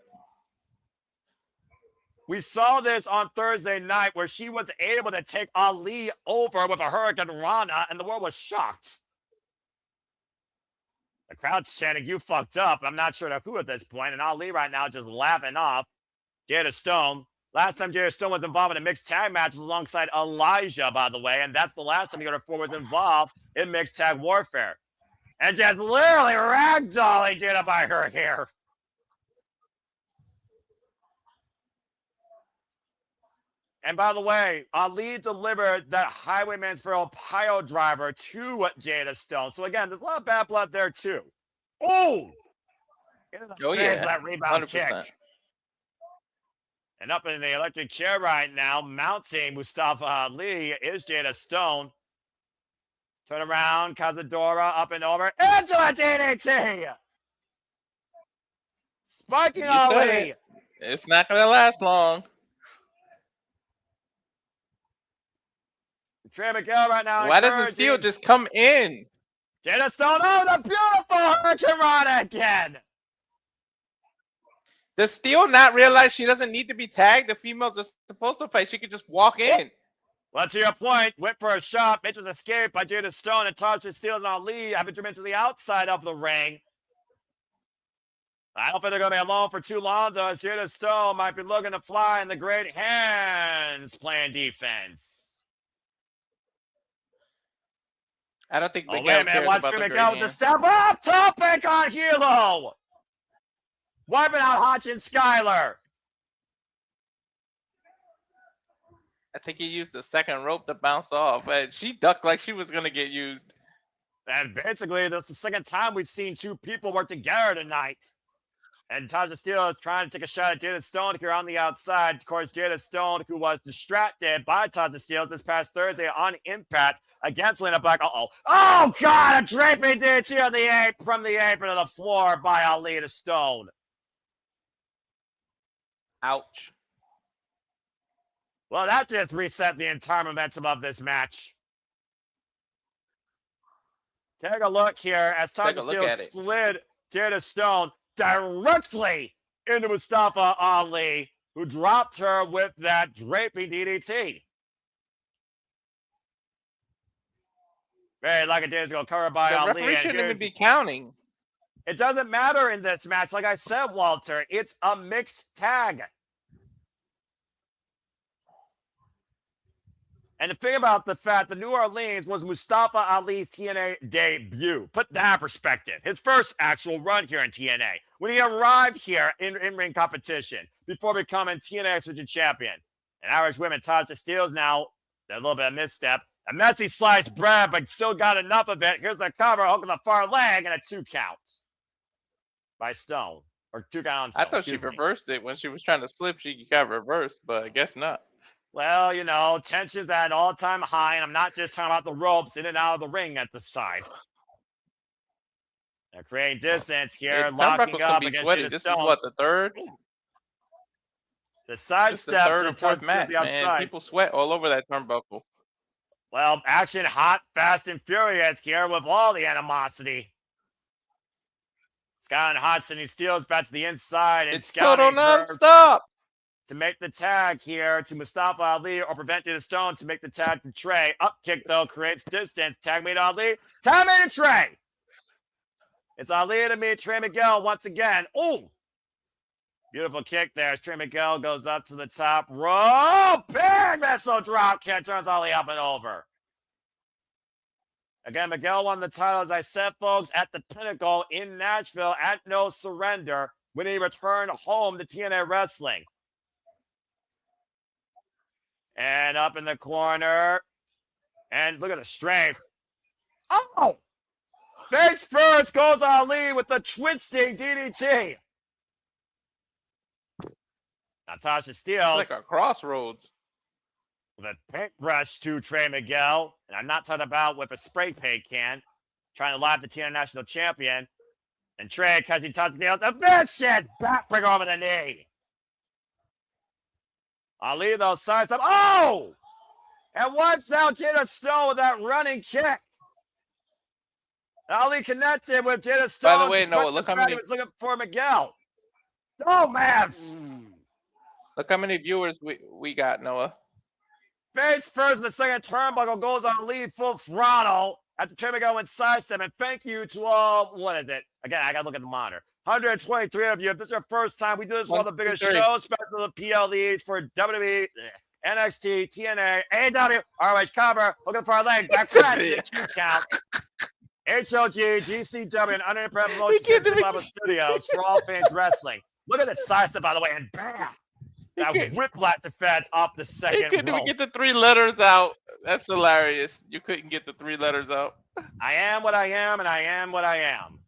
We saw this on Thursday night where she was able to take Ali over with a Hurricane Rana, and the world was shocked. The crowd's chanting, "You fucked up." I'm not sure who at this point, and Ali right now just laughing off Jada Stone. Last time Jada Stone was involved in a mixed tag match was alongside Elijah, by the way, and that's the last time Jada 4 was involved in mixed tag warfare. And just literally ragdolling Jada by her hair. And by the way, Ali delivered that Highwayman's Ferrell pile driver to Jada Stone. So again, there's a lot of bad blood there too. Oh! Yeah. That rebound 100%. kick. And up in the electric chair right now, mounting Mustafa Ali is Jada Stone. Turn around, Cazadora up and over into a DDT! Spiking Ali! It's not going to last long. Trey Miguel right now. Why doesn't Steel just come in? Jada Stone, oh, the beautiful Hurricane Rana again! Does Steel not realize she doesn't need to be tagged? The females are supposed to fight. She could just walk in. Well, to your point, went for a shot. Mitchell's escaped by Jada Stone, and Tashs, Steelz, and Ali have been driven to the outside of the ring. I don't think they're going to be alone for too long, though, as Jada Stone might be looking to fly in the great hands playing defense. I don't think Miguel Miguel wait a minute, cares watch about the Miguel with the hand. step up, topic on Hilo. Wiping out Hotch and Skyler. I think he used the second rope to bounce off. And she ducked like she was going to get used. And basically, that's the second time we've seen two people work together tonight. And Tashs Steelz is trying to take a shot at Jada Stone here on the outside. Of course, Jada Stone, who was distracted by Tashs Steelz this past Thursday on Impact against Elayna Black. Oh, God, a draping DDT on the from the apron to the floor by Ali to Stone. Ouch. Well, that just reset the entire momentum of this match. Take a look here as Tashs Steelz slid Jada Stone directly into Mustafa Ali, who dropped her with that draping DDT. Very like it is, go covered by Ali. The referee shouldn't even be counting. It doesn't matter in this match. Like I said, Walter, it's a mixed tag. And the thing about the fact that New Orleans was Mustafa Ali's TNA debut. Put that in perspective. His first actual run here in TNA. When he arrived here in ring competition before becoming TNA Exhibition Champion. And Irish women, Tashs Steelz now, a little bit of misstep. A messy sliced bread, but still got enough of it. Here's the cover, hook on the far leg, and a 2 count by Stone. Or 2 count on Stone. I thought she reversed it. When she was trying to slip, she got reversed, but I guess not. Well, you know, tension's at an all-time high, and I'm not just talking about the ropes in and out of the ring at this side. They're creating distance here, locking up against Jada This Stone. is what, the third? The sidestep third or to fourth the match, man. outside. People sweat all over that turnbuckle. Well, action hot, fast, and furious here with all the animosity. Scott and Hodgson, he steals back to the inside and It's total scouting nonstop. to make the tag here to Mustafa Ali or prevent Jada Stone to make the tag to Trey. Up kick, though, creates distance. Tag made Ali. Tag made to Trey. It's Ali to meet Trey Miguel once again. Oh, beautiful kick there as Trey Miguel goes up to the top rope. Big missile drop kick turns Ali up and over. Again, Miguel won the title, as I said, folks, at the Pinnacle in Nashville at No Surrender when he returned home to TNA Wrestling. And up in the corner. And look at the strength. Oh! Face first goes Ali with the twisting DDT. Now Tashs Steelz. It's like a crossroads. With a paintbrush to Trey Miguel. And I'm not talking about with a spray paint can. Trying to live the TNA National Champion. And Trey catching Tashs Steelz. A bad shit. Backbreaker over the knee. Ali, though, sides up. Oh! And wipes out Jada Stone with that running kick. Ali connected with Jada Stone. By the way, Noah, look how many. He was looking for Miguel. Oh, man. Look how many viewers we got, Noah. Face first in the second turnbuckle, goes on lead full throttle after Trey Miguel went sidestep. And thank you to all, what is it? Again, I got to look at the monitor. 123 of you. If this is your first time, we do this for all the biggest shows, especially the PLEs for WWE, NXT, TNA, AEW, ROH cover, looking for our leg, back press, count. HOG, GCW, and Underground Promotions Level Studios for all fans wrestling. Look at the sidestep, by the way, and bam! That whiplash effect off the second You couldn't rope. even get the 3 letters out. That's hilarious. You couldn't get the 3 letters out. I am what I am, and I am what I am.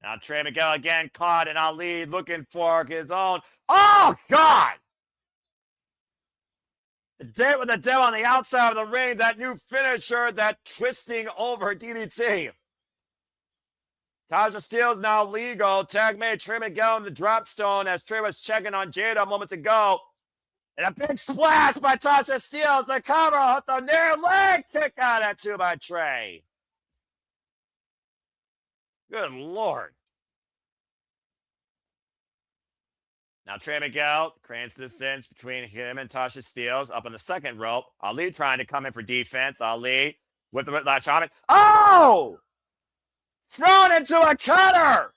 Now Trey Miguel again caught, and Ali looking for his own. Oh, God! The date with the devil on the outside of the ring, that new finisher, that twisting over DDT. Tashs Steelz now legal. Tag made Trey Miguel in the drop stone as Trey was checking on Jada moments ago. And a big splash by Tashs Steelz. The cover with the near leg kick out at 2 by Trey. Good Lord. Now Trey Miguel cranes the distance between him and Tashs Steelz up on the second rope. Ali trying to come in for defense. Ali with the last shot. Oh! Thrown into a cutter!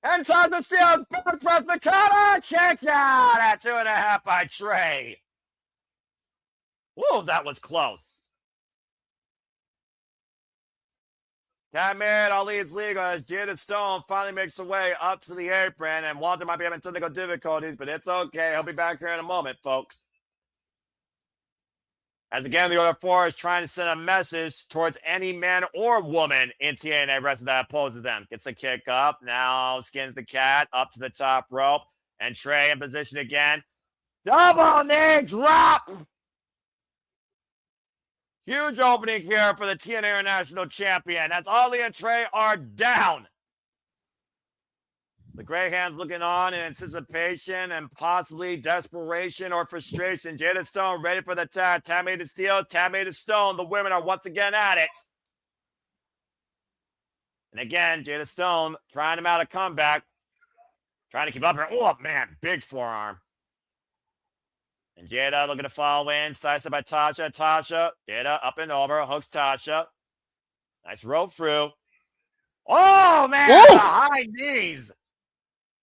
And Tashs Steelz back press the cutter! Kick out at 2.5 by Trey. Whoa, that was close. That man, Ali's legal as Jada Stone finally makes her way up to the apron, and Walter might be having technical difficulties, but it's okay. He'll be back here in a moment, folks. As again, the Order 4 is trying to send a message towards any man or woman in TNA wrestling that opposes them. Gets a kick up, now skins the cat up to the top rope, and Trey in position again. Double knee drop! Huge opening here for the TNA International Champion. As Ali and Trey are down. The Grey Hands looking on in anticipation and possibly desperation or frustration. Jada Stone ready for the tag. Tag made to Steelz, tag made to Stone. The women are once again at it. And again, Jada Stone trying to mount a comeback. Trying to keep up here. Oh, man, big forearm. And Jada looking to follow in. Sidestep by Tasha. Jada up and over. Hooks Tasha. Nice rope through. Oh, man. The high knees.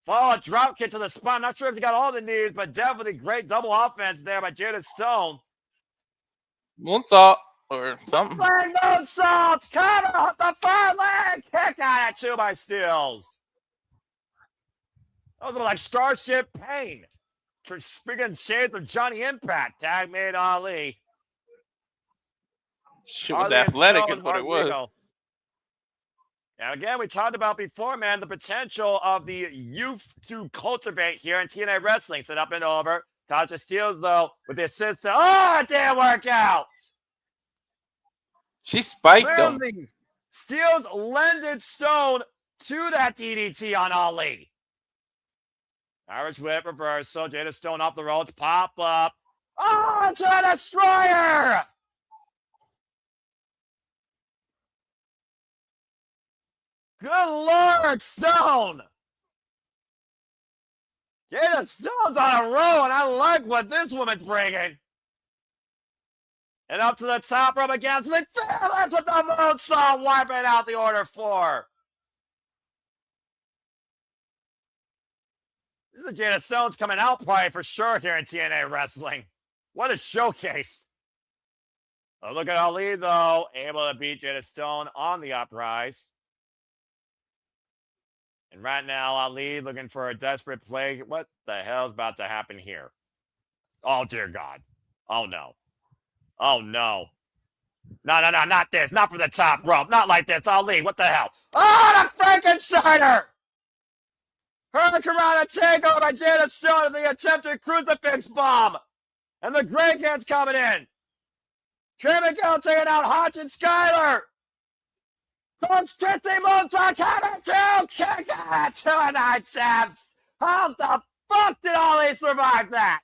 Follow a drop kick to the spine. Not sure if you got all the knees, but definitely great double offense there by Jada Stone. Moonsault or something. Moonsault. Cover the far leg. Kick out at 2 by Steelz. Those are like Starship Pain. Speaking shades of Johnny Impact, tag made Ali. She was athletic is what it was. Now again, we talked about before, man, the potential of the youth to cultivate here in TNA wrestling. Set up and over. Tashs Steelz, though, with the assist. Oh, it didn't work out. She spiked him. Steelz lended Stone to that DDT on Ali. Irish whip reversal. Jada Stone off the ropes. Pop up. Oh, to a destroyer! Good Lord, Stone! Jada Stone's on a roll, and I like what this woman's bringing. And up to the top rope again. So they fearless with the moonsault, wiping out the Order 4. This is Jada Stone's coming out party for sure here in TNA wrestling. What a showcase. Oh, look at Ali, though. Able to beat Jada Stone on the uprise. And right now, Ali looking for a desperate play. What the hell is about to happen here? Oh, dear God. Oh, no. Oh, no. No, not this. Not from the top rope. Not like this. Ali, what the hell? Oh, the Frankensteiner! Hurricanrana takeover by Jada Stone of the attempted crucifix bomb. And the Grey Hands coming in. Trey Miguel taking out Hodge and Skyler. Coach Kissy Moonsault coming to kick it 2 attempts. How the fuck did Ollie survive that?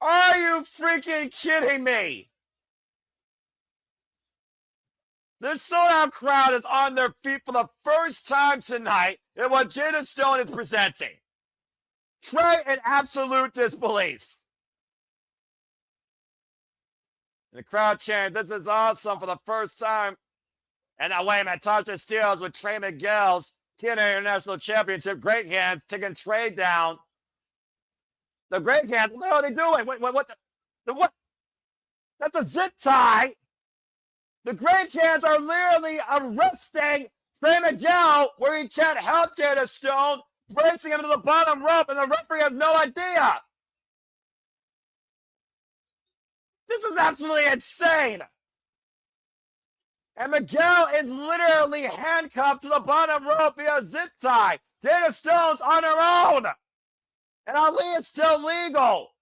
Are you freaking kidding me? This sold-out crowd is on their feet for the first time tonight in what Jada Stone is presenting. Trey in absolute disbelief. And the crowd chants, "This is awesome," for the first time. And now, wait a minute, Tashs Steelz with Trey Miguel's TNA International Championship Great Hands taking Trey down. The Great Hands, what the hell are they doing? What? That's a zip tie. The Great Hands are literally arresting Trey Miguel where he can't help Jada Stone, bracing him to the bottom rope, and the referee has no idea. This is absolutely insane. And Miguel is literally handcuffed to the bottom rope via zip tie. Jada Stone's on her own. And Ali is still legal.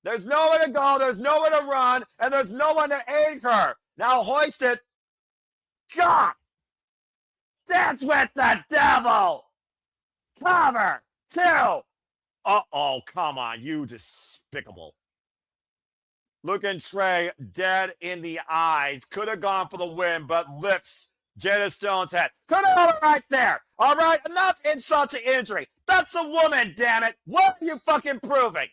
There's nowhere to go, there's nowhere to run, and there's no one to aid her. Now hoisted. God! Dance with the devil! Cover! 2! Uh-oh, come on, you despicable. Looking Trey dead in the eyes. Could have gone for the win, but lifts Jada Stone's head. Could have held it right there. All right, enough insult to injury. That's a woman, damn it. What are you fucking proving?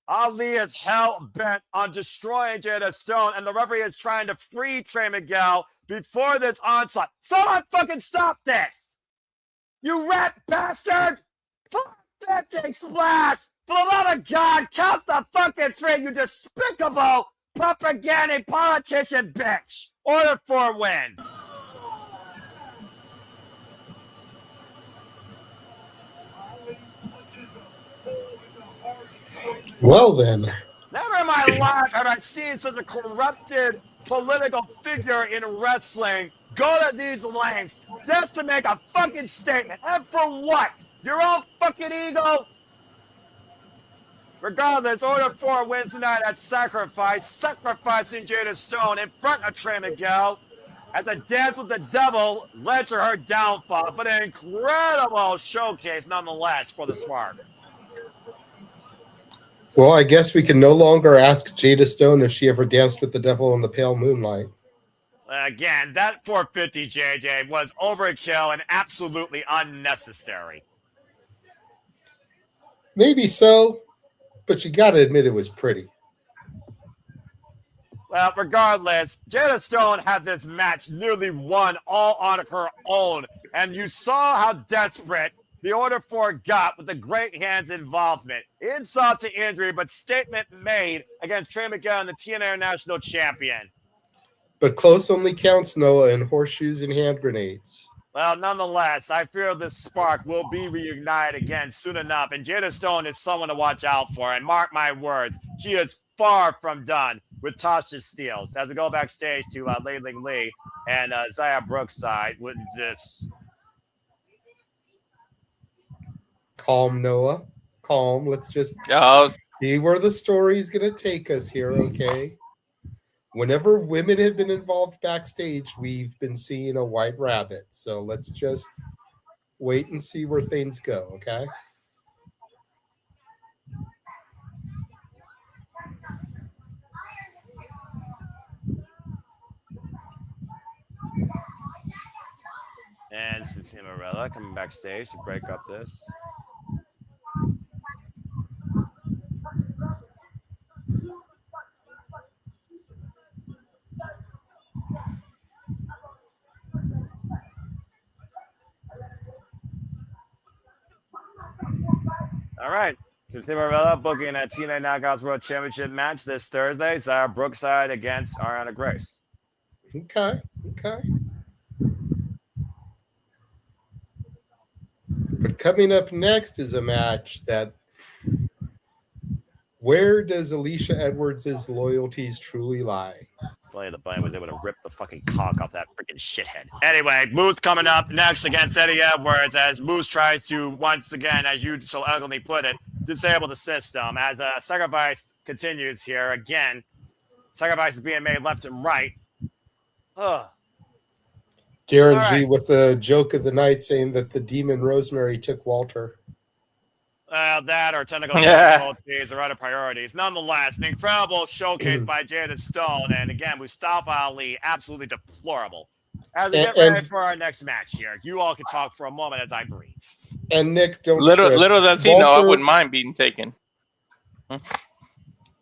Ali is hell-bent on destroying Jada Stone, and the referee is trying to free Trey Miguel before this onslaught. Someone fucking stop this! You rat bastard! Pathetic splash! For the love of God, count the fucking tree, you despicable propaganda politician bitch! Order 4 wins. Well then. Never in my life have I seen such a corrupted political figure in wrestling go to these lengths just to make a fucking statement. And for what? Your own fucking ego? Regardless, Order 4 wins tonight at Sacrifice, sacrificing Jada Stone in front of Trey Miguel as a dance with the devil led to her downfall, but an incredible showcase nonetheless for the Spark. Well, I guess we can no longer ask Jada Stone if she ever danced with the devil in the pale moonlight. Again, that 450 JJ was overkill and absolutely unnecessary. Maybe so, but you got to admit it was pretty. Well, regardless, Jada Stone had this match nearly won all on her own, and you saw how desperate the Order 4 got with the Great Hands involvement. Insult to injury, but statement made against Trey Miguel and the TNA National Champion. But close only counts, Noah, and horseshoes and hand grenades. Well, nonetheless, I fear this spark will be reunited again soon enough, and Jada Stone is someone to watch out for. And mark my words, she is far from done with Tashs Steelz. As we go backstage to Ling Lee and Zaya Brookside with this. Calm, Noah. Calm. Let's just see where the story's going to take us here, okay? Whenever women have been involved backstage, we've been seeing a white rabbit. So let's just wait and see where things go, okay? And Cinderella coming backstage to break up this. All right. Cinderella booking a TNA Knockouts World Championship match this Thursday. Zaya Brookside against Arianna Grace. Okay. But coming up next is a match that where does Alicia Edwards' loyalties truly lie? Play the button was able to rip the fucking cock off that freaking shithead. Anyway, Moose coming up next against Eddie Edwards as Moose tries to, once again, as you so elegantly put it, disable the system. As Sacrifice continues here. Again, Sacrifice is being made left and right. Ugh. Darren G with the joke of the night saying that the demon Rosemary took Walter. That or technical difficulties or other priorities. Nonetheless, an incredible showcase by Jada Stone. And again, Mustafa Ali, absolutely deplorable. As we get ready for our next match here, you all can talk for a moment as I breathe. And Nick, don't little does he know, I wouldn't mind being taken.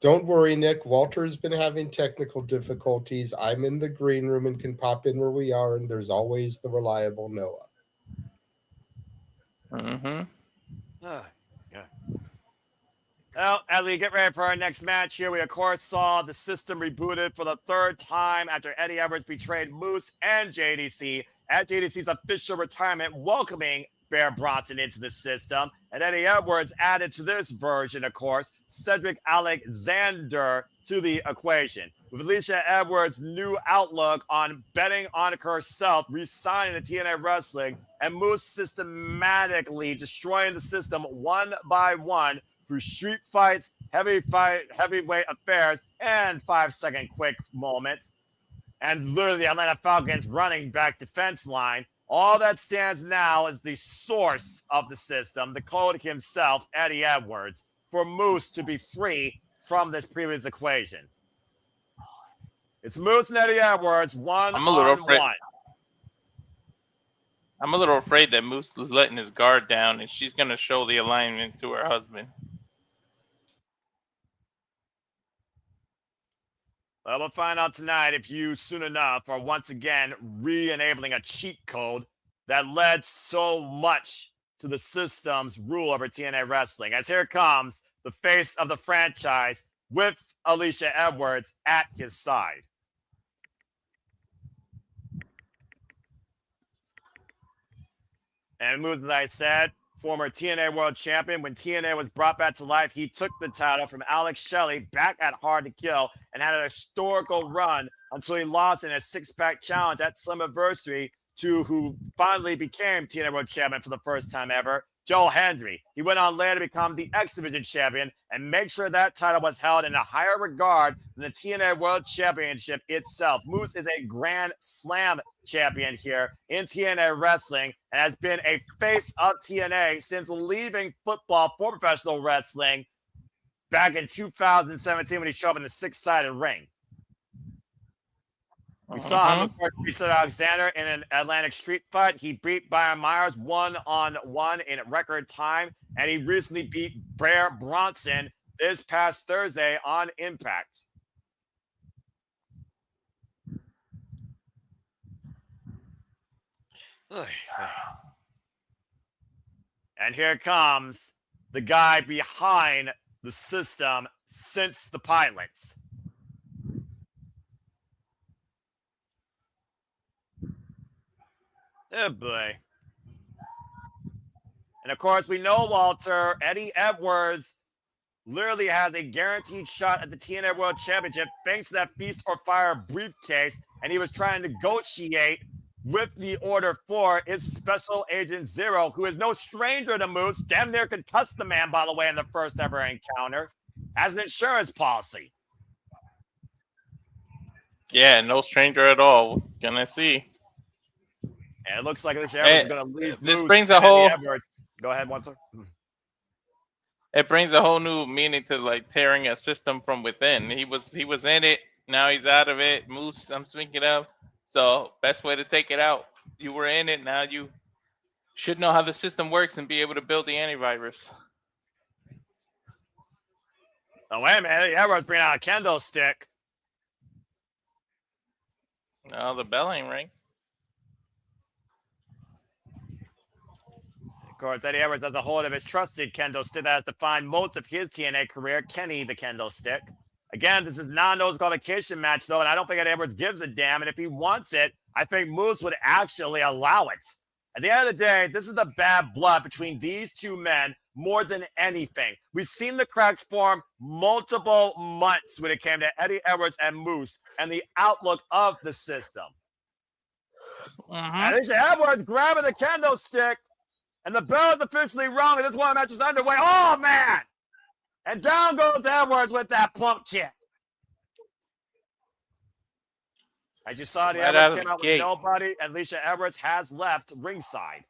Don't worry, Nick. Walter's been having technical difficulties. I'm in the green room and can pop in where we are, and there's always the reliable Noah. Mm-hmm. Yeah. Well, as we get ready for our next match here, we of course saw the system rebooted for the third time after Eddie Edwards betrayed Moose and JDC at JDC's official retirement, welcoming Bear Bronson into the system. And Eddie Edwards added to this version, of course, Cedric Alexander to the equation. With Alicia Edwards' new outlook on betting on herself, re-signing to TNA Wrestling, and Moose systematically destroying the system one by one through street fights, heavyweight affairs, and 5-second quick moments. And literally the Atlanta Falcons running back defense line. All that stands now is the source of the system, the code himself, Eddie Edwards, for Moose to be free from this previous equation. It's Moose and Eddie Edwards, one on one. I'm a little afraid that Moose is letting his guard down, and she's going to show the alignment to her husband. Well, we'll find out tonight if you soon enough are once again re-enabling a cheat code that led so much to the system's rule over TNA Wrestling. As here comes the face of the franchise with Alicia Edwards at his side. And Moose, as I said, former TNA World Champion. When TNA was brought back to life, he took the title from Alex Shelley back at Hard to Kill and had a historical run until he lost in a six-pack challenge at Summerversary to who finally became TNA World Champion for the first time ever, Joe Hendry. He went on later to become the X Division Champion and make sure that title was held in a higher regard than the TNA World Championship itself. Moose is a Grand Slam champion here in TNA Wrestling and has been a face of TNA since leaving football for professional wrestling back in 2017 when he showed up in the six-sided ring. We saw him, of course, beat Alexander in an Atlantic street fight. He beat Byron Myers one-on-one in record time, and he recently beat Bear Bronson this past Thursday on Impact. And here comes the guy behind the system since the pilots. Oh, boy. And, of course, we know, Walter, Eddie Edwards literally has a guaranteed shot at the TNA World Championship thanks to that Feast or Fire briefcase, and he was trying to negotiate with the Order 4 is Special Agent Zero, who is no stranger to Moose, damn near concussed the man, by the way, in the first ever encounter, as an insurance policy. Yeah, no stranger at all. Gonna see. And it looks like Alicia Edwards is going to leave. This Moose brings a whole. Go ahead, Walter. It brings a whole new meaning to like tearing a system from within. He was in it. Now he's out of it. Moose, I'm speaking of. So best way to take it out. You were in it. Now you should know how the system works and be able to build the antivirus. Oh wait a minute! Edwards bringing out a kendo stick. Oh, the bell ain't ring. Of course, Eddie Edwards has a hold of his trusted kendo stick that has defined most of his TNA career, Kenny the kendo stick. Again, this is not a no qualification match, though, and I don't think Eddie Edwards gives a damn. And if he wants it, I think Moose would actually allow it. At the end of the day, this is the bad blood between these two men more than anything. We've seen the cracks form multiple months when it came to Eddie Edwards and Moose and the outlook of the system. And Alicia Edwards grabbing the kendo stick, and the bell is officially rung, and this one match is underway. Oh, man! And down goes Edwards with that plump kick. As you saw, the Edwards came out with nobody, and Alicia Edwards has left ringside.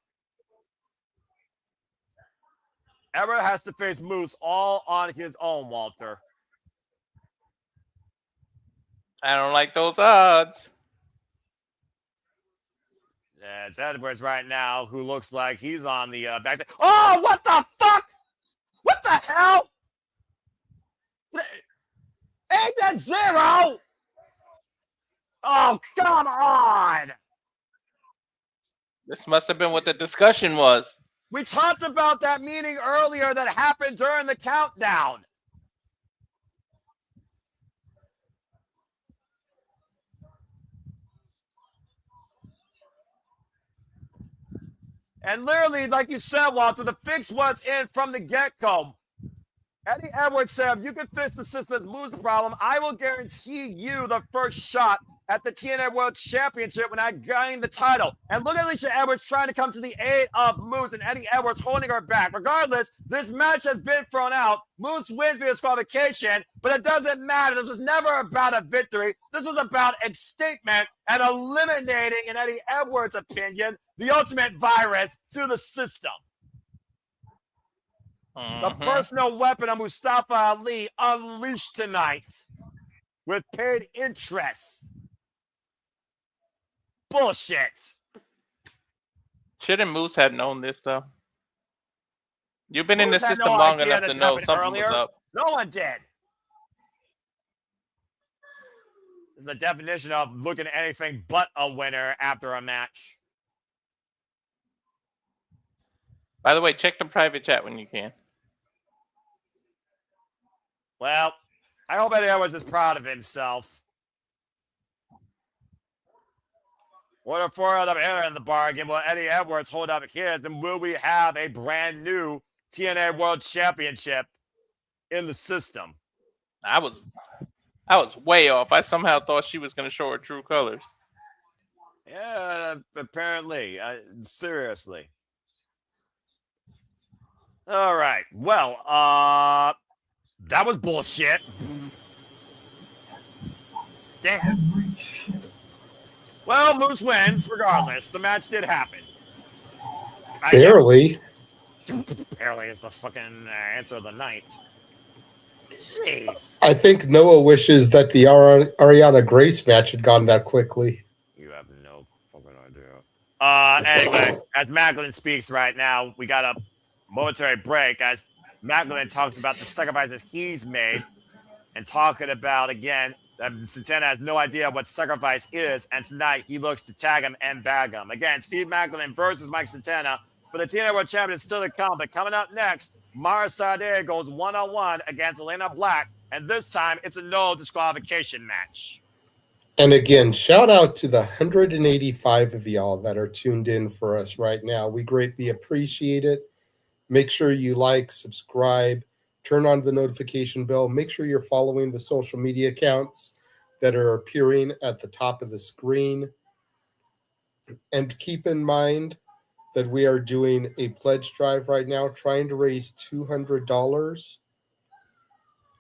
Edward has to face Moose all on his own, Walter. I don't like those odds. Yeah, it's Edwards right now, who looks like he's on the back. Oh, what the fuck? What the hell? Ain't that 0? Oh, come on. This must have been what the discussion was. We talked about that meeting earlier that happened during the countdown. And literally, like you said, Walter, the fix was in from the get-go. Eddie Edwards said, if you can fix the system's Moose problem, I will guarantee you the first shot at the TNA World Championship when I gain the title. And look at Alicia Edwards trying to come to the aid of Moose and Eddie Edwards holding her back. Regardless, this match has been thrown out. Moose wins via disqualification, but it doesn't matter. This was never about a victory. This was about a statement and eliminating, in Eddie Edwards' opinion, the ultimate virus to the system. The personal weapon of Mustafa Ali unleashed tonight with paid interest. Bullshit. Shouldn't Moose have known this, though? You've been in the Moose had system no long idea enough this to know happened something earlier. was up. No one did. This is the definition of looking at anything but a winner after a match. By the way, check the private chat when you can. Well, I hope Eddie Edwards is proud of himself. What a four out of air in the bargain. Will Eddie Edwards hold up his? And will we have a brand new TNA World Championship in the system? I was way off. I somehow thought she was going to show her true colors. Yeah, apparently. Seriously. All right. Well, that was bullshit. Damn. Well, Moose wins regardless. The match did happen. Barely. Barely is the fucking answer of the night. Jeez. I think Noah wishes that the Arianna Grace match had gone that quickly. You have no fucking idea. Anyway, as Maclin speaks right now, we got a momentary break as Maclin talks about the sacrifices he's made and talking about, again, that Santana has no idea what sacrifice is, and tonight he looks to tag him and bag him. Again, Steve Maclin versus Mike Santana for the TNA World Championship still to come, but coming up next, Sade goes one-on-one against Elayna Black, and this time it's a no disqualification match. And again, shout out to the 185 of y'all that are tuned in for us right now. We greatly appreciate it. Make sure you like, subscribe, turn on the notification bell. Make sure you're following the social media accounts that are appearing at the top of the screen. And keep in mind that we are doing a pledge drive right now, trying to raise $200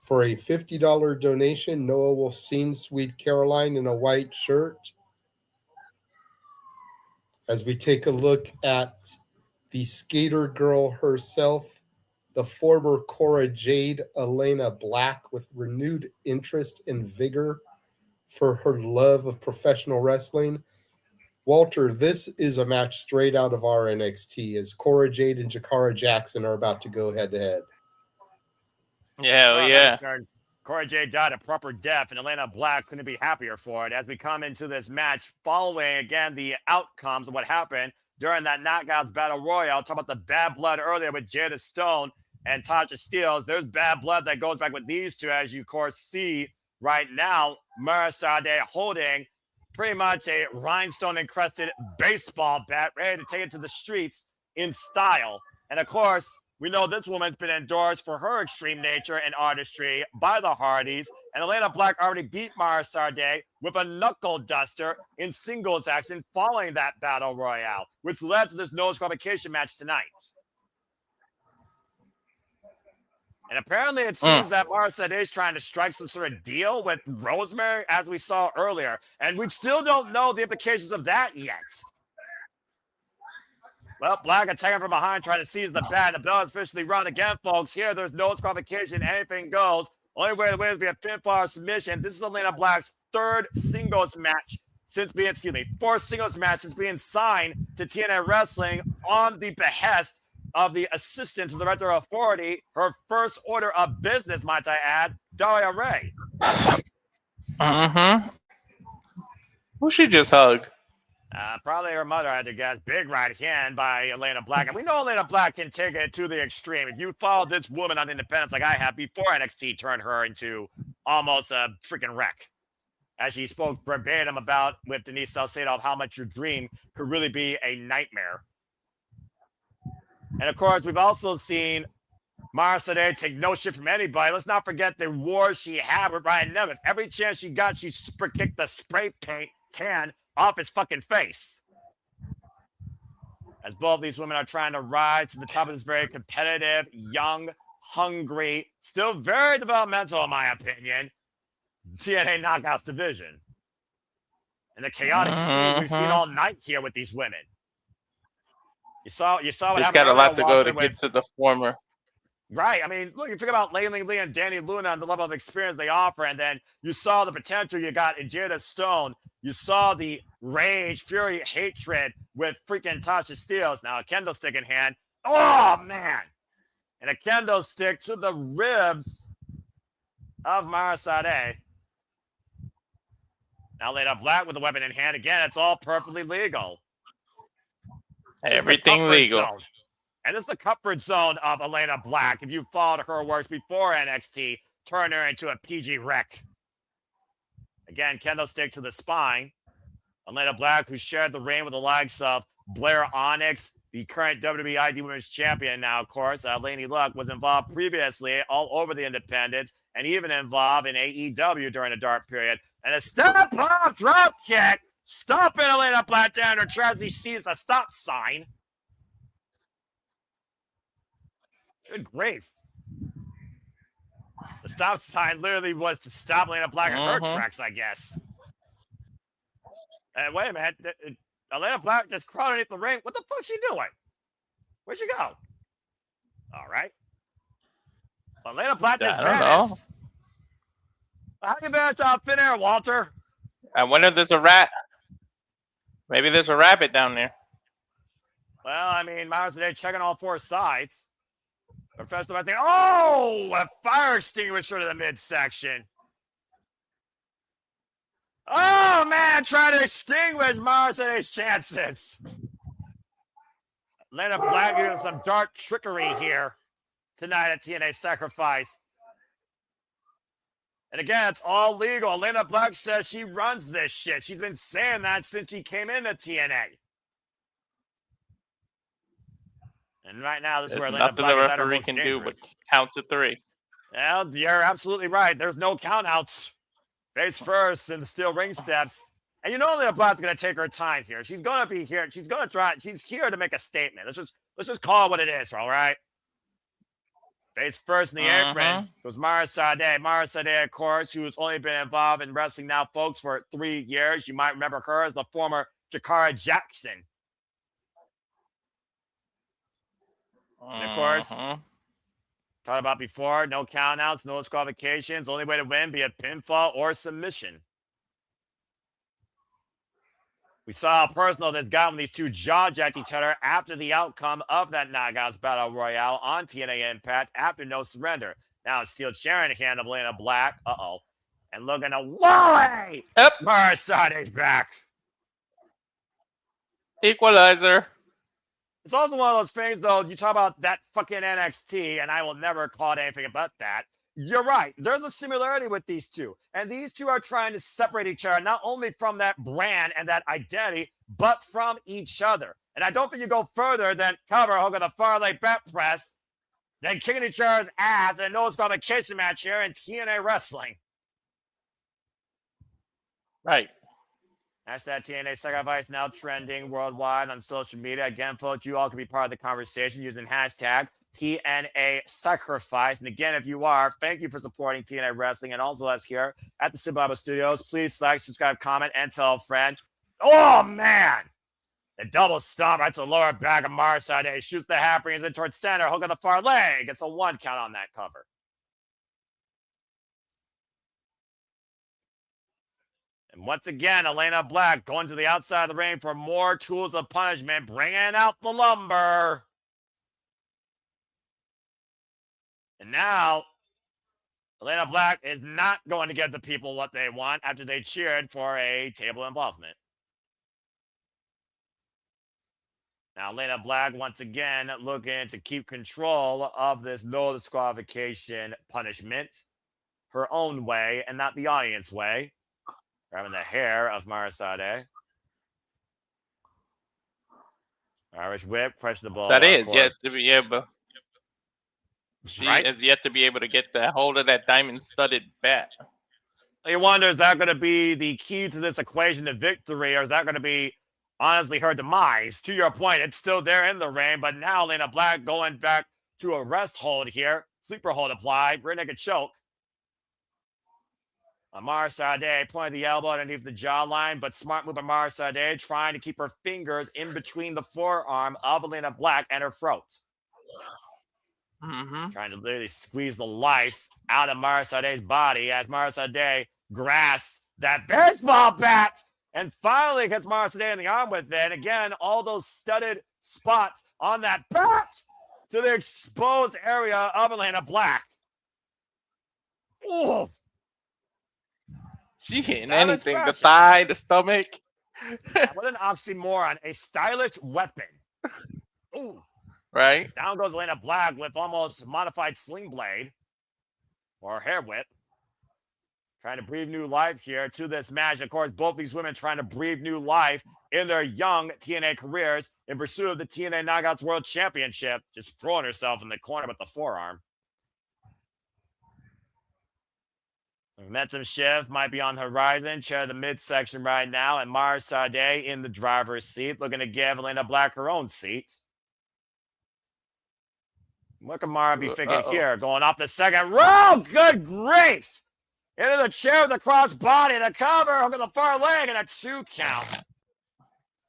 for a $50 donation. Noah will sing Sweet Caroline in a white shirt. As we take a look at the skater girl herself, the former Cora Jade, Elayna Black, with renewed interest and vigor for her love of professional wrestling. Walter, this is a match straight out of our NXT as Cora Jade and Jakara Jackson are about to go head-to-head. Yeah. Cora Jade died a proper death, and Elayna Black couldn't be happier for it as we come into this match following, again, the outcomes of what happened during that Knockouts Battle Royale. Talk about the bad blood earlier with Jada Stone and Tashs Steelz. There's bad blood that goes back with these two, as you, of course, see right now. Sade holding pretty much a rhinestone-encrusted baseball bat, ready to take it to the streets in style. And, of course, we know this woman's been endorsed for her extreme nature and artistry by the Hardys. And Elayna Black already beat Sade with a knuckle duster in singles action following that battle royale, which led to this no disqualification match tonight. And apparently it seems that Sade is trying to strike some sort of deal with Rosemary, as we saw earlier. And we still don't know the implications of that yet. Well, Black attacking from behind, trying to seize the bat. The bell is officially run again, folks. Here, there's no disqualification. Anything goes. Only way to win is be a pinfall or submission. This is Elayna Black's third singles match since being, fourth singles match since being signed to TNA Wrestling on the behest of the assistant to the director of authority. Her first order of business, might I add, Daria Ray. Who she just hugged? Probably her mother, I had to guess. Big right hand by Elayna Black. And we know Elayna Black can take it to the extreme. If you follow this woman on Independence like I have before NXT turned her into almost a freaking wreck. As she spoke verbatim about with Denise Salcedo of how much your dream could really be a nightmare. And of course, we've also seen Mara Sade take no shit from anybody. Let's not forget the war she had with Ryan Nemeth. Every chance she got, she super kicked the spray paint tan off his fucking face. As both of these women are trying to rise to the top of this very competitive, young, hungry, still very developmental, in my opinion, TNA Knockouts division. And the chaotic scene we've seen all night here with these women. You saw what happened. It's got a lot to go to get to the former. Right. I mean, look, you think about Layling Lee and Danny Luna and the level of experience they offer, and then you saw the potential you got in Jada Stone. You saw the rage, fury, hatred with freaking Tashs Steelz. Now a kendo stick in hand. Oh, man. And a kendo stick to the ribs of Mara Sade. Now Elayna Black with a weapon in hand. Again, it's all perfectly legal. Everything legal. Zone. And this is the comfort zone of Elayna Black. If you followed her works before NXT, turn her into a PG wreck. Again, kendo stick to the spine. Elayna Black, who shared the reign with the likes of Blair Onyx, the current WWE ID Women's Champion now, of course. Laney Luck was involved previously all over the independents and even involved in AEW during the dark period. And a step-up drop kick, stopping Elayna Black down her tracks. He sees the stop sign. Good grief. The stop sign literally was to stop Elayna Black in her tracks, I guess. And wait a minute. Elayna Black just crawled underneath the ring. What the fuck's she doing? Where'd she go? All right. Elayna Black just vanished. How do you manage to thin air, Walter? I wonder if there's a rat. Maybe there's a rabbit down there. Well, I mean, Myers today checking all four sides. Professor, I think, oh, a fire extinguisher to the midsection. Oh, man, trying to extinguish Morrison's chances. Elayna Black doing some dark trickery here tonight at TNA Sacrifice. And again, it's all legal. Elayna Black says she runs this shit. She's been saying that since she came into TNA. And right now, this is where Elayna Black nothing the referee can do but count to three. Well, you're absolutely right. There's no countouts. Face first in the steel ring steps. And you know Elayna Black's going to take her time here. She's going to be here. She's going to try. She's here to make a statement. Let's just call it what it is, all right? Face first in the apron was Mara Sade. Mara Sade, of course, who's only been involved in wrestling now, folks, for 3 years. You might remember her as the former Jakara Jackson. And of course, talked about before, no countouts, no disqualifications. Only way to win be a pinfall or submission. We saw a personal that got when these two jaw-jacked each other after the outcome of that Knockouts Battle Royale on TNA Impact after No Surrender. Now Steelz sharing the hand of Elayna Black. And looking away. Yep. Mara Sade's back. Equalizer. It's also one of those things, though, you talk about that fucking NXT, and I will never call it anything but that. You're right. There's a similarity with these two. And these two are trying to separate each other, not only from that brand and that identity, but from each other. And I don't think you go further than cover hook of the far leg back press, then kicking each other's ass in a no disqualification match here in TNA Wrestling. Right. Hashtag TNA Sacrifice now trending worldwide on social media. Again, folks, you all can be part of the conversation using hashtag TNA Sacrifice. And again, if you are, thank you for supporting TNA Wrestling and also us here at the Simple Studios. Please like, subscribe, comment, and tell a friend. Oh, man. A double stomp right to the lower back of Sade. Shoots the half, brings it towards center. Hook on the far leg. Gets a 1 count on that cover. And once again, Elayna Black going to the outside of the ring for more tools of punishment, bringing out the lumber. And now, Elayna Black is not going to get the people what they want after they cheered for a table involvement. Now, Elayna Black, once again, looking to keep control of this no disqualification punishment her own way and not the audience way. Grabbing the hair of Sade. Irish whip, questionable. Sade is yet to be able. She Right? has yet to be able to get the hold of that diamond-studded bat. You wonder, is that going to be the key to this equation to victory, or is that going to be, honestly, her demise? To your point, it's still there in the ring, but now Elayna Black going back to a rest hold here. Sleeper hold applied. Rear naked choke. Sade pointed the elbow underneath the jawline, but smart move by Sade, trying to keep her fingers in between the forearm of Elayna Black and her throat. Trying to literally squeeze the life out of Sade's body as Sade grasps that baseball bat and finally gets Sade in the arm with it. Again, all those studded spots on that bat to the exposed area of Elayna Black. Ooh. She hitting anything, the thigh, the stomach. What an oxymoron. A stylish weapon. Ooh. Right? Down goes Elayna Black with almost modified sling blade or hair whip. Trying to breathe new life here to this match. Of course, both these women trying to breathe new life in their young TNA careers in pursuit of the TNA Knockouts World Championship. Just throwing herself in the corner with the forearm. Momentum shift might be on the horizon. Chair the midsection right now. And Sade in the driver's seat, looking to give Elayna Black her own seat. What can Mara be thinking here? Going off the second row. Good grief. Into the chair with the cross body. The cover. Hook on the far leg and a 2 count.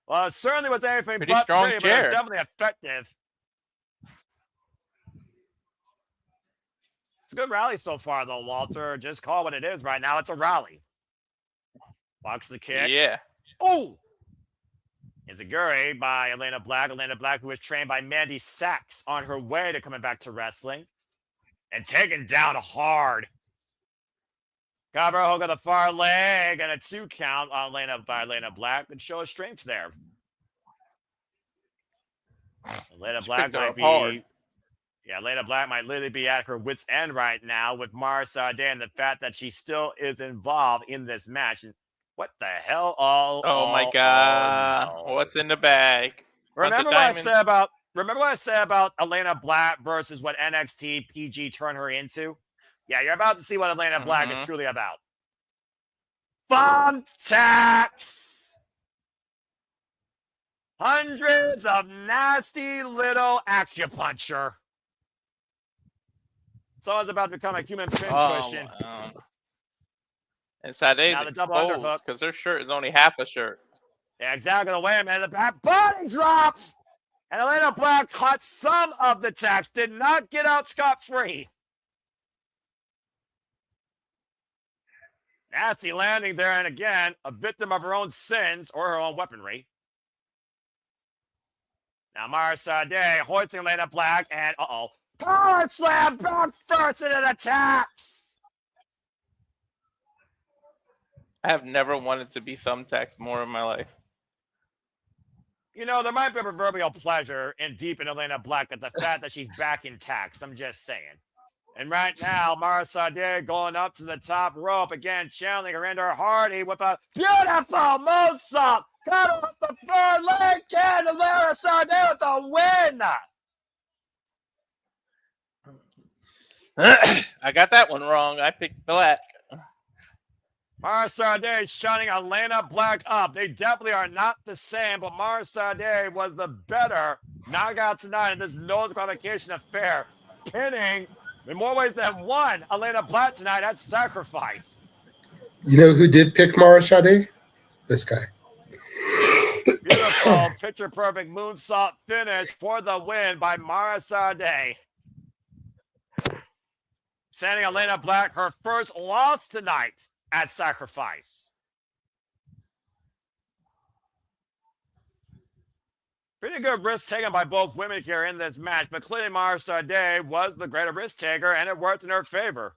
Well, it certainly was anything Pretty but strong pretty, chair. but it was definitely effective. It's a good rally so far, though, Walter. Just call it what it is right now. It's a rally. Blocks the kick. Yeah. Oh! Izaguri by Elayna Black. Elayna Black, who was trained by Mandy Sachs on her way to coming back to wrestling. And taken down hard. Cover hook on the far leg and a 2 count on Elayna Black. Good show of strength there. Elayna Black might be... hard. Yeah, Elayna Black might literally be at her wit's end right now with Sade and the fact that she still is involved in this match. And what the hell? Oh my God. Oh, no. What's in the bag? Remember what I said about Elayna Black versus what NXT PG turned her into? Yeah, you're about to see what Elayna Black is truly about. Thumbtacks! Hundreds of nasty little acupuncture. Someone's about to become a human pincushion. And Sade's Now the double underhook. exposed because her shirt is only half a shirt. Yeah, exactly. Wait a minute. The back body drop. And Elayna Black caught some of the tacks. Did not get out scot-free. Nasty landing there. And again, a victim of her own sins or her own weaponry. Now Sade hoisting Elayna Black. And power slam back first into the tacks. I have never wanted to be thumbtacks more in my life. You know, there might be a proverbial pleasure in deep in Elayna Black at the fact that she's back in tacks. I'm just saying. And right now, Sade going up to the top rope. Again, channeling her into her Hardy with a beautiful moonsault. Cut off the third leg. And Alario Center with the win. I got that one wrong. I picked Black. Sade shutting Elayna Black up. They definitely are not the same, but Sade was the better knockout tonight in this no disqualification affair, pinning in more ways than one Elayna Black tonight at Sacrifice. You know who did pick Sade? This guy. Beautiful, picture-perfect moonsault finish for the win by Mara Sade. Sending Elayna Black her first loss tonight at Sacrifice. Pretty good risk taken by both women here in this match, but clearly Mara Sade was the greater risk taker, and it worked in her favor.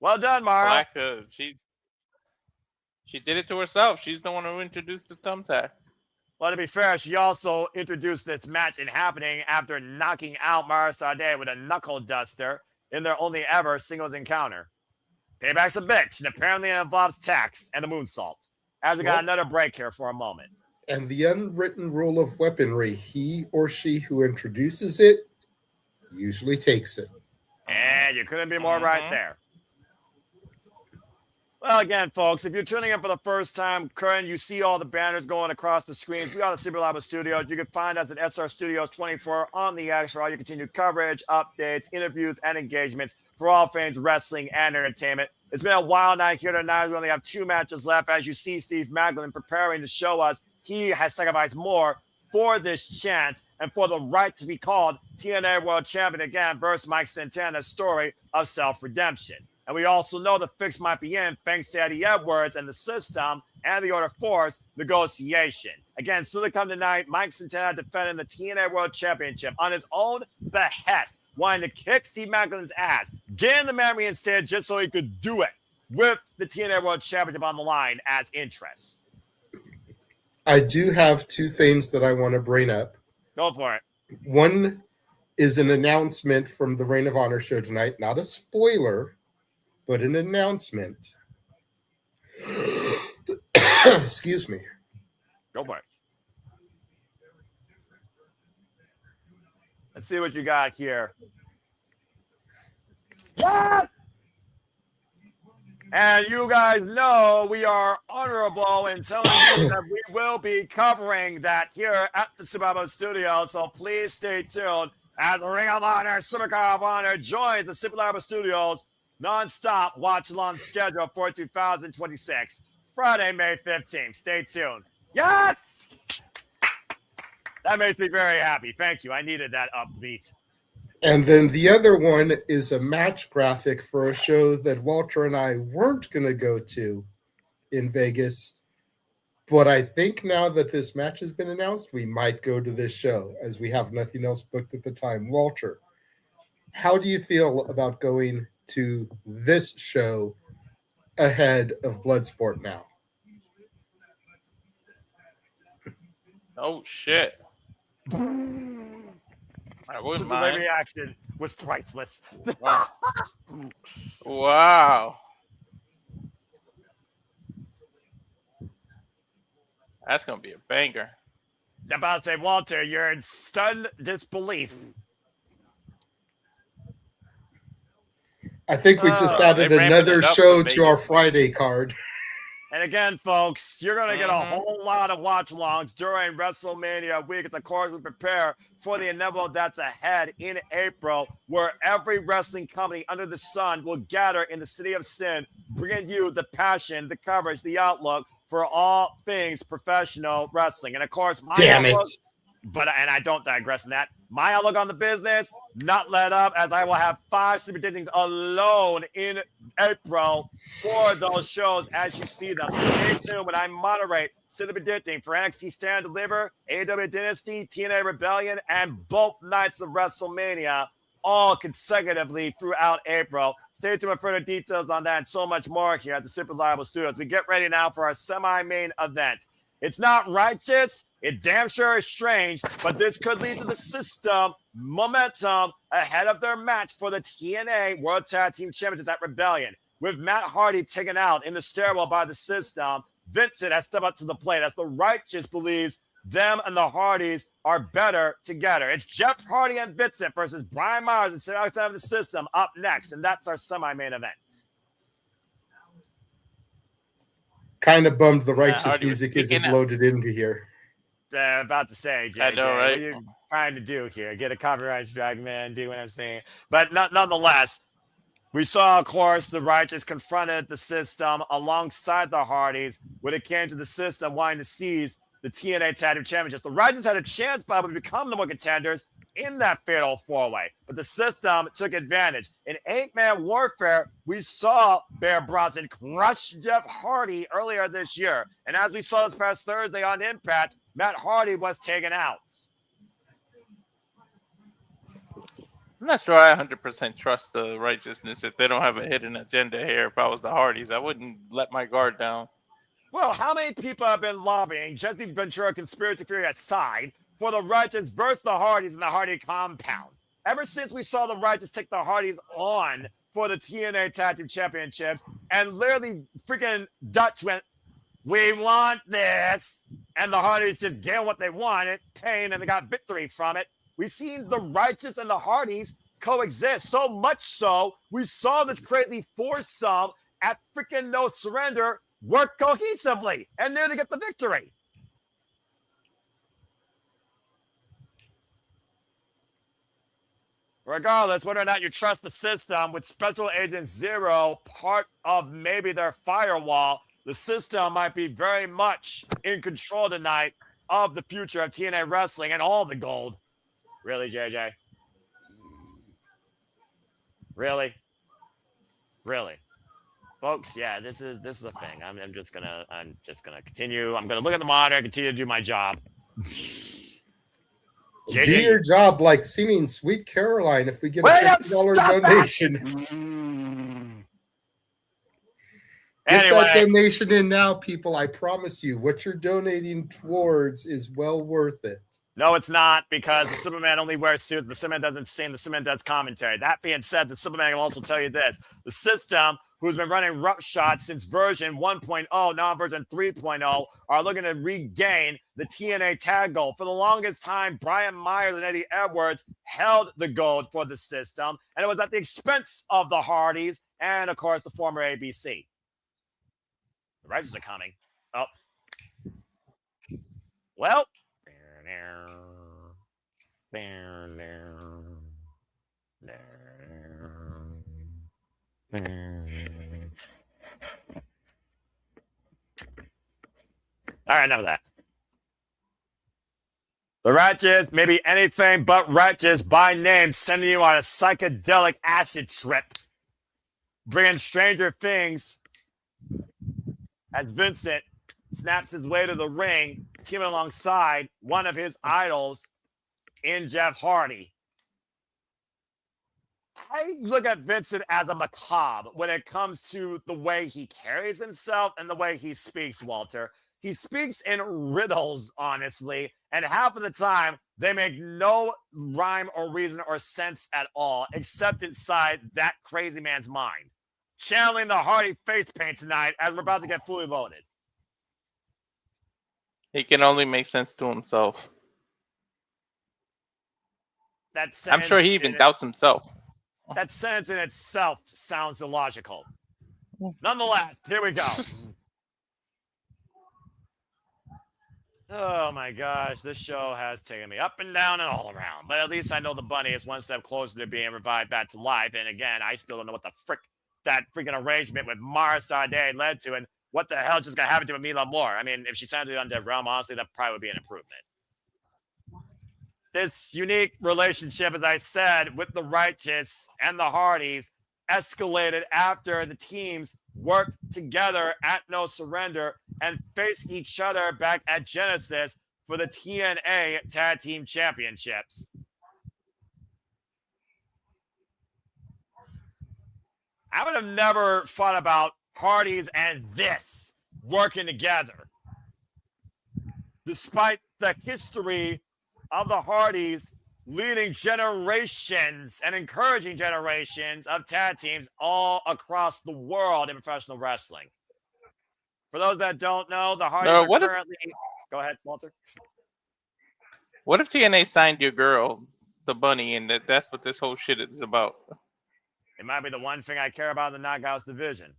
Well done, Mara. Black, she did it to herself. She's the one who introduced the thumbtacks. Well, to be fair, she also introduced this match in happening after knocking out Mara Sade with a knuckle duster in their only ever singles encounter. Payback's a bitch, and apparently it involves tax and the moonsault. As we got another break here for a moment. And the unwritten rule of weaponry, he or she who introduces it usually takes it. And you couldn't be more right there. Well, again, folks, if you're tuning in for the first time, current, you see all the banners going across the screens. We are the Super Lava Studios. You can find us at SR Studios 24 on the X for all your continued coverage, updates, interviews, and engagements for all things wrestling and entertainment. It's been a wild night here tonight. We only have 2 matches left. As you see Steve Maclin preparing to show us he has sacrificed more for this chance and for the right to be called TNA World Champion again versus Mike Santana's story of self-redemption. And we also know the fix might be in thanks to Eddie Edwards and the system and the Order Force negotiation. Again, still to come tonight, Mike Santana defending the TNA World Championship on his own behest, wanting to kick Steve Maclin's ass, getting the man reinstated just so he could do it with the TNA World Championship on the line as interest. I do have 2 things that I want to bring up. Go for it. One is an announcement from the Reign of Honor show tonight. Not a spoiler, but an announcement. Excuse me. Go for it. Let's see what you got here. Yes! And you guys know we are honorable in telling you that we will be covering that here at the Super Studio. So please stay tuned as Ring of Honor, Supercar of Honor joins the Super Lava Studios non-stop watch-along schedule for 2026, Friday, May 15th. Stay tuned. Yes! That makes me very happy. Thank you. I needed that upbeat. And then the other one is a match graphic for a show that Walter and I weren't going to go to in Vegas. But I think now that this match has been announced, we might go to this show as we have nothing else booked at the time. Walter, how do you feel about going to this show ahead of Bloodsport now? Oh, shit. I wouldn't mind. The reaction was priceless. Wow. Wow. That's going to be a banger. I'm about to say, Walter, you're in stunned disbelief. I think we just added another show to our Friday card. And again, folks, you're going to get a whole lot of watch-alongs during WrestleMania week as, of course, we prepare for the inevitable that's ahead in April, where every wrestling company under the sun will gather in the City of Sin, bringing you the passion, the coverage, the outlook for all things professional wrestling. And, of course, and I don't digress in that. My outlook on the business, not let up, as I will have 5 sleeper dinnings alone in April for those shows as you see them. So stay tuned when I moderate sleeper predicting for NXT Stand and Deliver, AEW Dynasty, TNA Rebellion, and both nights of WrestleMania, all consecutively throughout April. Stay tuned for further details on that and so much more here at the Super Reliable Studios. We get ready now for our semi-main event. It's not righteous. It damn sure is strange, but this could lead to the system momentum ahead of their match for the TNA World Tag Team Championships at Rebellion. With Matt Hardy taken out in the stairwell by the system, Vincent has stepped up to the plate as the righteous believes them and the Hardys are better together. It's Jeff Hardy and Vincent versus Brian Myers and Cedric of the system up next, and that's our semi-main event. Kind of bummed the righteous music isn't loaded into here. About to say, JJ, I know, right? What are you trying to do here? Get a copyright strike, man. Do what I'm saying. But nonetheless, We saw, of course, the Righteous confronted the system alongside the Hardys when it came to the system wanting to seize the TNA Tag Team Championships. The Righteous had a chance probably to become the more contenders in that fatal four-way, but the system took advantage. In 8-man warfare, we saw Bear Bronson crush Jeff Hardy earlier this year. And as we saw this past Thursday on Impact, Matt Hardy was taken out. I'm not sure I 100% trust the Righteousness if they don't have a hidden agenda here. If I was the Hardys, I wouldn't let my guard down. Well, how many people have been lobbying, Jesse Ventura conspiracy theory aside, for the Righteous versus the Hardys in the Hardy compound? Ever since we saw the Righteous take the Hardys on for the TNA Tag Team Championships, and literally freaking Dutch went, "We want this," and the Hardys just getting what they wanted, pain, and they got victory from it. We've seen the Righteous and the Hardys coexist, so much so we saw this crazy foursome at freaking No Surrender work cohesively and nearly get the victory. Regardless, whether or not you trust the system, with Special Agent Zero part of maybe their firewall, the system might be very much in control tonight of the future of TNA wrestling and all the gold. Really, JJ? Really? Folks, yeah, this is a thing. I'm just gonna continue. I'm gonna look at the monitor and continue to do my job. JJ, do your job like singing Sweet Caroline if we get a $50 donation. Get that donation in now, people. I promise you, what you're donating towards is well worth it. No, it's not, because the Superman only wears suits. The Superman doesn't sing. The Superman does commentary. That being said, the Superman will also tell you this. The system, who's been running roughshod since version 1.0, now version 3.0, are looking to regain the TNA tag gold. For the longest time, Brian Myers and Eddie Edwards held the gold for the system, and it was at the expense of the Hardys and, of course, the former ABC. The Righteous are coming. Oh. Well. All right, enough of that. The Righteous, maybe anything but Righteous by name, sending you on a psychedelic acid trip, bringing stranger things as Vincent snaps his way to the ring, teaming alongside one of his idols in Jeff Hardy. I look at Vincent as a macabre when it comes to the way he carries himself and the way he speaks, Walter. He speaks in riddles, honestly, and half of the time they make no rhyme or reason or sense at all, except inside that crazy man's mind. Channeling the Hardy face paint tonight as we're about to get fully loaded. He can only make sense to himself. I'm sure he even doubts himself. That sentence in itself sounds illogical. Nonetheless, here we go. Oh my gosh, this show has taken me up and down and all around. But at least I know the bunny is one step closer to being revived back to life. And again, I still don't know what the frick that freaking arrangement with Mara Sade led to, and what the hell just got happened to Mila Moore. I mean, if she signed it on Dead Realm, honestly, that probably would be an improvement. This unique relationship, as I said, with the Righteous and the Hardys escalated after the teams worked together at No Surrender and faced each other back at Genesis for the TNA Tag Team Championships. I would have never thought about Hardys and this working together. Despite the history of the Hardys leading generations and encouraging generations of tag teams all across the world in professional wrestling. For those that don't know, the Hardys are currently... Go ahead, Walter. What if TNA signed your girl, the bunny, and that's what this whole shit is about? It might be the one thing I care about in the Knockouts division.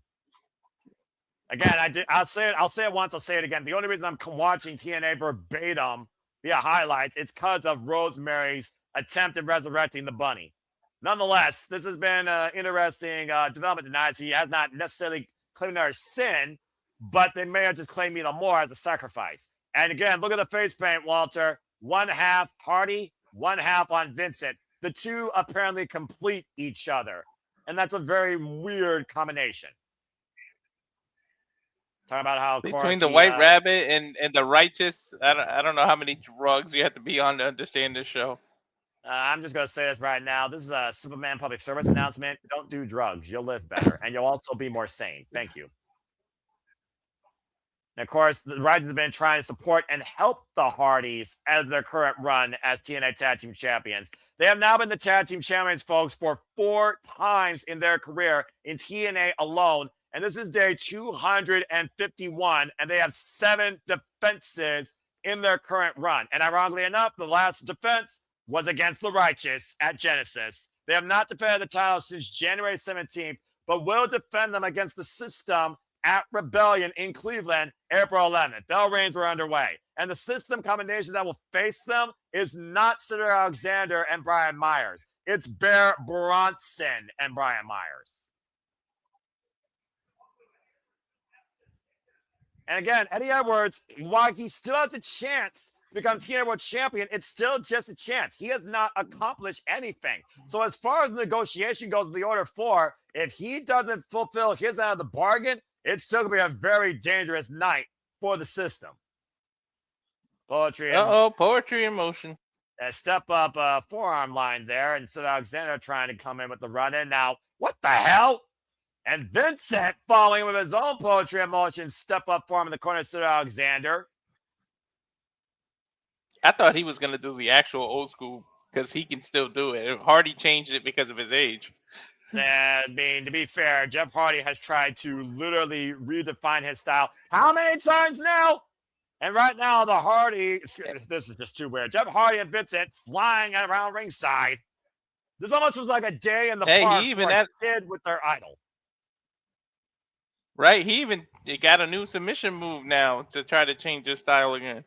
Again, I'll say it once, I'll say it again. The only reason I'm watching TNA verbatim via highlights, it's because of Rosemary's attempt at resurrecting the bunny. Nonetheless, this has been an interesting development tonight. He has not necessarily claimed their sin, but they may have just claimed me more as a sacrifice. And again, look at the face paint, Walter. One half Hardy, one half on Vincent. The two apparently complete each other. And that's a very weird combination. Talking about how between the White Rabbit and the Righteous, I don't know how many drugs you have to be on to understand this show. I'm just going to say this right now. This is a Superman public service announcement. Don't do drugs. You'll live better, and you'll also be more sane. Thank you. And, of course, the Righteous have been trying to support and help the Hardys as their current run as TNA Tag Team Champions. They have now been the Tag Team Champions, folks, for 4 times in their career in TNA alone. And this is day 251, and they have 7 defenses in their current run. And ironically enough, the last defense was against the Righteous at Genesis. They have not defended the title since January 17th, but will defend them against the System at Rebellion in Cleveland, April 11th. Bell reigns are underway. And the System combination that will face them is not Cedric Alexander and Brian Myers. It's Bear Bronson and Brian Myers. And again, Eddie Edwards, while he still has a chance to become TNA World Champion, it's still just a chance. He has not accomplished anything. So as far as the negotiation goes with the Order 4, if he doesn't fulfill his end of the bargain, it's still going to be a very dangerous night for the System. Poetry. Poetry in motion. A step up forearm line there. And so Alexander trying to come in with the run-in. Now, what the hell? And Vincent following with his own poetry in motion. Step up for him in the corner of Cedric Alexander. I thought he was going to do the actual old school because he can still do it. Hardy changed it because of his age. I mean, to be fair, Jeff Hardy has tried to literally redefine his style. How many times now? And right now, the Hardy, this is just too weird. Jeff Hardy and Vincent flying around ringside. This almost was like a day in the park for a kid with their idol. Right, he got a new submission move now to try to change his style again.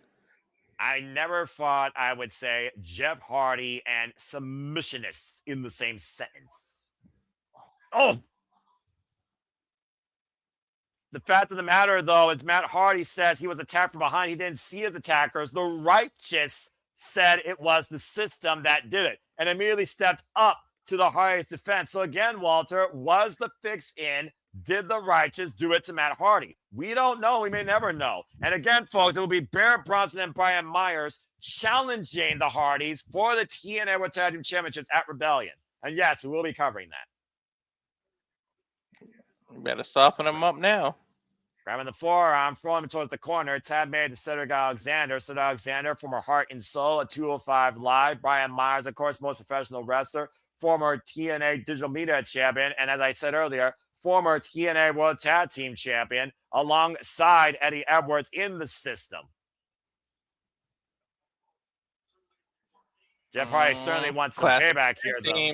I never thought I would say Jeff Hardy and submissionists in the same sentence. Oh! The fact of the matter, though, is Matt Hardy says he was attacked from behind. He didn't see his attackers. The Righteous said it was the System that did it and immediately stepped up to the Hardy's defense. So again, Walter, was the fix in? Did the Righteous do it to Matt Hardy? We don't know. We may never know. And again, folks, it will be Bear Bronson and Brian Myers challenging the Hardys for the TNA World Tag Team Championships at Rebellion. And yes, we will be covering that. You better soften them up now. Grabbing the forearm, throwing him towards the corner. Tab made to Cedric Alexander. Cedric Alexander, former Heart and Soul at 205 Live. Brian Myers, of course, most professional wrestler. Former TNA Digital Media Champion. And as I said earlier, former TNA World Tag Team Champion, alongside Eddie Edwards in the System. Jeff Hardy certainly wants some payback here, though.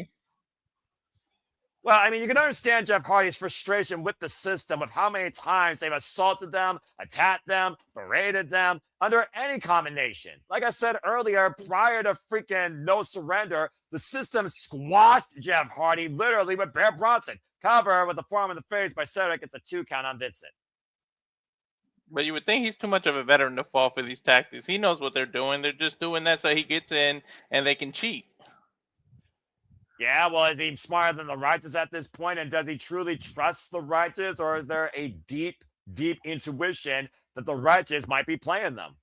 Well, I mean, you can understand Jeff Hardy's frustration with the System, with how many times they've assaulted them, attacked them, berated them, under any combination. Like I said earlier, prior to freaking No Surrender, the System squashed Jeff Hardy literally with Bear Bronson. Cover with a forearm in the face by Cedric. It's a 2 count on Vincent. But you would think he's too much of a veteran to fall for these tactics. He knows what they're doing. They're just doing that so he gets in and they can cheat. Yeah, well, is he smarter than the Righteous at this point? And does he truly trust the Righteous? Or is there a deep, deep intuition that the Righteous might be playing them?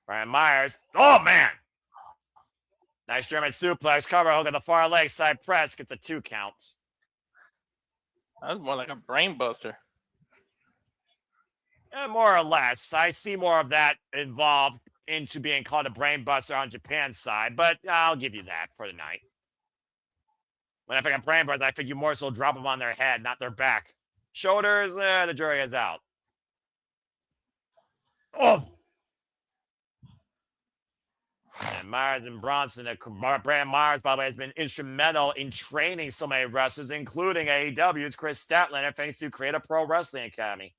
Brian Myers. Oh, man. Nice German suplex. Cover hook on the far leg. Side press. Gets a 2 count. That was more like a brain buster. More or less. I see more of that involved into being called a brain buster on Japan's side, but I'll give you that for the night. When I think of brain buster, I think you more so drop them on their head, not their back. Shoulders, the jury is out. Oh! And Myers and Bronson, Brian Myers, by the way, has been instrumental in training so many wrestlers, including AEW's Chris Statlander, thanks to Creative Pro Wrestling Academy.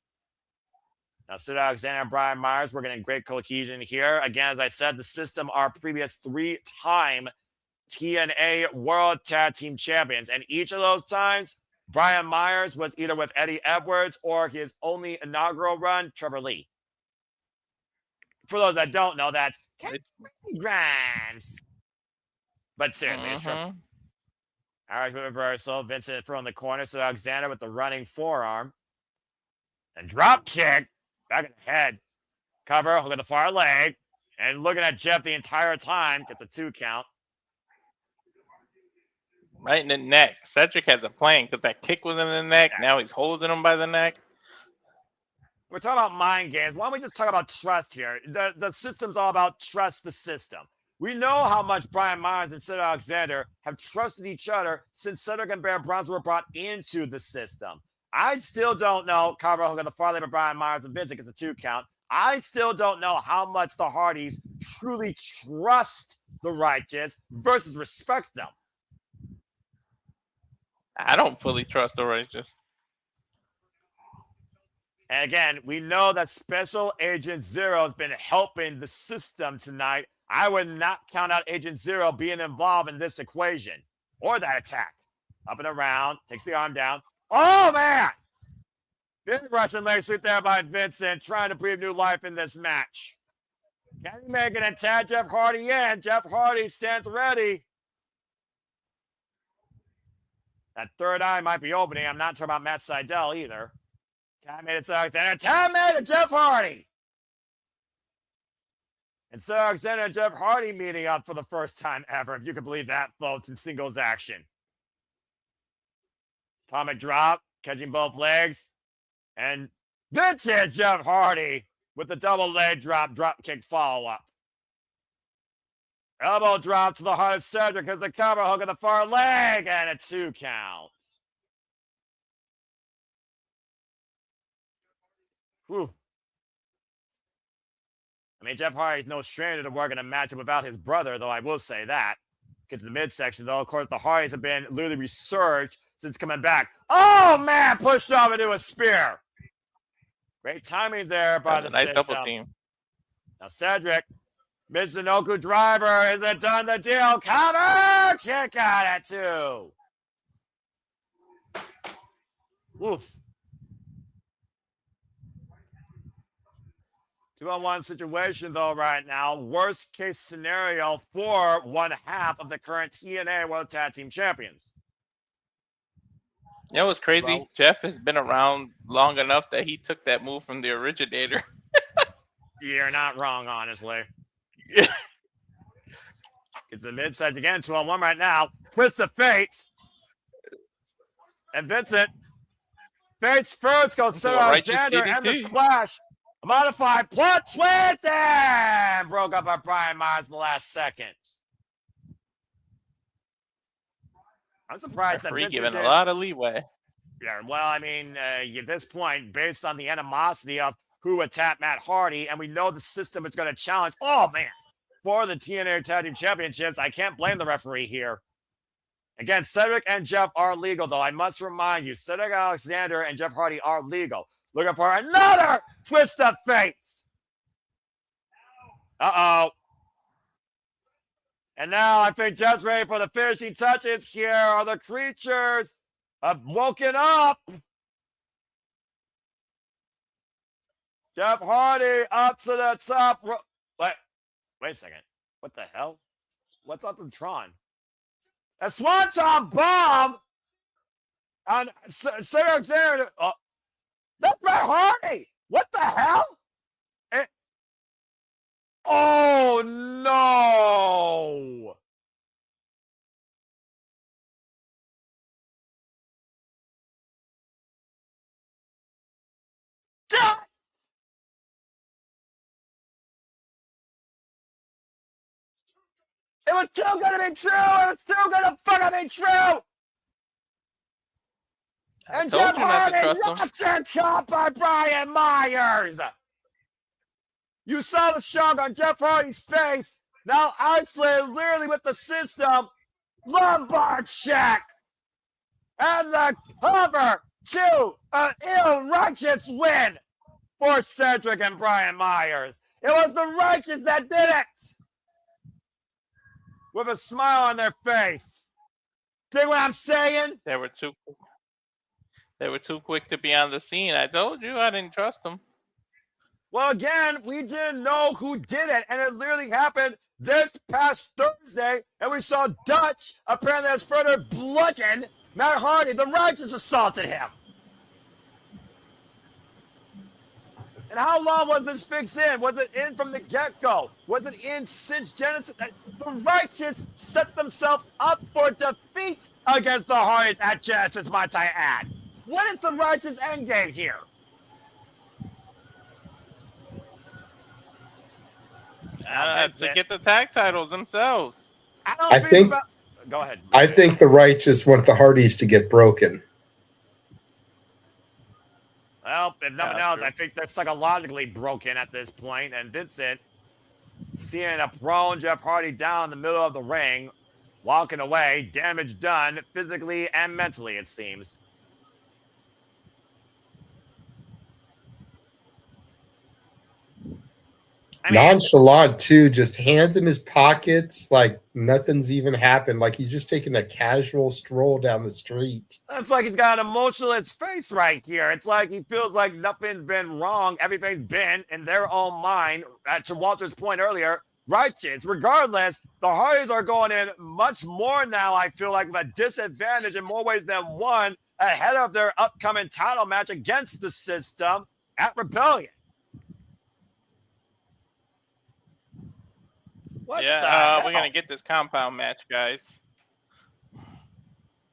Now, Cedric Alexander and Brian Myers, we're getting great cohesion here. Again, as I said, the System are previous 3-time TNA World Tag Team Champions. And each of those times, Brian Myers was either with Eddie Edwards or his only inaugural run, Trevor Lee. For those that don't know, that's Grimes. But seriously, it's Trevor. All right, reversal. Vincent from the corner. So Alexander with the running forearm. And drop kick. Back in the head. Cover. Look at the far leg. And looking at Jeff the entire time. Get the 2 count. Right in the neck. Cedric has a plan because that kick was in the neck. Now he's holding him by the neck. We're talking about mind games. Why don't we just talk about trust here? The system's all about trust the system. We know how much Brian Myers and Cedric Alexander have trusted each other since Cedric and Bear Bronze were brought into the system. I still don't know. Carver hook on the far leg of Brian Myers and Vincent gets a 2 count. I still don't know how much the Hardys truly trust the Righteous versus respect them. I don't fully trust the Righteous. And again, we know that Special Agent Zero has been helping the system tonight. I would not count out Agent Zero being involved in this equation or that attack. Up and around, takes the arm down. Oh, man! Big Russian leg sweep there by Vincent, trying to breathe new life in this match. Can he make it and tag Jeff Hardy in? Jeff Hardy stands ready. That third eye might be opening. I'm not talking about Matt Sydal either. Time made it to Alexander. Time made it Jeff Hardy. And so Alexander and Jeff Hardy meeting up for the first time ever, if you can believe that, folks, in singles action. Atomic drop, catching both legs. And Vincent Jeff Hardy with the double leg drop kick follow-up. Elbow drop to the heart of Cedric as the cover hook at the far leg and a 2 count. Whew. I mean, Jeff Hardy's no stranger to working a matchup without his brother, though I will say that. Get to the midsection, though. Of course, the Hardys have been literally resurged since coming back. Oh, man! Pushed off into a spear. Great timing there by the nice system. double team. Now, Cedric. Mizunoku driver. Is it done the deal? Cover! Kick out at 2. Woof. 2-on-1 situation, though, right now. Worst case scenario for one half of the current TNA World Tag Team Champions. You know what's crazy? Well, Jeff has been around long enough that he took that move from the originator. You're not wrong, honestly. Gets the mid-side again. 2-on-1 right now. Twist of fate. And Vincent. Face first goes to Alexander and the splash. A modified plot twist and broke up by Brian Myers in the last second. I'm surprised that Vincent given a lot of leeway. Yeah, well, I mean, at this point, based on the animosity of who attacked Matt Hardy, and we know the system is going to challenge, oh, man, for the TNA Tag Team Championships, I can't blame the referee here. Again, Cedric and Jeff are legal, though. I must remind you, Cedric Alexander and Jeff Hardy are legal. Looking for another twist of fate. Uh-oh. And now I think Jeff's ready for the finishing touches here. Are the creatures have woken up? Jeff Hardy up to the top. Wait a second. What the hell? What's up with Tron? A Swanton bomb on Cedric Alexander. That's Matt Hardy. What the hell? Oh, no. It was too good to be true. It was too good to fucking be true. And Jeff Hardy lost their caught by Brian Myers. You saw the shock on Jeff Hardy's face. Now isolated literally with the system. Lumbar check. And the cover to an ill-righteous win for Cedric and Brian Myers. It was the Righteous that did it. with a smile on their face. Dig what I'm saying? They were too quick to be on the scene. I told you I didn't trust them. Well, again, we didn't know who did it, and it literally happened this past Thursday, and we saw Dutch apparently has further bludgeoned Matt Hardy. The Righteous assaulted him. And how long was this fixed in? Was it in from the get-go? Was it in since Genesis? The Righteous set themselves up for defeat against the Hardys at Genesis, might I add. What is the Righteous endgame here? To get the tag titles themselves. I think. Go ahead. I think the Righteous want the Hardys to get broken. Well, if nothing else, I think they're psychologically broken at this point. And Vincent, seeing a prone Jeff Hardy down in the middle of the ring, walking away, damage done physically and mentally, it seems. Nonchalant too, just hands in his pockets like nothing's even happened, like he's just taking a casual stroll down the street. It's like he's got an emotionless face right here. It's like he feels like nothing's been wrong. Everything's been in their own mind. To Walter's point earlier, Righteous. Regardless, the Hardys are going in much more now, I feel like, with a disadvantage in more ways than one ahead of their upcoming title match against the System at Rebellion. We're going to get this compound match, guys.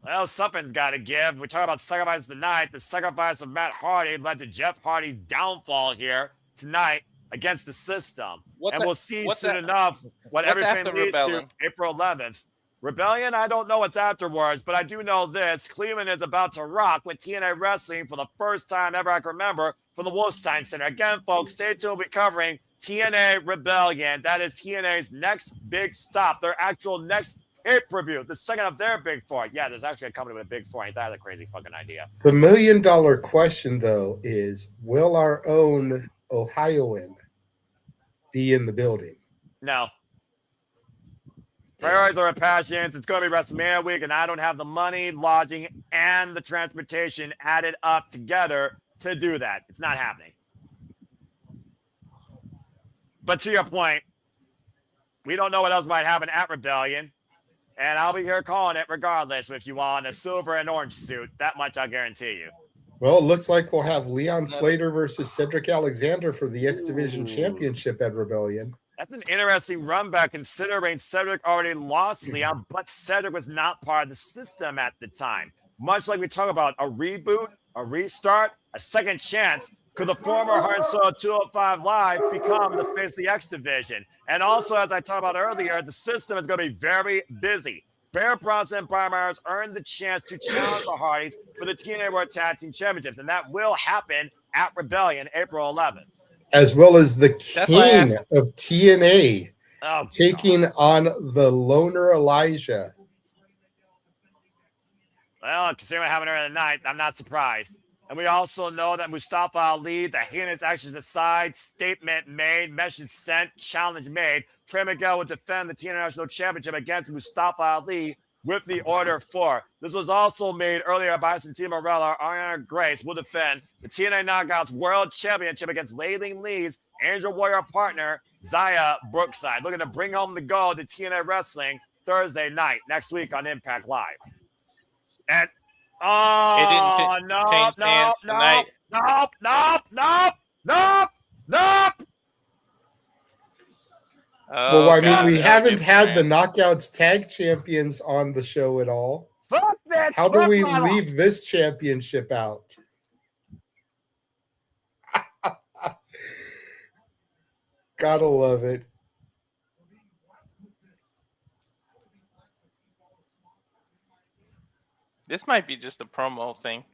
Well, something's got to give. We talk about sacrifice tonight. The sacrifice of Matt Hardy led to Jeff Hardy's downfall here tonight against the System. We'll see soon enough what everything leads to April 11th. Rebellion, I don't know what's afterwards, but I do know this. Cleveland is about to rock with TNA Wrestling for the first time ever I can remember from the Wolfstein Center. Again, folks, stay tuned. We'll be covering TNA Rebellion. That is TNA's next big stop, their actual next pay-per-view, the second of their big four. Yeah, there's actually a company with a big four. Ain't that a crazy fucking idea? The $1 million question, though, is will our own Ohioan be in the building? No. Priorities are passions. It's going to be WrestleMania week, and I don't have the money, lodging, and the transportation added up together to do that. It's not happening. But to your point, we don't know what else might happen at Rebellion. And I'll be here calling it regardless if you want a silver and orange suit. That much I'll guarantee you. Well, it looks like we'll have Leon Slater versus Cedric Alexander for the X Division Championship at Rebellion. That's an interesting run back considering Cedric already lost Leon, but Cedric was not part of the System at the time. Much like we talk about a reboot, a restart, a second chance. Could the former Heart and Soul 205 Live become the face of the X Division? And also, as I talked about earlier, the System is going to be very busy. Bear Bronson and Brian Myers earned the chance to challenge the Hardys for the TNA World Tag Team Championships, and that will happen at Rebellion, April 11th. As well as the king of TNA taking on the loner Elijah. Well, considering what happened earlier tonight, I'm not surprised. And we also know that Mustafa Ali, the heinous actions aside, statement made, message sent, challenge made. Trey Miguel will defend the TNA National Championship against Mustafa Ali with the Order 4. This was also made earlier by Santana Morella. Arianna Grace will defend the TNA Knockouts World Championship against Layling Lee's Angel Warrior partner, Zaya Brookside. Looking to bring home the gold to TNA Wrestling Thursday night, next week on Impact Live. And nope. Well, I mean, we haven't had the Knockouts Tag Champions on the show at all. Fuck that! How do we leave this championship out? Gotta love it. This might be just a promo thing.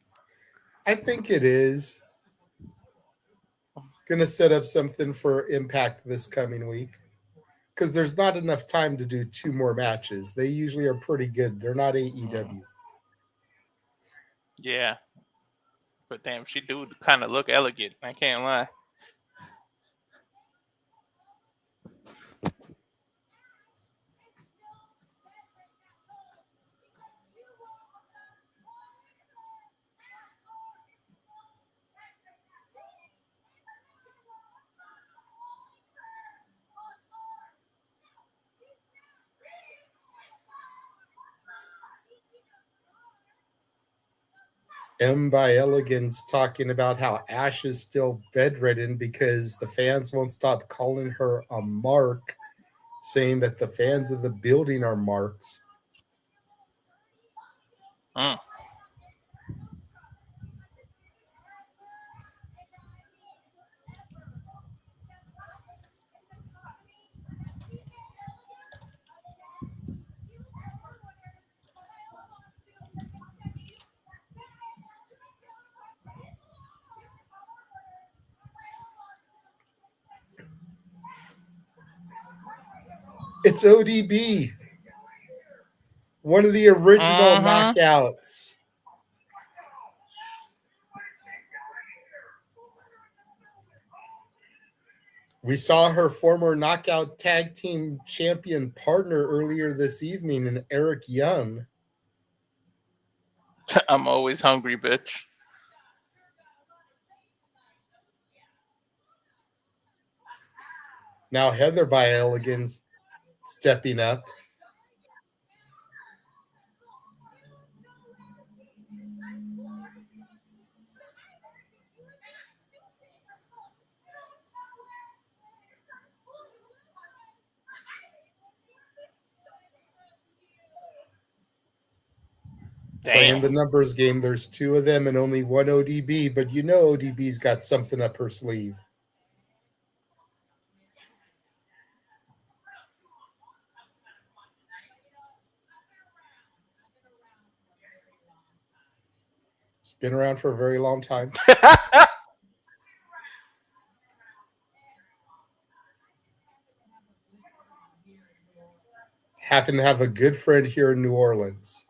I think it is. Gonna set up something for Impact this coming week. Because there's not enough time to do 2 more matches. They usually are pretty good. They're not AEW. Yeah. But damn, she do kind of look elegant. I can't lie. M by Elegance talking about how Ash is still bedridden because the fans won't stop calling her a mark, saying that the fans of the building are marks. Mm. It's ODB, one of the original knockouts. We saw her former knockout tag team champion partner earlier this evening in Eric Young. I'm always hungry, bitch. Now Heather by Elegance stepping up. Playing the numbers game. There's two of them and only one ODB, but you know ODB's got something up her sleeve. It's been around for a very long time. Happen to have a good friend here in New Orleans.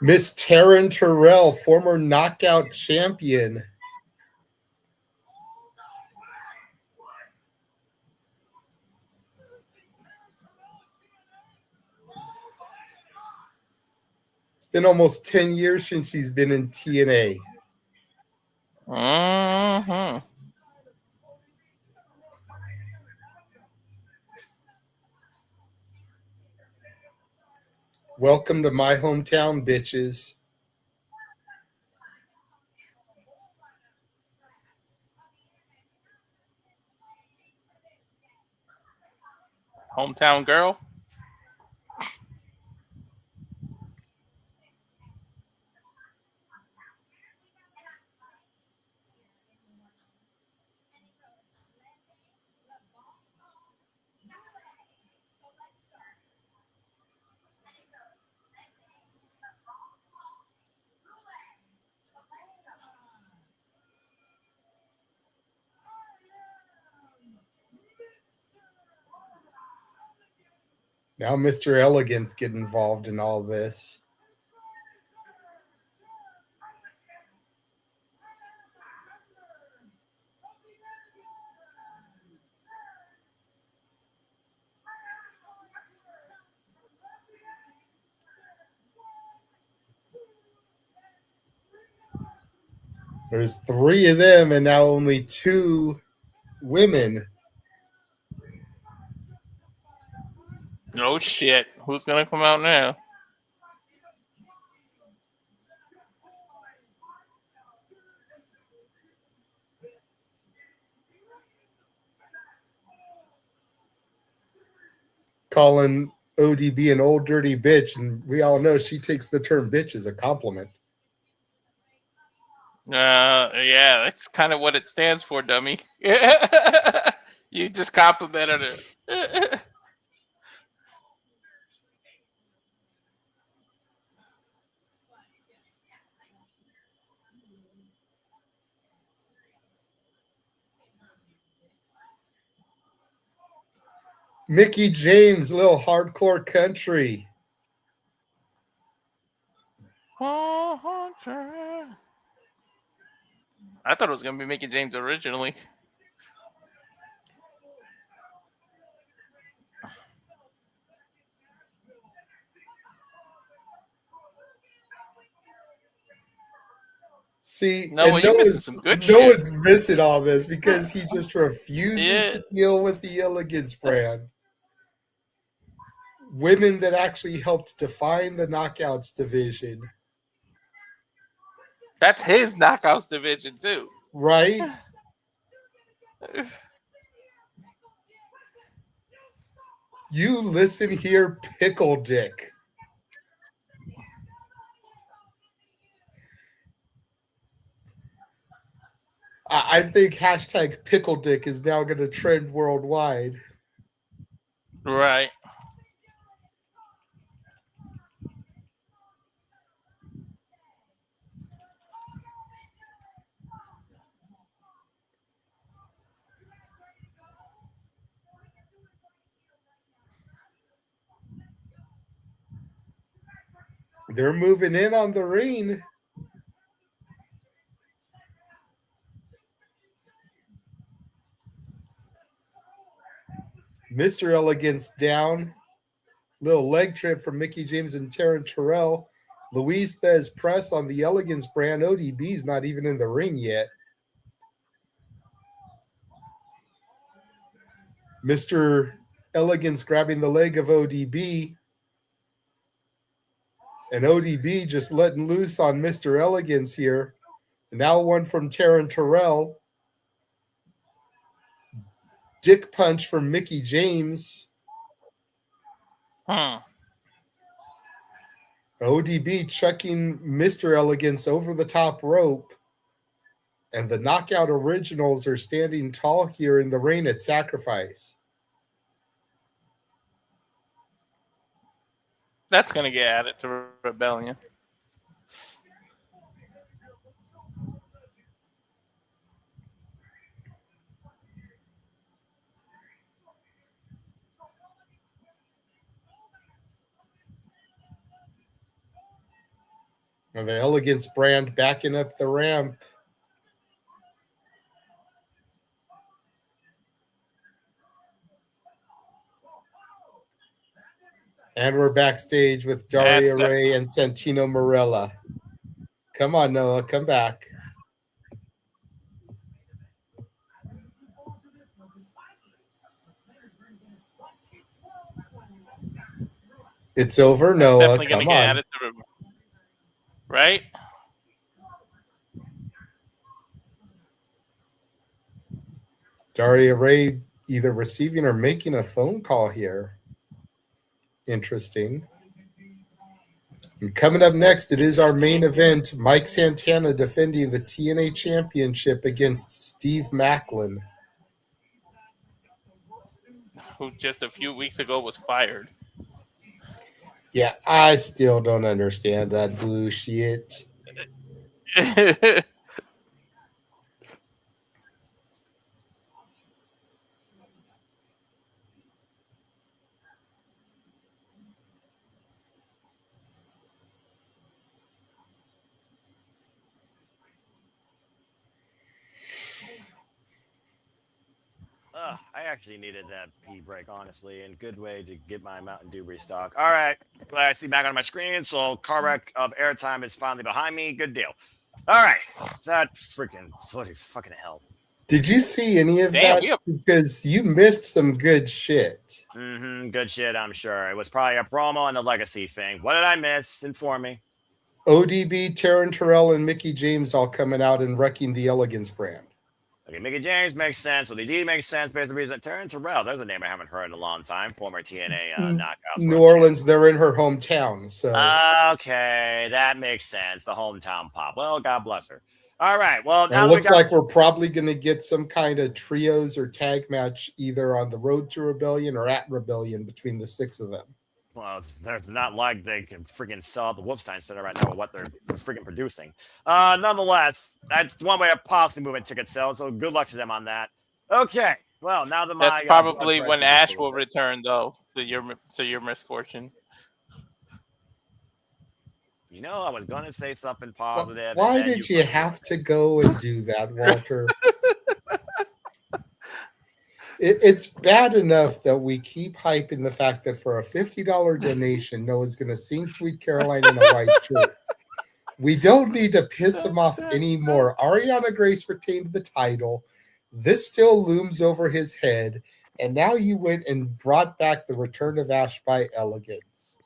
Miss Taryn Terrell, former knockout champion. It's been almost 10 years since she's been in TNA. Mm-hmm. Welcome to my hometown, bitches. Hometown girl. Now Mr. Elegance get involved in all this. There's three of them and now only two women. Oh shit. Who's gonna come out now? Calling ODB an old dirty bitch, and we all know she takes the term bitch as a compliment. Yeah, that's kind of what it stands for, dummy. You just complimented her. Mickey James, little hardcore country. I thought it was gonna be Mickey James originally. See, No, and you're missing some good no shit. one's missing all this because he just refuses to deal with the Elegance brand. Women that actually helped define the Knockouts division. That's his Knockouts division too. Right? You listen here, Pickle Dick. I think hashtag Pickle Dick is now going to trend worldwide. Right. They're moving in on the ring. Mr. Elegance down. Little leg trip from Mickie James and Taryn Terrell. Luis Thez press on the Elegance brand. ODB's not even in the ring yet. Mr. Elegance grabbing the leg of ODB. And ODB just letting loose on Mr. Elegance here. And now one from Taryn Terrell. Dick punch from Mickie James. ODB chucking Mr. Elegance over the top rope. And the Knockout Originals are standing tall here in the ring at Sacrifice. That's going to get added to Rebellion. And the Elegance brand backing up the ramp. And we're backstage with Daria Ray and Santino Marella. Come on, Noah. Come back. It's over, Noah. Definitely Come gonna get on. added to right? Daria Ray either receiving or making a phone call here. Interesting. And coming up next, it is our main event. Mike Santana defending the TNA Championship against Steve Maclin. Who just a few weeks ago was fired. Yeah, I still don't understand that bullshit. I actually needed that pee break, honestly, and good way to get my Mountain Dew restock. All right, glad I see back on my screen. So car wreck of airtime is finally behind me. Good deal. All right, that freaking fucking hell. Did you see any of that? Because you missed some good shit. Good shit, I'm sure. It was probably a promo and a legacy thing. What did I miss? Inform me. ODB, Taryn Terrell, and Mickie James all coming out and wrecking the Elegance brand. Okay, Mickie James makes sense. ODB makes sense based on the reason. Taryn Terrell, there's a name I haven't heard in a long time. Former TNA Knockouts. New Orleans, they're in her hometown. So okay, that makes sense. The hometown pop. Well, God bless her. All right. Well, now it looks like we're probably going to get some kind of trios or tag match either on the road to Rebellion or at Rebellion between the six of them. Well, it's not like they can freaking sell out the Wolfstein Center right now with what they're freaking producing. Nonetheless, that's one way of possibly moving ticket sales. So good luck to them on that. Okay. Well, now that that's probably when Ash will return, though, to your misfortune. You know, I was going to say something positive. Why did you have to go and do that, Walter? It's bad enough that we keep hyping the fact that for a $50 donation, Noah's going to sing Sweet Caroline in a white shirt. We don't need to piss him off anymore. Arianna Grace retained the title. This still looms over his head. And now you went and brought back the return of Ash by Elegance.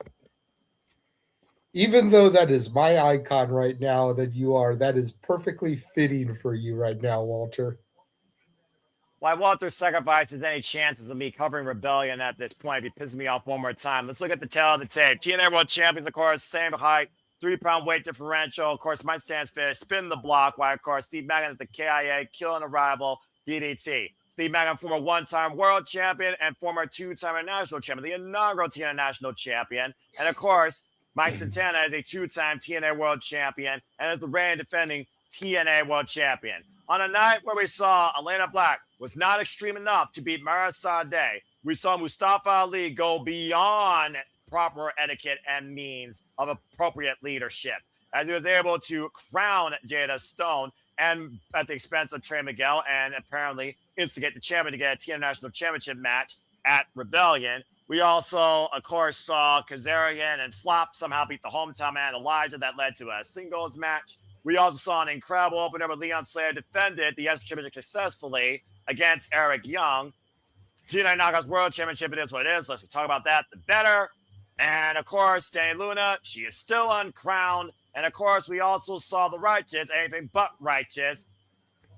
Even though that is my icon right now, that is perfectly fitting for you right now, Walter. Why Walter sacrifices any chances of me covering Rebellion at this point if he pisses me off one more time. Let's look at the tail of the tape. TNA World Champions, of course, same height, 3-pound weight differential. Of course, my stance finish, spin the block. Why, of course, Steve Maclin is the KIA, killing a rival, DDT. Steve Maclin, former one-time world champion and former two-time national champion, the inaugural TNA national champion. And, of course, Mike Santana is a two-time TNA world champion and is the reigning defending TNA world champion. On a night where we saw Elayna Black was not extreme enough to beat Mara Sade, we saw Mustafa Ali go beyond proper etiquette and means of appropriate leadership, as he was able to crown Jada Stone and at the expense of Trey Miguel and apparently instigate the champion to get a TNA National Championship match at Rebellion. We also, of course, saw Kazarian and Flop somehow beat the hometown man Elijah. That led to a singles match. We also saw an incredible opener with Leon Slater defended the S Championship successfully against Eric Young. TNA Knockouts World Championship, it is what it is. Let's talk about that, the better. And, of course, Dani Luna, she is still uncrowned. And, of course, we also saw the Righteous, anything but righteous,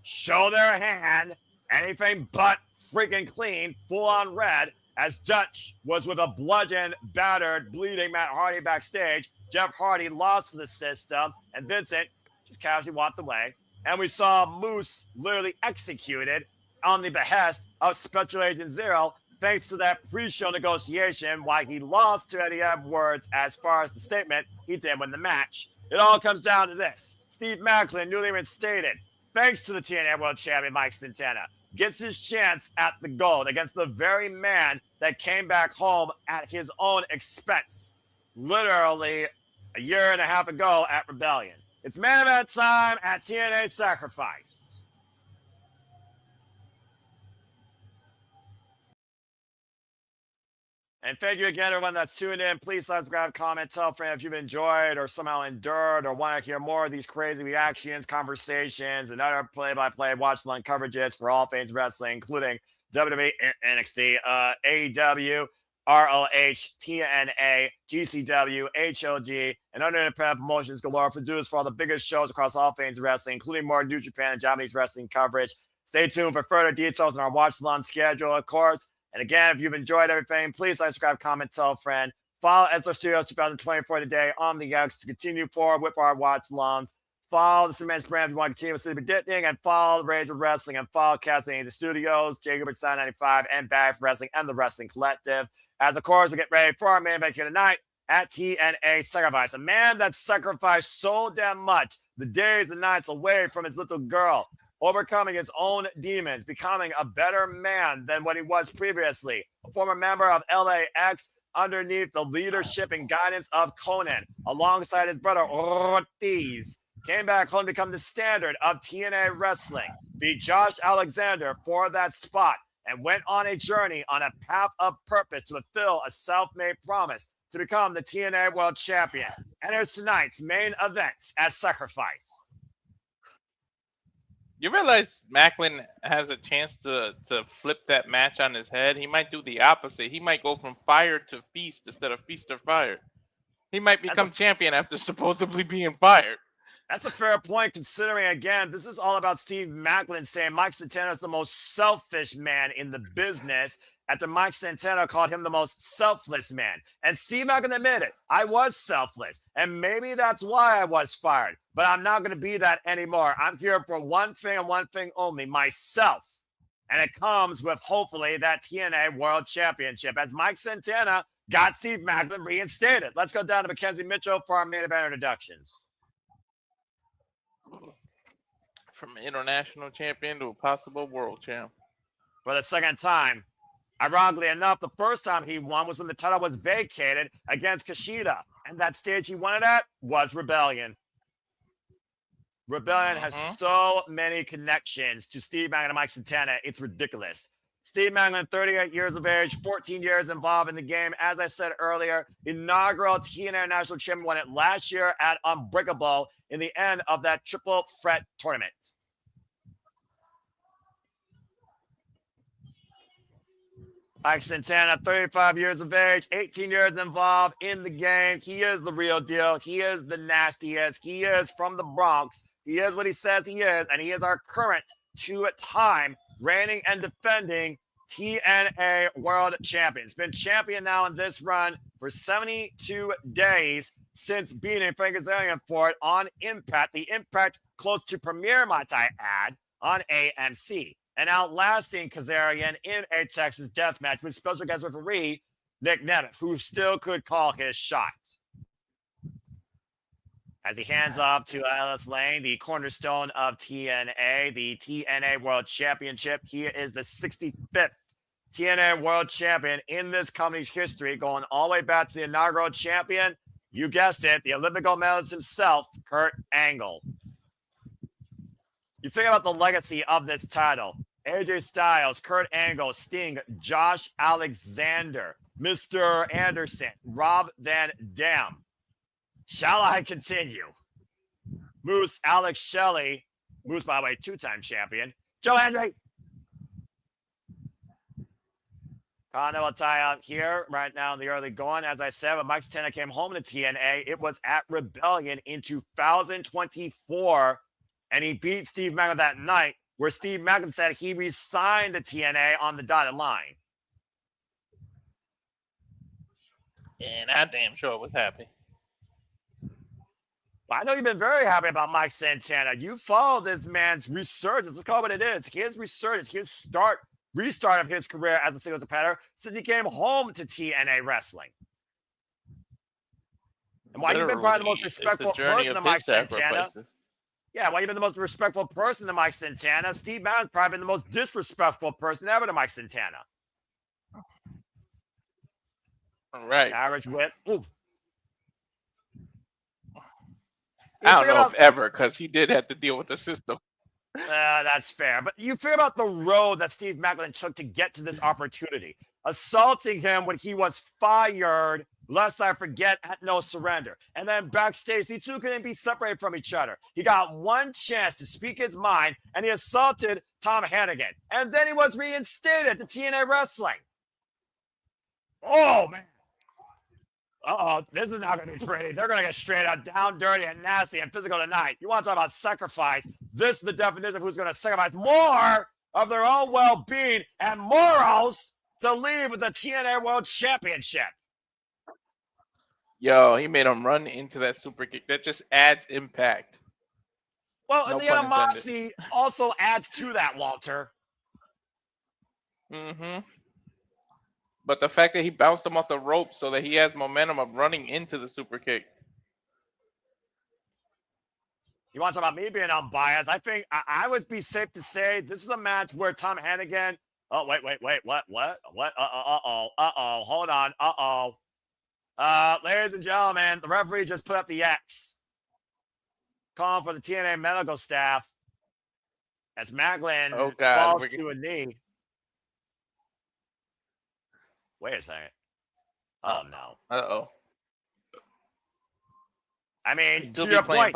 show their hand, anything but freaking clean, full-on red, as Dutch was with a bludgeon, battered, bleeding Matt Hardy backstage. Jeff Hardy lost to the system, and Vincent just casually walked away. And we saw Moose literally executed on the behest of Special Agent Zero, thanks to that pre-show negotiation, why he lost to Eddie Edwards as far as the statement he did win the match. It all comes down to this. Steve Maclin, newly reinstated, thanks to the TNA World Champion Mike Santana, gets his chance at the gold against the very man that came back home at his own expense, literally a year and a half ago at Rebellion. It's main event time at TNA Sacrifice. And thank you again, everyone that's tuned in. Please subscribe, comment, tell a friend if you've enjoyed or somehow endured or want to hear more of these crazy reactions, conversations, and other play-by-play watch-along coverages for all things wrestling, including WWE, NXT, AEW, ROH, TNA, GCW, HLG, and other independent promotions galore. Produced for all the biggest shows across all things wrestling, including more New Japan and Japanese wrestling coverage. Stay tuned for further details on our watch-along schedule, of course. And again, if you've enjoyed everything, please like, subscribe, comment, tell a friend. Follow Edsler Studios 2024 today on the X to continue forward with our watch-alongs. Follow the Cements brand if you want to continue with City Predicting, and follow the Rage of Wrestling, and follow Casting Angel Studios, Jay Gilbert 95, and Bad for Wrestling, and the Wrestling Collective. As of course, we get ready for our main event here tonight at TNA Sacrifice. A man that sacrificed so damn much, the days and nights away from his little girl, overcoming his own demons, becoming a better man than what he was previously. A former member of LAX underneath the leadership and guidance of Conan, alongside his brother Ortiz, came back home to become the standard of TNA wrestling, beat Josh Alexander for that spot, and went on a journey on a path of purpose to fulfill a self-made promise to become the TNA World Champion. Enters tonight's main event at Sacrifice. You realize Maclin has a chance to flip that match on his head? He might do the opposite. He might go from fire to feast instead of feast or fire. He might become champion after supposedly being fired. That's a fair point, considering, again, this is all about Steve Maclin saying Mike Santana is the most selfish man in the business, after Mike Santana called him the most selfless man. And Steve Maclin admitted, I was selfless, and maybe that's why I was fired, but I'm not going to be that anymore. I'm here for one thing and one thing only, myself. And it comes with, hopefully, that TNA World Championship, as Mike Santana got Steve Maclin reinstated. Let's go down to Mackenzie Mitchell for our main event introductions. From an international champion to a possible world champ. For the second time. Ironically enough, the first time he won was when the title was vacated against Kushida. And that stage he won it at was Rebellion. Rebellion has so many connections to Steve Maclin and Mike Santana. It's ridiculous. Steve Maclin, 38 years of age, 14 years involved in the game. As I said earlier, inaugural TNA National Champion, won it last year at Unbreakable in the end of that triple threat tournament. Mike Santana, 35 years of age, 18 years involved in the game. He is the real deal. He is the nastiest. He is from the Bronx. He is what he says he is, and he is our current two-time reigning and defending TNA World Champion. He's been champion now in this run for 72 days since beating Frankie Kazarian for it on Impact. The Impact close to premiere, might I add, on AMC. And outlasting Kazarian in a Texas death match with special guest referee Nemeth, who still could call his shot. As he hands off to Ellis Lane, the cornerstone of TNA, the TNA World Championship. He is the 65th TNA World Champion in this company's history, going all the way back to the inaugural champion. You guessed it, the Olympic gold medalist himself, Kurt Angle. You think about the legacy of this title. AJ Styles, Kurt Angle, Sting, Josh Alexander, Mr. Anderson, Rob Van Dam. Shall I continue? Moose, Alex Shelley, Moose, by the way, two-time champion. Joe Hendry. Continental tie-out here right now in the early going. As I said, when Mike Santana came home to TNA, it was at Rebellion in 2024, and he beat Steve Maclin that night, where Steve Maclin said he resigned to TNA on the dotted line. And I damn sure was happy. I know you've been very happy about Mike Santana. You follow this man's resurgence. Let's call it what it is. His resurgence, his restart of his career as a singles competitor since he came home to TNA wrestling. And why you've been probably the most respectful person to Mike Santana. Yeah, why you've been the most respectful person to Mike Santana. Steve Maclin's probably been the most disrespectful person ever to Mike Santana. All right. Average width. Ooh. I don't know if ever, because he did have to deal with the system. That's fair. But you figure about the road that Steve Maclin took to get to this opportunity. Assaulting him when he was fired, lest I forget, at No Surrender. And then backstage, the two couldn't be separated from each other. He got one chance to speak his mind, and he assaulted Tom Hannigan. And then he was reinstated to TNA Wrestling. Oh, man. Uh-oh, this is not going to be pretty. They're going to get straight out down, dirty, and nasty and physical tonight. You want to talk about sacrifice? This is the definition of who's going to sacrifice more of their own well-being and morals to leave with the TNA World Championship. Yo, he made him run into that super kick. That just adds impact. Well, and the animosity also adds to that, Walter. Mm-hmm. But the fact that he bounced him off the rope so that he has momentum of running into the super kick. You want to talk about me being unbiased? I think I would be safe to say this is a match where Tom Hannigan. Oh, wait. What? Hold on. Ladies and gentlemen, the referee just put up the X. Calling for the TNA medical staff as Maclin falls to a knee. Wait a second. Oh, no. Uh-oh. I mean, to your point,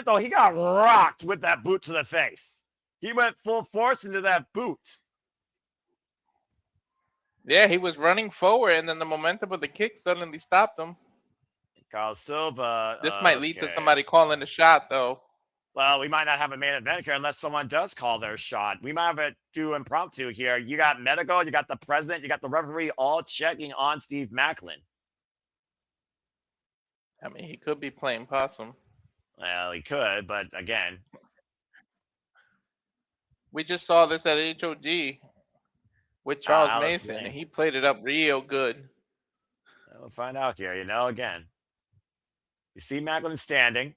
though, he got rocked with that boot to the face. He went full force into that boot. Yeah, he was running forward, and then the momentum of the kick suddenly stopped him. Carl Silva. This might lead to somebody calling the shot, though. Well, we might not have a main event here unless someone does call their shot. We might have it do impromptu here. You got medical, you got the president, you got the referee all checking on Steve Maclin. I mean, he could be playing possum. Well, he could, but again. We just saw this at HOG with Charles Mason, and he played it up real good. We'll find out here, again. You see Maclin standing.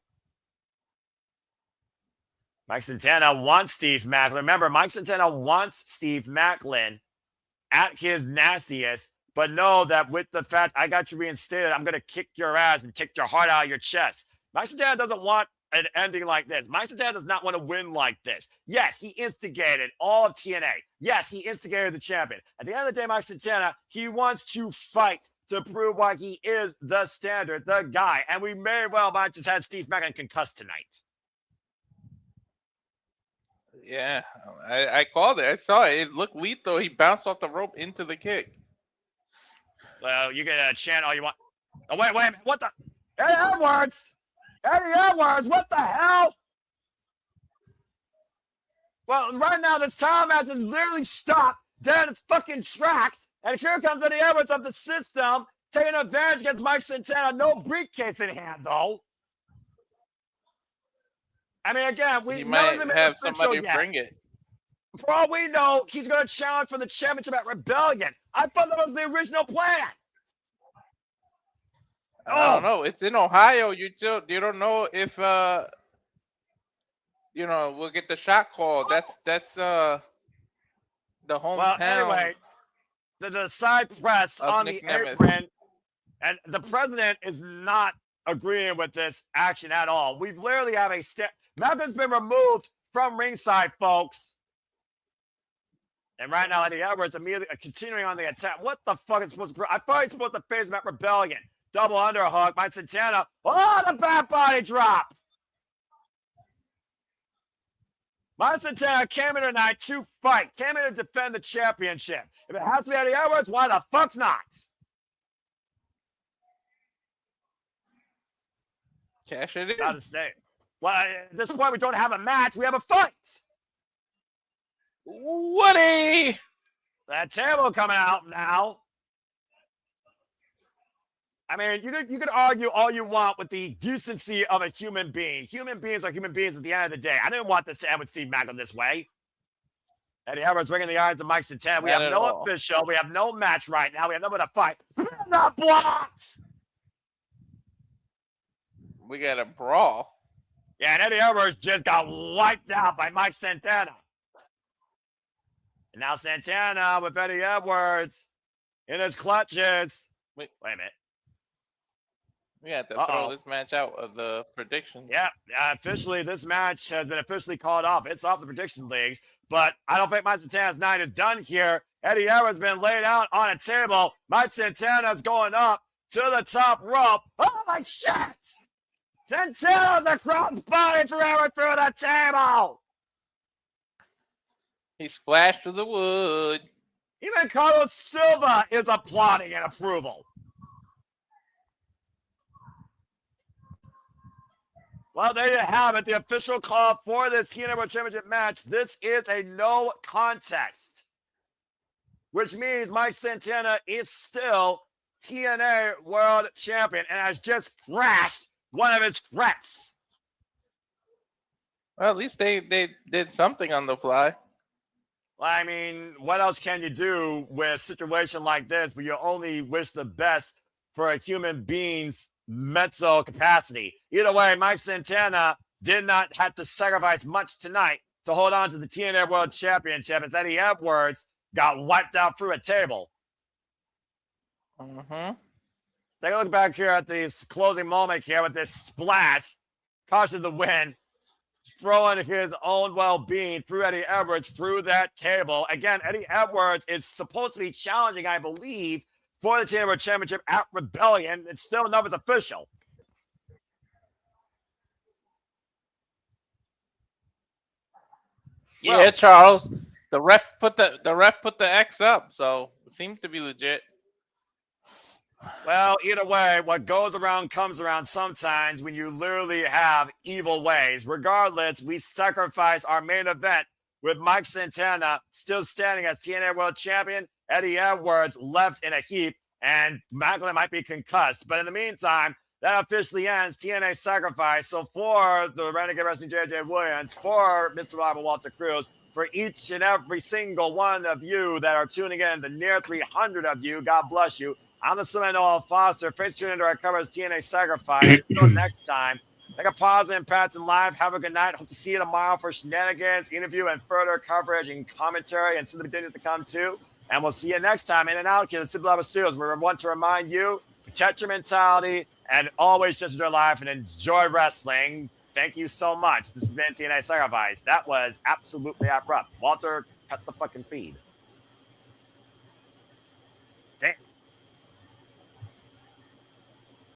Mike Santana wants Steve Maclin. Remember, Mike Santana wants Steve Maclin at his nastiest, but know that with the fact I got you reinstated, I'm going to kick your ass and take your heart out of your chest. Mike Santana doesn't want an ending like this. Mike Santana does not want to win like this. Yes, he instigated all of TNA. Yes, he instigated the champion. At the end of the day, Mike Santana, he wants to fight to prove why he is the standard, the guy. And we may well might just had Steve Maclin concussed tonight. Yeah, I called it. I saw it. It looked lethal. He bounced off the rope into the kick. Well, you can chant all you want. Oh, wait a minute. What the? Eddie Edwards! Eddie Edwards, what the hell? Well, right now, this title match is literally stopped dead in its fucking tracks. And here comes Eddie Edwards of the system, taking advantage against Mike Santana. No briefcase in hand, though. I mean, again, we might have somebody bring it. For all we know, he's going to challenge for the championship at Rebellion. I thought that was the original plan. I don't know. It's in Ohio. You don't know if we'll get the shot call. That's the hometown. Well, anyway, the side press on the apron, and the president is not agreeing with this action at all. We literally have a step. Nothing's been removed from ringside, folks. And right now, Eddie Edwards immediately continuing on the attack. What the fuck is supposed to? I thought he's supposed to face him at Rebellion. Double underhook by Santana. Oh, the back body drop. Mike Santana came in tonight to fight. Came in to defend the championship. If it has to be Eddie Edwards, why the fuck not? Cash it in. Gotta stay. Well, at this point, we don't have a match. We have a fight. Woody! That table coming out now. I mean, you could argue all you want with the decency of a human being. Human beings are human beings at the end of the day. I didn't want this to end with Steve Maclin this way. Eddie Edwards ringing the irons of Mike Santana. We have no official. We have no match right now. We have nobody to fight. Not blocked. We got a brawl. Yeah, and Eddie Edwards just got wiped out by Mike Santana. And now Santana with Eddie Edwards in his clutches. Wait a minute. We have to throw this match out of the predictions. Yeah, officially, this match has been officially called off. It's off the prediction leagues, but I don't think Mike Santana's night is done here. Eddie Edwards has been laid out on a table. Mike Santana's going up to the top rope. Oh, my shit! Santana, the cross body forever through the table. He splashed through the wood. Even Carlos Silva is applauding in approval. Well, there you have it. The official call for this TNA World Championship match. This is a no contest, which means Mike Santana is still TNA World Champion and has just crashed one of his threats. Well, at least they did something on the fly. Well, I mean, what else can you do with a situation like this where you only wish the best for a human being's mental capacity? Either way, Mike Santana did not have to sacrifice much tonight to hold on to the TNA World Championship as Eddie Edwards got wiped out through a table. Mm-hmm. Take a look back here at this closing moment here with this splash. Caution the win. Throwing his own well-being through Eddie Edwards through that table. Again, Eddie Edwards is supposed to be challenging, I believe, for the TNA World Championship at Rebellion. It's still nothing's official. Yeah, Well, Charles. The ref put the X up, so it seems to be legit. Well, either way, what goes around comes around sometimes when you literally have evil ways. Regardless, we sacrifice our main event with Mike Santana still standing as TNA World Champion, Eddie Edwards left in a heap, and Maclin might be concussed. But in the meantime, that officially ends TNA Sacrifice. So for the Renegade Wrestling J.J. Williams, for Mr. Robert Walter Cruz, for each and every single one of you that are tuning in, the near 300 of you, God bless you. I'm the Noel Foster. Face tune into our covers TNA Sacrifice. Until next time, take a pause and Pat's in live. Have a good night. Hope to see you tomorrow for shenanigans, interview, and further coverage and commentary and some of the things to come too. And we'll see you next time in and out here at the Super Level Studios. We want to remind you, protect your mentality and always just enjoy life and enjoy wrestling. Thank you so much. This has been TNA Sacrifice. That was absolutely abrupt. Walter, cut the fucking feed.